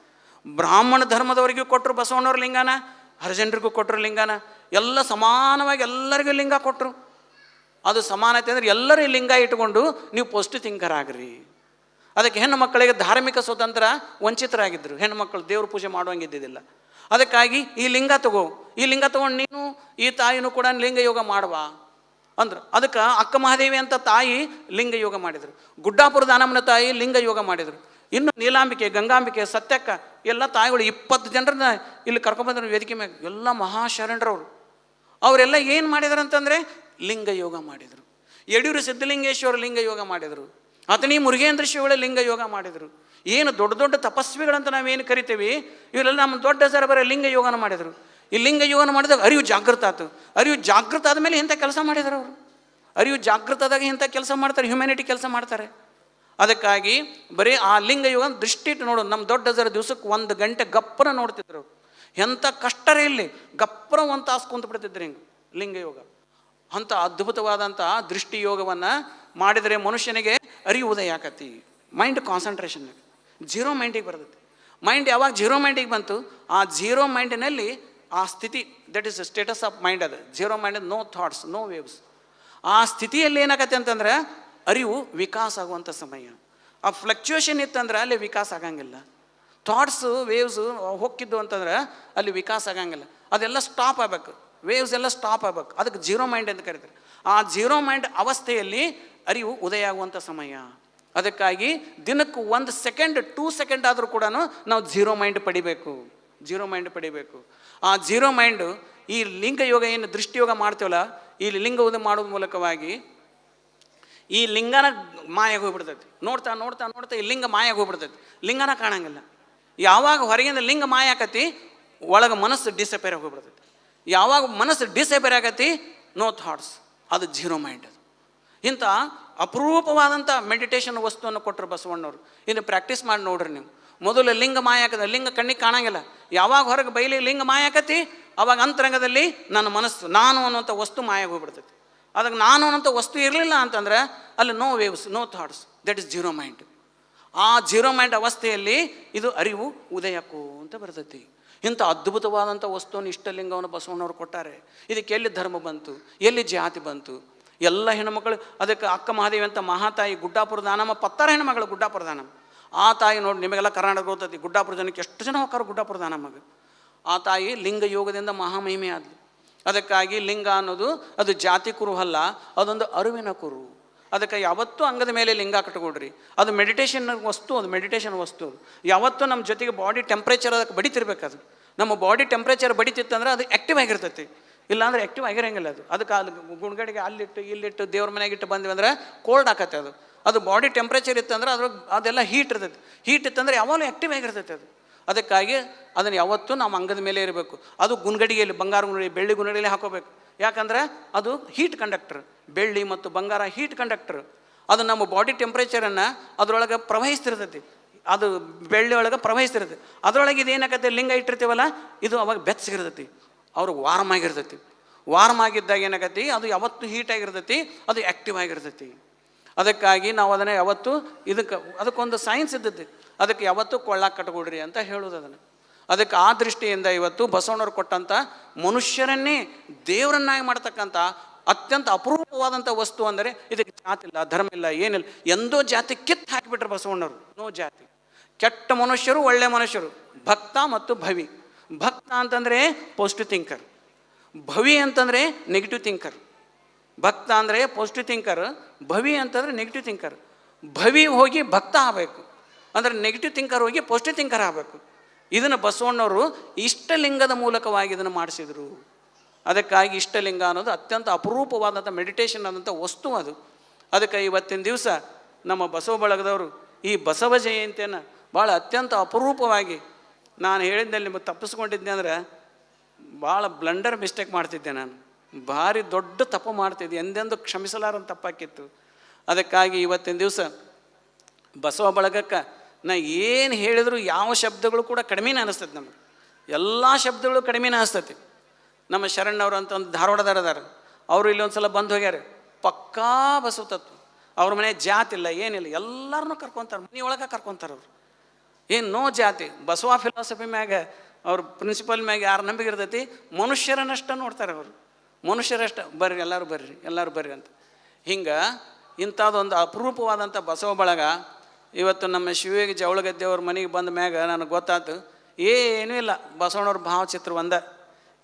ಬ್ರಾಹ್ಮಣ ಧರ್ಮದವರಿಗೂ ಕೊಟ್ಟರು ಬಸವಣ್ಣವ್ರ ಲಿಂಗನ, ಹರಿಜನರಿಗೂ ಕೊಟ್ಟರು ಲಿಂಗನ. ಎಲ್ಲ ಸಮಾನವಾಗಿ ಎಲ್ಲರಿಗೂ ಲಿಂಗ ಕೊಟ್ಟರು. ಅದು ಸಮಾನತೆ ಅಂದರೆ ಎಲ್ಲರೂ ಈ ಲಿಂಗ ಇಟ್ಕೊಂಡು ನೀವು ಪಾಸಿಟಿವ್ ಥಿಂಕರ್ ಆಗ್ರಿ. ಅದಕ್ಕೆ ಹೆಣ್ಣು ಮಕ್ಕಳಿಗೆ ಧಾರ್ಮಿಕ ಸ್ವತಂತ್ರ ವಂಚಿತರಾಗಿದ್ದರು. ಹೆಣ್ಣು ಮಕ್ಕಳು ದೇವ್ರ ಪೂಜೆ ಮಾಡುವಂಗಿದ್ದಿದ್ದಿಲ್ಲ. ಅದಕ್ಕಾಗಿ ಈ ಲಿಂಗ ತೊಗೊಂಡು ನೀನು ಈ ತಾಯಿನೂ ಕೂಡ ಲಿಂಗ ಯೋಗ ಮಾಡುವ ಅಂದರು. ಅದಕ್ಕೆ ಅಕ್ಕ ಮಹಾದೇವಿ ಅಂತ ತಾಯಿ ಲಿಂಗ ಯೋಗ ಮಾಡಿದರು. ಗುಡ್ಡಾಪುರ ದಾನಮ್ಮನ ತಾಯಿ ಲಿಂಗ ಯೋಗ ಮಾಡಿದರು. ಇನ್ನು ನೀಲಾಂಬಿಕೆ, ಗಂಗಾಂಬಿಕೆ, ಸತ್ಯಕ್ಕ ಎಲ್ಲ ತಾಯಿಗಳು 20 ಜನರನ್ನ ಇಲ್ಲಿ ಕರ್ಕೊಂಡ್ಬಂದ್ರು ವೇದಿಕೆ ಮ್ಯಾಗ. ಎಲ್ಲ ಮಹಾಶರಣರವರು. ಅವರೆಲ್ಲ ಏನು ಮಾಡಿದ್ರು ಅಂತಂದರೆ ಲಿಂಗ ಯೋಗ ಮಾಡಿದರು. ಯಡಿಯೂರು ಸಿದ್ಧಲಿಂಗೇಶ್ವರ ಲಿಂಗ ಯೋಗ ಮಾಡಿದರು. ಅಥಣಿ ಮುರುಘೇಂದ್ರ ಶಿವಳ ಲಿಂಗ ಯೋಗ ಮಾಡಿದರು. ಏನು ದೊಡ್ಡ ದೊಡ್ಡ ತಪಸ್ವಿಗಳಂತ ನಾವೇನು ಕರಿತೀವಿ, ಇವರೆಲ್ಲ ನಮ್ಮ ದೊಡ್ಡ ಹೆಸರು ಬರೋ ಲಿಂಗ ಯೋಗನ ಮಾಡಿದರು. ಈ ಲಿಂಗ ಯೋಗನ ಮಾಡಿದಾಗ ಅರಿವು ಜಾಗೃತ ಆಯ್ತು. ಅರಿವು ಜಾಗೃತ ಆದಮೇಲೆ ಇಂಥ ಕೆಲಸ ಮಾಡಿದರು ಅವರು. ಅರಿವು ಜಾಗೃತ ಆದಾಗ ಇಂಥ ಕೆಲಸ ಮಾಡ್ತಾರೆ, ಹ್ಯುಮ್ಯಾನಿಟಿ ಕೆಲಸ ಮಾಡ್ತಾರೆ. ಅದಕ್ಕಾಗಿ ಬರೀ ಆ ಲಿಂಗ ಯೋಗ ದೃಷ್ಟಿ ಇಟ್ಟು ನೋಡೋದು. ನಮ್ಮ ದೊಡ್ಡ ಹೆಸರು ದಿವಸಕ್ಕೆ 1 ಗಂಟೆ ಗಪ್ಪನ ನೋಡ್ತಿದ್ರು. ಎಂಥ ಕಷ್ಟರೇ ಇಲ್ಲಿ ಗಪ್ಪನ 1 ತಾಸು ಕುಂತು ಬಿಡ್ತಿದ್ರು ಹಿಂಗೆ ಲಿಂಗ ಯೋಗ. ಅಂಥ ಅದ್ಭುತವಾದಂಥ ದೃಷ್ಟಿ ಯೋಗವನ್ನು ಮಾಡಿದರೆ ಮನುಷ್ಯನಿಗೆ ಅರಿವು ಉದಯ ಆಕತಿ. ಮೈಂಡ್ ಕಾನ್ಸಂಟ್ರೇಷನ್ ಜೀರೋ ಮೈಂಡಿಗೆ ಬರ್ತೈತಿ. ಮೈಂಡ್ ಯಾವಾಗ ಜೀರೋ ಮೈಂಡಿಗೆ ಬಂತು, ಆ ಜೀರೋ ಮೈಂಡಿನಲ್ಲಿ ಆ ಸ್ಥಿತಿ, that is status of mind. ಅದು zero mind, no thoughts, no waves. ಆ ಸ್ಥಿತಿಯಲ್ಲಿ ಏನಾಗತ್ತೆ ಅಂತಂದ್ರೆ ಅರಿವು ವಿಕಾಸ ಆಗುವಂಥ ಸಮಯ. ಆ ಫ್ಲಕ್ಚುಯೇಷನ್ ಇತ್ತಂದ್ರೆ ಅಲ್ಲಿ ವಿಕಾಸ ಆಗಂಗಿಲ್ಲ. ಥಾಟ್ಸು ವೇವ್ಸು ಹೋಗಿದ್ದು ಅಂತಂದ್ರೆ ಅಲ್ಲಿ ವಿಕಾಸ ಆಗಂಗಿಲ್ಲ. ಅದೆಲ್ಲ ಸ್ಟಾಪ್ ಆಗಬೇಕು, ವೇವ್ಸ್ ಎಲ್ಲ ಸ್ಟಾಪ್ ಆಗಬೇಕು. ಅದಕ್ಕೆ ಜೀರೋ ಮೈಂಡ್ ಅಂತ ಕರೀತಾರೆ. ಆ ಜೀರೋ ಮೈಂಡ್ ಅವಸ್ಥೆಯಲ್ಲಿ ಅರಿವು ಉದಯ ಆಗುವಂಥ ಸಮಯ. ಅದಕ್ಕಾಗಿ ದಿನಕ್ಕೆ 1 ಸೆಕೆಂಡ್ 2 ಸೆಕೆಂಡ್ ಆದರೂ ಕೂಡ ನಾವು ಜೀರೋ ಮೈಂಡ್ ಪಡಿಬೇಕು. ಆ ಜೀರೋ ಮೈಂಡು ಈ ಲಿಂಗ ಯೋಗ ಏನು ದೃಷ್ಟಿಯೋಗ ಮಾಡ್ತೇವಲ್ಲ, ಈ ಲಿಂಗ ಉದಯ ಮಾಡೋದ್ರ ಮೂಲಕವಾಗಿ ಈ ಲಿಂಗನ ಮಾಯಾಗಿ ಹೋಗ್ಬಿಡ್ತೈತಿ. ನೋಡ್ತಾ ಈ ಲಿಂಗ ಮಾಯಾಗಿ ಹೋಗ್ಬಿಡ್ತೈತಿ. ಲಿಂಗನ ಕಾಣಂಗಿಲ್ಲ. ಯಾವಾಗ ಹೊರಗಿಂದ ಲಿಂಗ ಮಾಯ ಆಕತಿ, ಒಳಗೆ ಮನಸ್ಸು ಡಿಸಪೇರ್ ಹೋಗ್ಬಿಡ್ತೈತಿ. ಯಾವಾಗ ಮನಸ್ಸು ಡಿಸಪೇರ್ ಆಗತಿ, ನೋ ಥಾಟ್ಸ್, ಅದು ಜೀರೋ ಮೈಂಡ್. ಅದು ಇಂಥ ಅಪರೂಪವಾದಂಥ ಮೆಡಿಟೇಷನ್ ವಸ್ತುವನ್ನು ಕೊಟ್ಟರು ಬಸವಣ್ಣವರು. ಇನ್ನು ಪ್ರಾಕ್ಟೀಸ್ ಮಾಡಿ ನೋಡ್ರಿ ನೀವು. ಮೊದಲು ಲಿಂಗ ಮಾಯ ಆಕದ, ಲಿಂಗ ಕಣ್ಣಿಗೆ ಕಾಣಂಗಿಲ್ಲ. ಯಾವಾಗ ಹೊರಗೆ ಬೈಲಿ ಲಿಂಗ ಮಾಯ ಆಕತಿ, ಅವಾಗ ಅಂತರಂಗದಲ್ಲಿ ನನ್ನ ಮನಸ್ಸು ನಾನು ಅನ್ನುವಂಥ ವಸ್ತು ಮಾಯಾಗಿ ಹೋಗ್ಬಿಡ್ತೈತಿ. ಅದಕ್ಕೆ ನಾನು ಅನ್ನೋಂಥ ವಸ್ತು ಇರಲಿಲ್ಲ ಅಂತಂದ್ರೆ ಅಲ್ಲಿ no waves, no thoughts, that is zero mind. ಆ ಜೀರೋ ಮೈಂಡ್ ಅವಸ್ಥೆಯಲ್ಲಿ ಇದು ಅರಿವು ಉದಯಕ್ಕೂ ಅಂತ ಬರ್ತೈತಿ. ಇಂಥ ಅದ್ಭುತವಾದಂಥ ವಸ್ತುವನ್ನು ಇಷ್ಟಲಿಂಗವನ್ನು ಬಸವಣ್ಣವ್ರು ಕೊಟ್ಟಾರೆ. ಇದಕ್ಕೆ ಎಲ್ಲಿ ಧರ್ಮ ಬಂತು, ಎಲ್ಲಿ ಜಾತಿ ಬಂತು? ಎಲ್ಲ ಹೆಣ್ಮಕ್ಳು ಅದಕ್ಕೆ ಅಕ್ಕ ಮಹಾದೇವಿ ಅಂತ ಮಹಾತಾಯಿ ಗುಡ್ಡಾಪುರ ದಾನಮ್ಮ 10 ಹೆಣ್ಮಗಳು ಗುಡ್ಡಾಪುರ ದಾನಮ್ಮ. ಆ ತಾಯಿ ನೋಡಿ, ನಿಮಗೆಲ್ಲ ಕರ್ನಾಟಕ ಗೊತ್ತೈತಿ, ಗುಡ್ಡಾಪುರ ಜನಕ್ಕೆ ಎಷ್ಟು ಜನ ಹೋಗ್ತಾರೆ ಗುಡ್ಡಾಪುರ ದಾನಮ್ಮಗೆ. ಆ ತಾಯಿ ಲಿಂಗ ಯೋಗದಿಂದ ಮಹಾಮಹಿಮೆ ಆದ್ಲು. ಅದಕ್ಕಾಗಿ ಲಿಂಗ ಅನ್ನೋದು ಅದು ಜಾತಿ ಕುರು ಅಲ್ಲ, ಅದೊಂದು ಅರಿವಿನ ಕುರು. ಅದಕ್ಕೆ ಯಾವತ್ತೂ ಅಂಗದ ಮೇಲೆ ಲಿಂಗ ಕಟ್ಕೊಡ್ರಿ. ಅದು ಮೆಡಿಟೇಷನ್ ವಸ್ತು, ಅದು ಮೆಡಿಟೇಷನ್ ವಸ್ತು. ಯಾವತ್ತೂ ನಮ್ಮ ಜೊತೆಗೆ ಬಾಡಿ ಟೆಂಪ್ರೇಚರ್ ಅದಕ್ಕೆ ಬಡಿತಿರ್ಬೇಕು. ಅದು ನಮ್ಮ ಬಾಡಿ ಟೆಂಪ್ರೇಚರ್ ಬಡಿತಿತ್ತಂದ್ರೆ ಅದು ಆ್ಯಕ್ಟಿವ್ ಆಗಿರ್ತೈತಿ. ಇಲ್ಲಾಂದ್ರೆ ಆ್ಯಕ್ಟಿವ್ ಆಗಿರಂಗಿಲ್ಲ. ಅದಕ್ಕೆ ಅದು ಗುಂಡ್ಗಡೆಗೆ ಇಲ್ಲಿಟ್ಟು ದೇವ್ರ ಮನೆಯಾಗಿಟ್ಟು ಬಂದ್ವಿ ಅಂದ್ರೆ ಕೋಲ್ಡ್ ಆಕತ್ತೆ. ಅದು ಬಾಡಿ ಟೆಂಪ್ರೇಚರ್ ಇತ್ತಂದ್ರೆ ಅದೆಲ್ಲ ಹೀಟ್ ಇರ್ತೈತಿ. ಹೀಟ್ ಇತ್ತಂದ್ರೆ ಯಾವಾಗಲೂ ಆ್ಯಕ್ಟಿವ್ ಆಗಿರ್ತೈತಿ ಅದು. ಅದಕ್ಕಾಗಿ ಅದನ್ನು ಯಾವತ್ತೂ ನಮ್ಮ ಅಂಗದ ಮೇಲೆ ಇರಬೇಕು. ಅದು ಗುಂಡ್ಗಡಿಗೆಯಲ್ಲಿ, ಬಂಗಾರ ಗುಂಡ್ಗಡಿ, ಬೆಳ್ಳಿ ಗುಂಡ್ಗಡಿಯಲ್ಲಿ ಹಾಕೋಬೇಕು. ಯಾಕಂದರೆ ಅದು ಹೀಟ್ ಕಂಡಕ್ಟರ್. ಬೆಳ್ಳಿ ಮತ್ತು ಬಂಗಾರ ಹೀಟ್ ಕಂಡಕ್ಟರ್. ಅದು ನಮ್ಮ ಬಾಡಿ ಟೆಂಪ್ರೇಚರನ್ನು ಅದರೊಳಗೆ ಪ್ರವಹಿಸ್ತಿರ್ತೈತಿ, ಅದು ಬೆಳ್ಳಿ ಒಳಗೆ ಪ್ರವಹಿಸ್ತಿರ್ತೈತಿ. ಅದರೊಳಗೆ ಇದು ಏನಾಗತ್ತೆ, ಲಿಂಗ ಇಟ್ಟಿರ್ತೀವಲ್ಲ, ಇದು ಅವಾಗ ಬೆಚ್ಚಗಿರ್ತೈತಿ, ಅವ್ರಿಗೆ ವಾರ್ಮ್ ಆಗಿರ್ತೈತಿ. ವಾರ್ಮ್ ಆಗಿದ್ದಾಗ ಏನಾಗತ್ತೆ, ಅದು ಯಾವತ್ತೂ ಹೀಟಾಗಿರ್ತೈತಿ, ಅದು ಆ್ಯಕ್ಟಿವ್ ಆಗಿರ್ತೈತಿ. ಅದಕ್ಕಾಗಿ ನಾವು ಅದನ್ನು ಯಾವತ್ತೂ ಅದಕ್ಕೊಂದು ಸೈನ್ಸ್ ಇದ್ದದ್ದು, ಅದಕ್ಕೆ ಯಾವತ್ತೂ ಕೊಳ್ಳಾಕ ಕಟ್ಕೊಡ್ರಿ ಅಂತ ಹೇಳೋದು ಅದನ್ನು. ಅದಕ್ಕೆ ಆ ದೃಷ್ಟಿಯಿಂದ ಇವತ್ತು ಬಸವಣ್ಣವ್ರು ಕೊಟ್ಟಂಥ ಮನುಷ್ಯರನ್ನೇ ದೇವರನ್ನಾಗಿ ಮಾಡ್ತಕ್ಕಂಥ ಅತ್ಯಂತ ಅಪರೂಪವಾದಂಥ ವಸ್ತು ಅಂದರೆ ಇದಕ್ಕೆ ಜಾತಿ ಇಲ್ಲ, ಧರ್ಮ ಇಲ್ಲ, ಏನಿಲ್ಲ. ಎಂದೋ ಜಾತಿ ಕಿತ್ತು ಹಾಕಿಬಿಟ್ರೆ ಬಸವಣ್ಣವರು. ನೋ ಜಾತಿ. ಕೆಟ್ಟ ಮನುಷ್ಯರು, ಒಳ್ಳೆ ಮನುಷ್ಯರು, ಭಕ್ತ ಮತ್ತು ಭವಿ. ಭಕ್ತ ಅಂತಂದರೆ ಪಾಸಿಟಿವ್ ಥಿಂಕರ್, ಭವಿ ಅಂತಂದರೆ ನೆಗೆಟಿವ್ ಥಿಂಕರ್. ಭಕ್ತ ಅಂದರೆ ಪಾಸಿಟಿವ್ ಥಿಂಕರ್, ಭವಿ ಅಂತಂದರೆ ನೆಗೆಟಿವ್ ಥಿಂಕರ್. ಭವಿ ಹೋಗಿ ಭಕ್ತ ಆಗಬೇಕು ಅಂದರೆ ನೆಗೆಟಿವ್ ಥಿಂಕರ್ ಹೋಗಿ ಪಾಸಿಟಿವ್ ಥಿಂಕರ್ ಆಗಬೇಕು. ಇದನ್ನು ಬಸವಣ್ಣವರು ಇಷ್ಟಲಿಂಗದ ಮೂಲಕವಾಗಿ ಇದನ್ನು ಮಾಡಿಸಿದರು. ಅದಕ್ಕಾಗಿ ಇಷ್ಟಲಿಂಗ ಅನ್ನೋದು ಅತ್ಯಂತ ಅಪರೂಪವಾದಂಥ ಮೆಡಿಟೇಷನ್ ಆದಂಥ ವಸ್ತು ಅದು. ಅದಕ್ಕೆ ಇವತ್ತಿನ ದಿವಸ ನಮ್ಮ ಬಸವ ಬಳಗದವರು ಈ ಬಸವ ಜಯಂತಿಯನ್ನು ಭಾಳ ಅತ್ಯಂತ ಅಪರೂಪವಾಗಿ, ನಾನು ಹೇಳಿದ್ದಲ್ಲಿ ನಿಮಗೆ ತಪ್ಪಿಸ್ಕೊಂಡಿದ್ದೆ ಅಂದರೆ ಭಾಳ ಬ್ಲಂಡರ್ ಮಿಸ್ಟೇಕ್ ಮಾಡ್ತಿದ್ದೆ, ನಾನು ಭಾರಿ ದೊಡ್ಡ ತಪ್ಪು ಮಾಡ್ತಿದ್ದೆ, ಎಂದೆಂದು ಕ್ಷಮಿಸಲಾರಂಥ ತಪ್ಪಾಕಿತ್ತು. ಅದಕ್ಕಾಗಿ ಇವತ್ತಿನ ದಿವಸ ಬಸವ ಬಳಗಕ್ಕೆ ನಾ ಏನು ಹೇಳಿದ್ರು ಯಾವ ಶಬ್ದಗಳು ಕೂಡ ಕಡಿಮೆನೇ ಅನ್ನಿಸ್ತೈತೆ. ನಮಗೆ ಎಲ್ಲ ಶಬ್ದಗಳು ಕಡಿಮೆನೇ ಅನಿಸ್ತೈತಿ. ನಮ್ಮ ಶರಣವ್ರು ಅಂತ ಒಂದು ಧಾರವಾಡದಾರ ಅದಾರ, ಅವರು ಇಲ್ಲಿ ಒಂದು ಸಲ ಬಂದು ಹೋಗ್ಯಾರ. ಪಕ್ಕಾ ಬಸವ ತತ್ವ. ಅವ್ರ ಮನೆ ಜಾತಿ ಇಲ್ಲ, ಏನಿಲ್ಲ, ಎಲ್ಲರನ್ನೂ ಕರ್ಕೊತಾರೆ, ಮನೆಯೊಳಗೆ ಕರ್ಕೊತಾರೆ. ಅವರು ಏನು ನೋ ಜಾತಿ. ಬಸವ ಫಿಲಾಸಫಿ ಮ್ಯಾಗ ಅವ್ರ ಪ್ರಿನ್ಸಿಪಲ್ ಮ್ಯಾಗ ಯಾರು ನಂಬಿಕೆ ಇರ್ತೈತಿ, ಮನುಷ್ಯರನ್ನಷ್ಟ ನೋಡ್ತಾರೆ ಅವರು. ಮನುಷ್ಯರಷ್ಟ ಬರ್ರಿ, ಎಲ್ಲರೂ ಬರ್ರಿ, ಎಲ್ಲರೂ ಬರ್ರಿ ಅಂತ. ಹಿಂಗೆ ಇಂಥದ್ದೊಂದು ಅಪರೂಪವಾದಂಥ ಬಸವ ಬಳಗ ಇವತ್ತು ನಮ್ಮ ಶಿವಯೋಗಿ ಜವಳಗದ್ದೆಯವ್ರ ಮನೆಗೆ ಬಂದ ಮ್ಯಾಗ ನನಗೆ ಗೊತ್ತಾಯ್ತು, ಏನೂ ಇಲ್ಲ, ಬಸವಣ್ಣವ್ರ ಭಾವಚಿತ್ರ ಒಂದ.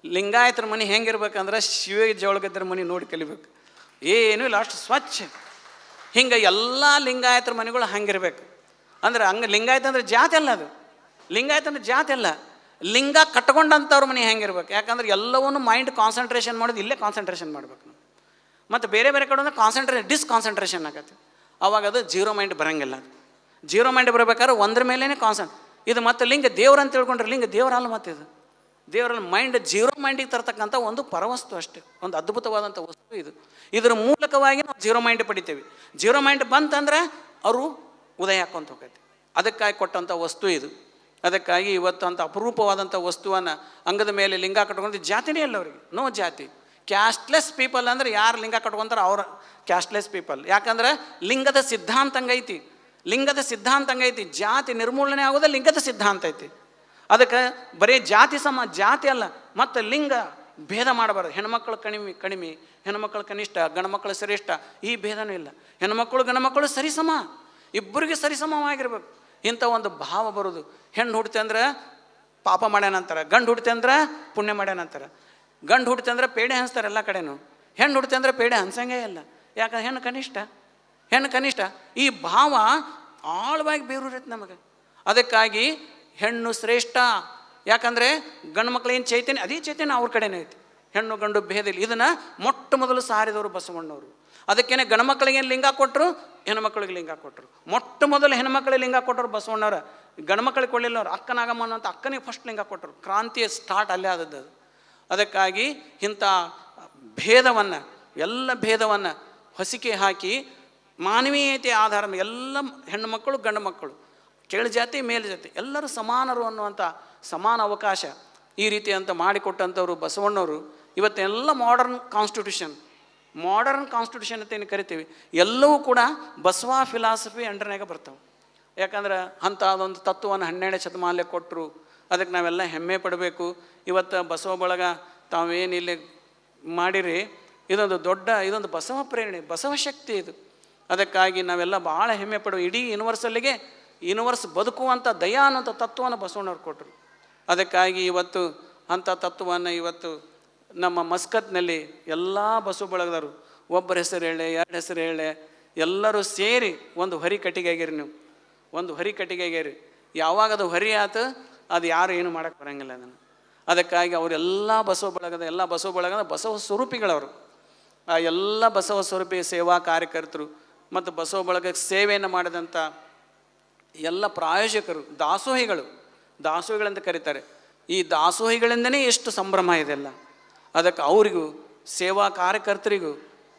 ಲಿಂಗಾಯತರ ಮನೆ ಹೆಂಗಿರ್ಬೇಕಂದ್ರೆ ಶಿವಯೋಗಿ ಜವಳಗದ್ದೆಯವ್ರ ಮನೆ ನೋಡಿ ಕಲಿಬೇಕು. ಏನೂ ಇಲ್ಲ, ಅಷ್ಟು ಸ್ವಚ್ಛ. ಹಿಂಗೆ ಎಲ್ಲ ಲಿಂಗಾಯತರ ಮನೆಗಳು ಹಂಗಿರ್ಬೇಕು. ಅಂದ್ರೆ ಲಿಂಗಾಯತ ಅಂದರೆ ಜಾತಿ ಅಲ್ಲ, ಅದು ಲಿಂಗಾಯತ ಅಂದರೆ ಜಾತಿ ಅಲ್ಲ, ಲಿಂಗ ಕಟ್ಕೊಂಡಂಥವ್ರ ಮನೆ ಹೆಂಗಿರ್ಬೇಕು. ಯಾಕಂದ್ರೆ ಎಲ್ಲವನ್ನೂ ಮೈಂಡ್ ಕಾನ್ಸಂಟ್ರೇಷನ್ ಮಾಡೋದು ಇಲ್ಲೇ ಕಾನ್ಸಂಟ್ರೇಷನ್ ಮಾಡ್ಬೇಕು ನಾವು. ಮತ್ತು ಬೇರೆ ಬೇರೆ ಕಡೆ ಅಂದ್ರೆ ಡಿಸ್ಕಾನ್ಸಂಟ್ರೇಷನ್ ಆಗತ್ತೆ. ಅವಾಗ ಅದು ಜೀರೋ ಮೈಂಡ್ ಬರೋಂಗಿಲ್ಲ. ಅದು ಜೀರೋ ಮೈಂಡ್ ಬರಬೇಕಾದ್ರೆ ಒಂದ್ರ ಮೇಲೇ ಇದು ಮತ್ತು ಲಿಂಗ ದೇವ್ರು ಅಂತ ತಿಳ್ಕೊಂಡ್ರೆ ಲಿಂಗ ದೇವರಲ್ಲ. ಮತ್ತು ಇದು ದೇವರಲ್ಲಿ ಮೈಂಡ್ ಜೀರೋ ಮೈಂಡಿಗೆ ತರ್ತಕ್ಕಂಥ ಒಂದು ಪರವಸ್ತು ಅಷ್ಟೇ, ಒಂದು ಅದ್ಭುತವಾದಂಥ ವಸ್ತು ಇದು. ಇದರ ಮೂಲಕವಾಗಿ ನಾವು ಜೀರೋ ಮೈಂಡ್ ಪಡಿತೇವೆ. ಜೀರೋ ಮೈಂಡ್ ಬಂತಂದ್ರೆ ಅವರು ಉದಯ ಹಾಕ್ಕೊಂತ ಹೋಗೈತಿ. ಅದಕ್ಕಾಗಿ ಕೊಟ್ಟಂಥ ವಸ್ತು ಇದು. ಅದಕ್ಕಾಗಿ ಇವತ್ತು ಅಂಥ ಅಪರೂಪವಾದಂಥ ವಸ್ತುವನ್ನು ಅಂಗದ ಮೇಲೆ ಲಿಂಗ ಕಟ್ಕೊಂಡು ಜಾತಿನೇ ಇಲ್ಲ ಅವರಿಗೆ, ನೋ ಜಾತಿ. ಕ್ಯಾಸ್ಟ್ಲೆಸ್ ಪೀಪಲ್ ಅಂದರೆ ಯಾರು ಲಿಂಗ ಕಟ್ಕೊತಾರೆ ಅವ್ರ ಕ್ಯಾಸ್ಟ್ಲೆಸ್ ಪೀಪಲ್. ಯಾಕಂದ್ರೆ ಲಿಂಗದ ಸಿದ್ಧಾಂತ ಹಂಗೈತಿ, ಲಿಂಗದ ಸಿದ್ಧಾಂತ ಹಂಗೈತಿ. ಜಾತಿ ನಿರ್ಮೂಲನೆ ಆಗೋದೇ ಲಿಂಗದ ಸಿದ್ಧಾಂತ ಐತಿ. ಅದಕ್ಕೆ ಬರೀ ಜಾತಿ ಅಲ್ಲ, ಮತ್ತು ಲಿಂಗ ಭೇದ ಮಾಡಬಾರ್ದು. ಹೆಣ್ಮಕ್ಳು ಕಡಿಮೆ, ಹೆಣ್ಮಕ್ಳು ಕನಿಷ್ಠ, ಗಂಡ್ಮಕ್ಳು ಶ್ರೇಷ್ಠ, ಈ ಭೇದನೂ ಇಲ್ಲ. ಹೆಣ್ಮಕ್ಳು ಗಂಡ್ಮಕ್ಳು ಸರಿಸಮ, ಇಬ್ಬರಿಗೆ ಸರಿಸಮವಾಗಿರ್ಬೇಕು. ಇಂಥ ಒಂದು ಭಾವ ಬರೋದು. ಹೆಣ್ಣು ಹುಡ್ತೆ ಅಂದ್ರೆ ಪಾಪ ಮಾಡ್ಯಾನಂತಾರೆ, ಗಂಡು ಹುಡ್ತೆ ಅಂದ್ರೆ ಪುಣ್ಯ ಮಾಡ್ಯಾನಂತಾರೆ. ಗಂಡು ಹುಡ್ತೆ ಅಂದ್ರೆ ಪೇಡೆ ಹಂಚ್ತಾರೆ ಎಲ್ಲ ಕಡೆನೂ, ಹೆಣ್ಣು ಹುಡ್ತೆ ಅಂದ್ರೆ ಪೇಡೆ ಹಂಚಂಗೇ ಇಲ್ಲ. ಯಾಕಂದ್ರೆ ಹೆಣ್ಣು ಕನಿಷ್ಠ ಈ ಭಾವ ಆಳವಾಗಿ ಬೇರೂರೈತೆ ನಮಗೆ. ಅದಕ್ಕಾಗಿ ಹೆಣ್ಣು ಶ್ರೇಷ್ಠ. ಯಾಕಂದರೆ ಗಂಡು ಮಕ್ಳು ಏನು ಚೈತನ್ಯ, ಅದೇ ಚೈತನ್ಯ ಅವ್ರ ಕಡೆನೇ ಐತಿ. ಹೆಣ್ಣು ಗಂಡು ಭೇದ ಇಲ್ಲ. ಇದನ್ನು ಮೊಟ್ಟ ಮೊದಲು ಸಾರಿದವರು ಬಸವಣ್ಣವರು. ಅದಕ್ಕೇನೆ ಗಂಡು ಮಕ್ಕಳಿಗೆ ಲಿಂಗ ಕೊಟ್ಟರು, ಹೆಣ್ಮಕ್ಳಿಗೆ ಲಿಂಗ ಕೊಟ್ಟರು. ಮೊಟ್ಟ ಮೊದಲು ಹೆಣ್ಮಕ್ಳಿಗೆ ಲಿಂಗ ಕೊಟ್ಟರು ಬಸವಣ್ಣವ್ರ. ಗಂಡು ಮಕ್ಕಳಿಗೆ ಕೊಡಲಿಲ್ಲ ಅವ್ರು. ಅಕ್ಕನಾಗಮ್ಮನ ಅಂತ ಅಕ್ಕನಿಗೆ ಫಸ್ಟ್ ಲಿಂಗ ಕೊಟ್ಟರು. ಕ್ರಾಂತಿಯ ಸ್ಟಾರ್ಟ್ ಅಲ್ಲೇ ಆದದ್ದು ಅದು. ಅದಕ್ಕಾಗಿ ಇಂಥ ಭೇದವನ್ನು, ಎಲ್ಲ ಭೇದವನ್ನು ಹೊಸಿಕೆ ಹಾಕಿ ಮಾನವೀಯತೆ ಆಧಾರ ಎಲ್ಲ ಹೆಣ್ಣು ಮಕ್ಕಳು ಗಂಡು ಮಕ್ಕಳು, ಕೆಳ ಜಾತಿ ಮೇಲು ಜಾತಿ ಎಲ್ಲರೂ ಸಮಾನರು ಅನ್ನುವಂಥ ಸಮಾನ ಅವಕಾಶ ಈ ರೀತಿ ಅಂತ ಮಾಡಿಕೊಟ್ಟಂಥವ್ರು ಬಸವಣ್ಣವರು. ಇವತ್ತೆಲ್ಲ ಮಾಡರ್ನ್ ಕಾನ್ಸ್ಟಿಟ್ಯೂಷನ್ ಅಂತ ಏನು ಕರಿತೀವಿ, ಎಲ್ಲವೂ ಕೂಡ ಬಸವ ಫಿಲಾಸಫಿ ಅಂಡರ್ನಾಗ ಬರ್ತಾವೆ. ಯಾಕಂದ್ರೆ ಅಂಥ ಅದೊಂದು ತತ್ವವನ್ನು 12ನೇ ಶತಮಾನಲ್ಲೇ ಕೊಟ್ಟರು. ಅದಕ್ಕೆ ನಾವೆಲ್ಲ ಹೆಮ್ಮೆ ಪಡಬೇಕು. ಇವತ್ತು ಬಸವ ಬಳಗ ತಾವೇನು ಇಲ್ಲಿ ಮಾಡಿರಿ, ಇದೊಂದು ಬಸವ ಪ್ರೇರಣೆ, ಬಸವ ಶಕ್ತಿ ಇದು. ಅದಕ್ಕಾಗಿ ನಾವೆಲ್ಲ ಭಾಳ ಹೆಮ್ಮೆ ಪಡುವ. ಇಡೀ ಯೂನಿವರ್ಸ್ ಬದುಕುವಂಥ ದಯಾ ಅನ್ನೋಂಥ ತತ್ವವನ್ನು ಬಸವಣ್ಣವ್ರು ಕೊಟ್ಟರು. ಅದಕ್ಕಾಗಿ ಇವತ್ತು ಅಂಥ ತತ್ವವನ್ನು ಇವತ್ತು ನಮ್ಮ ಮಸ್ಕತ್ನಲ್ಲಿ ಎಲ್ಲ ಬಸವ ಬಳಗದವರು ಒಬ್ಬರ ಹೆಸರು ಹೇಳೆ, 2 ಹೆಸರು ಹೇಳೆ, ಎಲ್ಲರೂ ಸೇರಿ ಒಂದು ಹೊರಿ ಕಟ್ಟಿಗೆ ಆಗ್ಯಾರಿ. ನೀವು ಒಂದು ಹೊರಿ ಕಟ್ಟಿಗೆ ಆಗ್ಯಾರಿ. ಯಾವಾಗ ಅದು ಹೊರಿ ಆತು, ಅದು ಯಾರು ಏನು ಮಾಡೋಕ್ಕೆ ಬರೋಂಗಿಲ್ಲ ಅದನ್ನು. ಅದಕ್ಕಾಗಿ ಅವರೆಲ್ಲ ಬಸವ ಬಳಗದ ಬಸವ ಸ್ವರೂಪಿಗಳವರು. ಆ ಎಲ್ಲ ಬಸವ ಸ್ವರೂಪಿ ಸೇವಾ ಕಾರ್ಯಕರ್ತರು ಮತ್ತು ಬಸವ ಬಳಗಕ್ಕೆ ಸೇವೆಯನ್ನು ಮಾಡಿದಂಥ ಎಲ್ಲ ಪ್ರಾಯೋಜಕರು, ದಾಸೋಹಿಗಳಂತ ಕರೀತಾರೆ. ಈ ದಾಸೋಹಿಗಳಿಂದನೇ ಎಷ್ಟು ಸಂಭ್ರಮ ಇದೆಲ್ಲ. ಅದಕ್ಕೆ ಅವರಿಗೂ ಸೇವಾ ಕಾರ್ಯಕರ್ತರಿಗೂ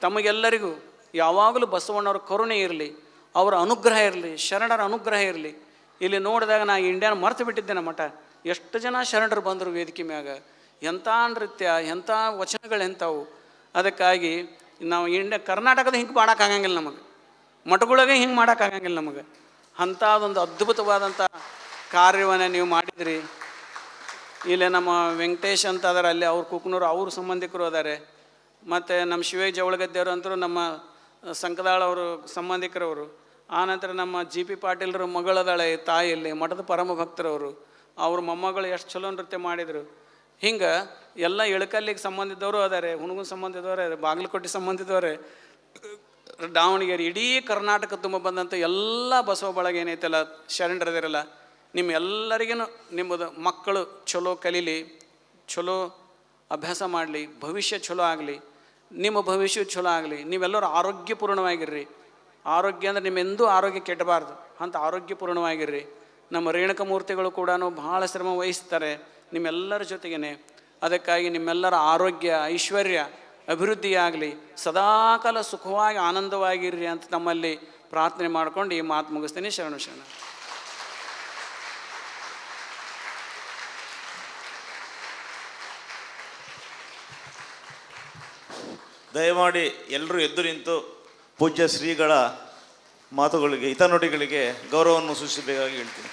ತಮಗೆಲ್ಲರಿಗೂ ಯಾವಾಗಲೂ ಬಸವಣ್ಣವ್ರ ಕರುಣೆ ಇರಲಿ, ಅವರ ಅನುಗ್ರಹ ಇರಲಿ, ಶರಣರ ಅನುಗ್ರಹ ಇರಲಿ. ಇಲ್ಲಿ ನೋಡಿದಾಗ ನಾ ಇಂಡಿಯಾನ ಮರ್ತು ಬಿಟ್ಟಿದ್ದೇನೆ ಮಠ. ಎಷ್ಟು ಜನ ಶರಣರು ಬಂದರು ವೇದಿಕೆ ಮ್ಯಾಗ, ಎಂಥ ನೃತ್ಯ, ಎಂಥ ವಚನಗಳು ಎಂಥವು. ಅದಕ್ಕಾಗಿ ನಾವು ಕರ್ನಾಟಕದ ಹಿಂಗೆ ಮಾಡೋಕ್ಕಾಗಂಗಿಲ್ಲ, ನಮಗೆ ಮಠಗಳಿಗೆ ಹಿಂಗೆ ಮಾಡೋಕ್ಕಾಗಂಗಿಲ್ಲ ನಮಗೆ. ಅಂಥದ್ದೊಂದು ಅದ್ಭುತವಾದಂಥ ಕಾರ್ಯವನ್ನು ನೀವು ಮಾಡಿದ್ರಿ. ಇಲ್ಲೇ ನಮ್ಮ ವೆಂಕಟೇಶ್ ಅಂತ ಅದಾರೆ, ಅಲ್ಲಿ ಅವ್ರ ಕುಕ್ನೂರು, ಅವ್ರ ಸಂಬಂಧಿಕರು ಅದಾರೆ. ಮತ್ತು ನಮ್ಮ ಶಿವಯ್ಯ ಜವಳಗದ್ದೆಯವರು ಅಂತರೂ ನಮ್ಮ ಸಂಕದಾಳ ಅವರು ಸಂಬಂಧಿಕರವರು. ಆನಂತರ ನಮ್ಮ ಜಿ ಪಿ ಪಾಟೀಲ್ರ ಮಗಳದಾಳೆ ತಾಯಿಯಲ್ಲಿ ಮಠದ ಪರಮ ಭಕ್ತರವರು, ಅವ್ರ ಮೊಮ್ಮಗಳು ಎಷ್ಟು ಚಲೋ ನೃತ್ಯ ಮಾಡಿದರು. ಹಿಂಗೆ ಎಲ್ಲ ಇಳಕಲ್ಲಿಗೆ ಸಂಬಂಧಿದವರು ಅದಾರೆ, ಹುಣಗುನ ಸಂಬಂಧಿದವರೇ, ಬಾಗಲಕೋಟೆ ಸಂಬಂಧಿದವರೇ, ದಾವಣಗೆರೆ, ಇಡೀ ಕರ್ನಾಟಕ ತುಂಬ ಬಂದಂಥ ಎಲ್ಲ ಬಸವ ಬಳಗ ಏನೈತಲ್ಲ, ಶರಣರದಿರಲ್ಲ, ನಿಮ್ಮೆಲ್ಲರಿಗೂ ನಿಮ್ಮದು ಮಕ್ಕಳು ಚಲೋ ಕಲೀಲಿ, ಚಲೋ ಅಭ್ಯಾಸ ಮಾಡಲಿ, ಭವಿಷ್ಯ ಚಲೋ ಆಗಲಿ, ನಿಮ್ಮ ಭವಿಷ್ಯ ಚಲೋ ಆಗಲಿ. ನೀವೆಲ್ಲರೂ ಆರೋಗ್ಯಪೂರ್ಣವಾಗಿರ್ರಿ. ಆರೋಗ್ಯ ಅಂದರೆ ನಿಮ್ಮೆಂದೂ ಆರೋಗ್ಯ ಕೆಟ್ಟಬಾರ್ದು, ಅಂತ ಆರೋಗ್ಯಪೂರ್ಣವಾಗಿರ್ರಿ. ನಮ್ಮ ರೇಣುಕ ಮೂರ್ತಿಗಳು ಕೂಡ ಭಾಳ ಶ್ರಮ ವಹಿಸ್ತಾರೆ ನಿಮ್ಮೆಲ್ಲರ ಜೊತೆಗೇ. ಅದಕ್ಕಾಗಿ ನಿಮ್ಮೆಲ್ಲರ ಆರೋಗ್ಯ ಐಶ್ವರ್ಯ ಅಭಿವೃದ್ಧಿಯಾಗಲಿ, ಸದಾಕಾಲ ಸುಖವಾಗಿ ಆನಂದವಾಗಿರ್ರಿ ಅಂತ ತಮ್ಮಲ್ಲಿ ಪ್ರಾರ್ಥನೆ ಮಾಡ್ಕೊಂಡು ಈ ಮಾತು ಮುಗಿಸ್ತೀನಿ. ಶರಣ ಶರಣ. ದಯಮಾಡಿ ಎಲ್ಲರೂ ಎದ್ದು ನಿಂತು ಪೂಜ್ಯ ಶ್ರೀಗಳ ಮಾತುಗಳಿಗೆ ಹಿತನುಡಿಗಳಿಗೆ ಗೌರವವನ್ನು ಸೂಚಿಸಬೇಕಾಗಿ ಹೇಳ್ತೀನಿ.